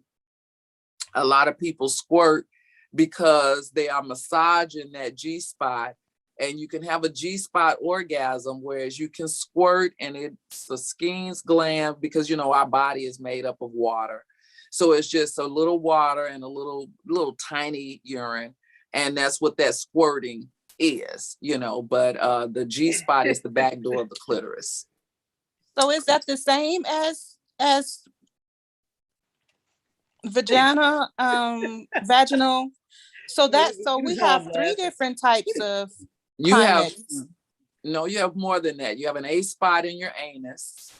a lot of people squirt because they are massaging that G-spot. And you can have a G-spot orgasm, whereas you can squirt and it's a Skene's gland, because, you know, our body is made up of water. So it's just a little water and a little tiny urine. And that's what that squirting is, you know, but the G-spot is the back door of the clitoris. So is that the same as vagina, vaginal? So we have 3 different types of climax. You have more than that. You have an A-spot in your anus.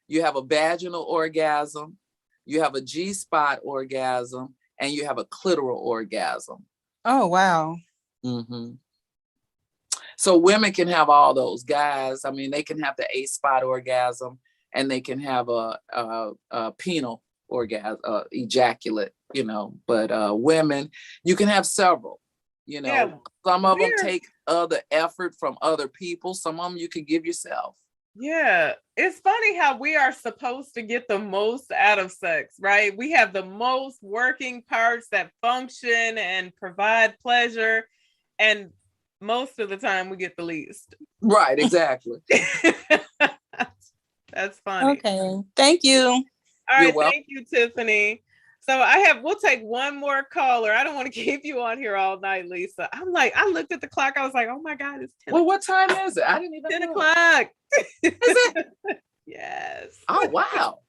You have a vaginal orgasm. You have a G-spot orgasm, and you have a clitoral orgasm. Oh, wow. Mm-hmm. So women can have all those. Guys, I mean, they can have the A-spot orgasm, and they can have a penile orgasm, ejaculate, you know. But women, you can have several. You know, yeah, some of them take other effort from other people. Some of them you can give yourself. Yeah, it's funny how we are supposed to get the most out of sex, right? We have the most working parts that function and provide pleasure, and most of the time we get the least. Right, exactly. That's funny. Okay, thank you. All right, thank you, Tiffany. So we'll take one more caller. I don't want to keep you on here all night, Lisa. I looked at the clock. I was like, oh my God, it's 10. Well, what time is it? I didn't even 10 know. o'clock. Is it? Yes. Oh, wow.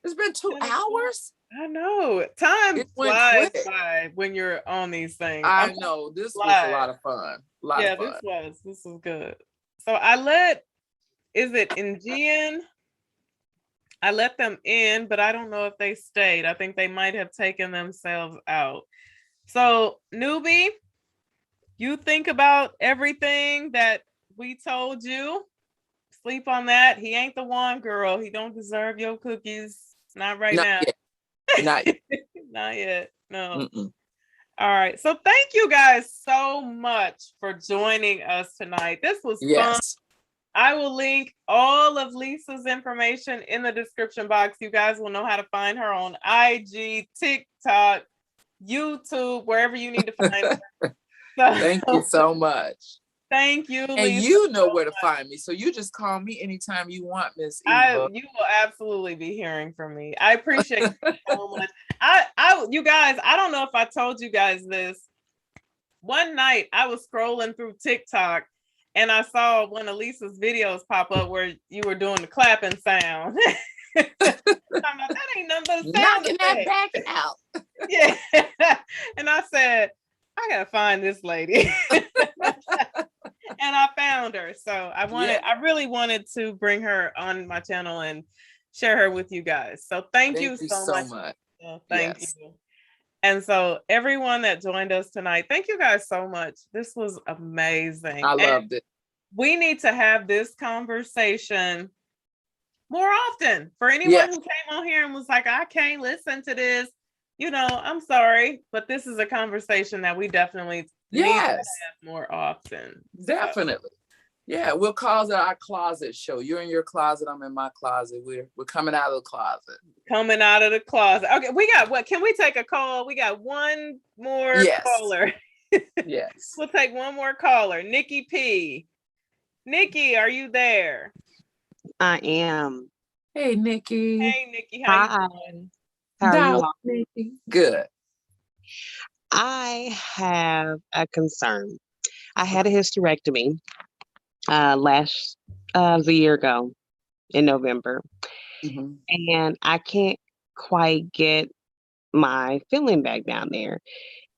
It's been 2 hours? I know. Time flies by when you're on these things. I know. This was a lot of fun. This was good. So is it Aegean? I let them in, but I don't know if they stayed. I think they might have taken themselves out. So, newbie, you think about everything that we told you. Sleep on that. He ain't the one, girl. He don't deserve your cookies. Not now. Yet. Not yet. Not yet. No. Mm-mm. All right. So thank you guys so much for joining us tonight. This was fun. I will link all of Lisa's information in the description box. You guys will know how to find her on IG, TikTok, YouTube, wherever you need to find her. Thank you so much. Thank you, Lisa. And you know where to find me. So you just call me anytime you want, Miss Eva. You will absolutely be hearing from me. I appreciate you so much. You guys, I don't know if I told you guys this. One night I was scrolling through TikTok and I saw one of Lisa's videos pop up where you were doing the clapping sound. I'm like, that ain't nothing but a sound. Knocking that back out. Yeah. And I said, I gotta find this lady. And I found her. So I really wanted to bring her on my channel and share her with you guys. So thank you so much. Thank you. And so everyone that joined us tonight, thank you guys so much. This was amazing. I loved it. We need to have this conversation more often. For anyone who came on here and was like, I can't listen to this, I'm sorry, but this is a conversation that we definitely need to have more often. Definitely. So. Yeah, we'll call it our closet show. You're in your closet, I'm in my closet. We're coming out of the closet. Coming out of the closet. Okay, we got what? Can we take a call? We got one more caller. Yes. We'll take one more caller. Nikki P. Nikki, are you there? I am. Hey, Nikki. Hey, Nikki. How you doing? How are you all? Nikki? Good. I have a concern. I had a hysterectomy a year ago in November. Mm-hmm. And I can't quite get my filling back down there.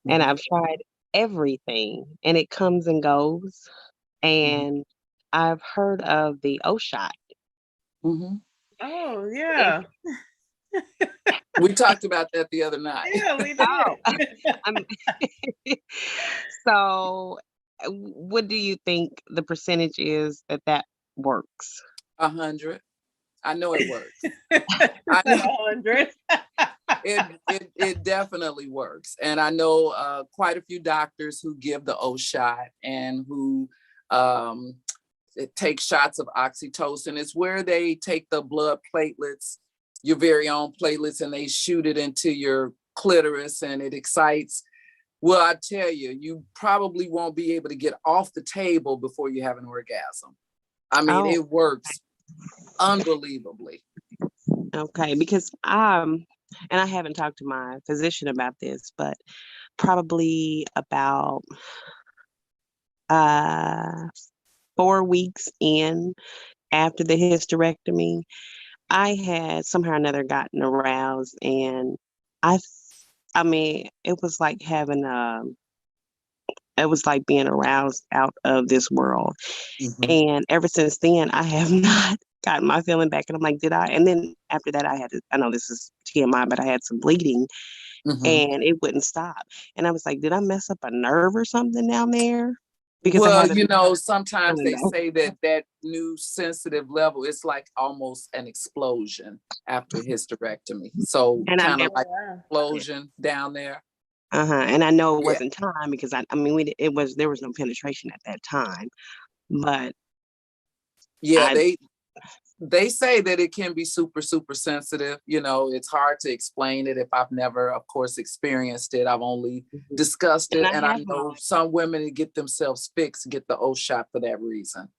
Mm-hmm. And I've tried everything and it comes and goes. And I've heard of the O shot. Mm-hmm. Oh, yeah. We talked about that the other night. Yeah, we Oh, did. so what do you think the percentage is that works? 100. I know it works. I know 100. it definitely works. And I know quite a few doctors who give the O shot and who take shots of oxytocin. It's where they take the blood platelets, your very own platelets, and they shoot it into your clitoris and it excites. Well, I tell you, you probably won't be able to get off the table before you have an orgasm. I mean, it works unbelievably. Okay, because and I haven't talked to my physician about this, but probably about 4 weeks in after the hysterectomy, I had somehow or another gotten aroused, and I mean, it was like having it was like being aroused out of this world. Mhm. And ever since then, I have not gotten my feeling back. And I'm like, did I? And then after that, I know this is TMI, but I had some bleeding Mhm. and it wouldn't stop. And I was like, did I mess up a nerve or something down there? Because Well, you know, sometimes I they don't know. say that new sensitive level, it's like almost an explosion after hysterectomy. So And kind of Oh, like wow. explosion down there. and I know it Yeah. wasn't time because I mean, there was no penetration at that time, but Yeah, I, they say that it can be super, super sensitive. You know, it's hard to explain it if I've never, of course, experienced it. I've only discussed and it. I And I have know some women that get themselves fixed, get the O shot for that reason.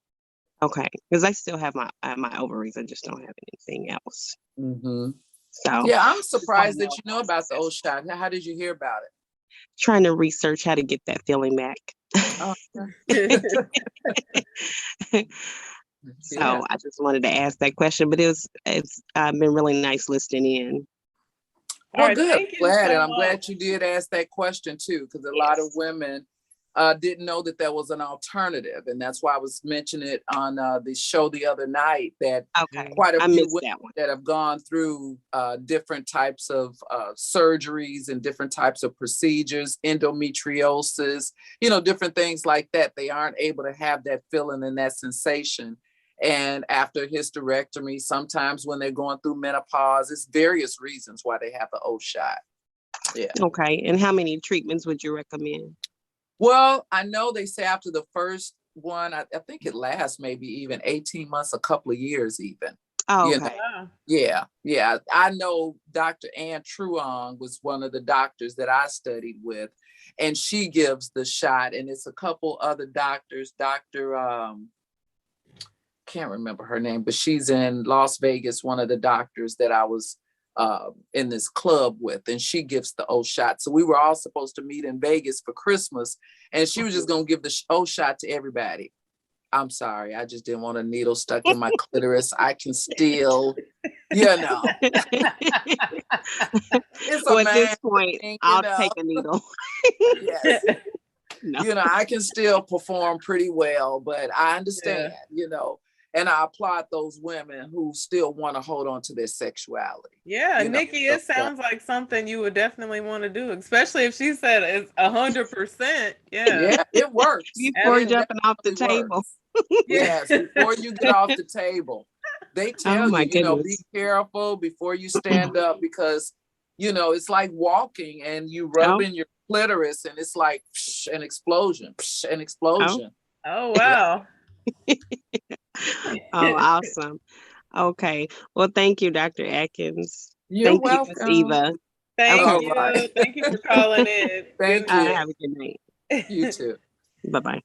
okay, because I still have my ovaries. I just don't have anything else. Mm-hmm. So Yeah, I'm just wanna surprised that know you if I know was about the O successful. shot. How did you hear about it? Trying to research how to get that feeling back. Oh, So yeah. I just wanted to ask that question, but it's been really nice listening in. All Well, right, good. thank you Glad, and so I'm glad much. you did ask that question too, because a lot of Yes. women didn't know that there was an alternative, and that's why I was mentioning it on the show the other night. That Okay. quite a I few missed women that one. that have gone through different types of surgeries and different types of procedures, endometriosis, you know, different things like that. They aren't able to have that feeling and that sensation. And after hysterectomy, sometimes when they're going through menopause, it's various reasons why they have the O shot. Yeah. Okay. And how many treatments would you recommend? Well, I know they say after the first one, I think it lasts maybe even 18 months, a couple of years even. Oh, You know, okay. Wow. yeah. I know Dr. Ann Truong was one of the doctors that I studied with, and she gives the shot, and it's a couple other doctors, can't remember her name, but she's in Las Vegas, one of the doctors that I was in this club with, and she gives the O shot. So we were all supposed to meet in Vegas for Christmas, and she was just going to give the O shot to everybody. I'm sorry, I just didn't want a needle stuck in my clitoris. I can still, you know, it's Well, a at this man point, thing, you I'll know. take a needle. Yes. No. You know, I can still perform pretty well, but I understand, you know, and I applaud those women who still want to hold on to their sexuality. Yeah, You know, Nikki, so, it sounds like something you would definitely want to do, especially if she said it's 100%. Yeah. yeah, it works. Before It jumping off the definitely table. works. Yeah. Yes, before you get off the table, they Oh tell my you, you know, be goodness. careful before you stand up because, you know, it's like walking and you rub Oh, in your clitoris and it's like psh, an explosion, psh, an oh, explosion. Oh, Yeah. wow. oh, awesome. Okay. Well, thank you, Dr. Atkins. You're Thank you, Miss welcome. Eva. Thank Okay. All you. right. Thank you for calling in. Good Thank you. night. Have a good night. You too. Bye-bye.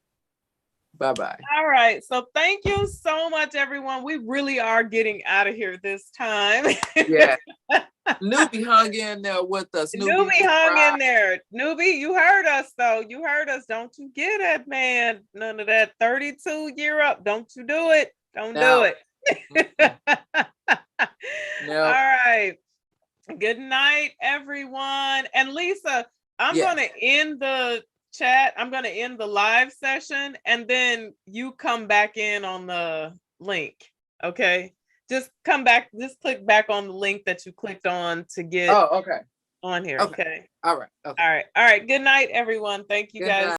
Bye-bye. All right. So thank you so much, everyone. We really are getting out of here this time. Yeah. Newbie hung in there with us. Newbie Newbie hung tried. in there. Newbie, you heard us though. You heard us. Don't you get it, man. None of that 32 year up. Don't you do it. Don't do No. it. No. All right. Good night, everyone. And Lisa, I'm Yeah. going to end the chat. I'm going to end the live session and then you come back in on the link. Okay. just come back, just click back on the link that you clicked on to get Oh, okay. on here. Okay. Okay. All right. Okay. All right. All right. Good night, everyone. Thank you Good guys. night.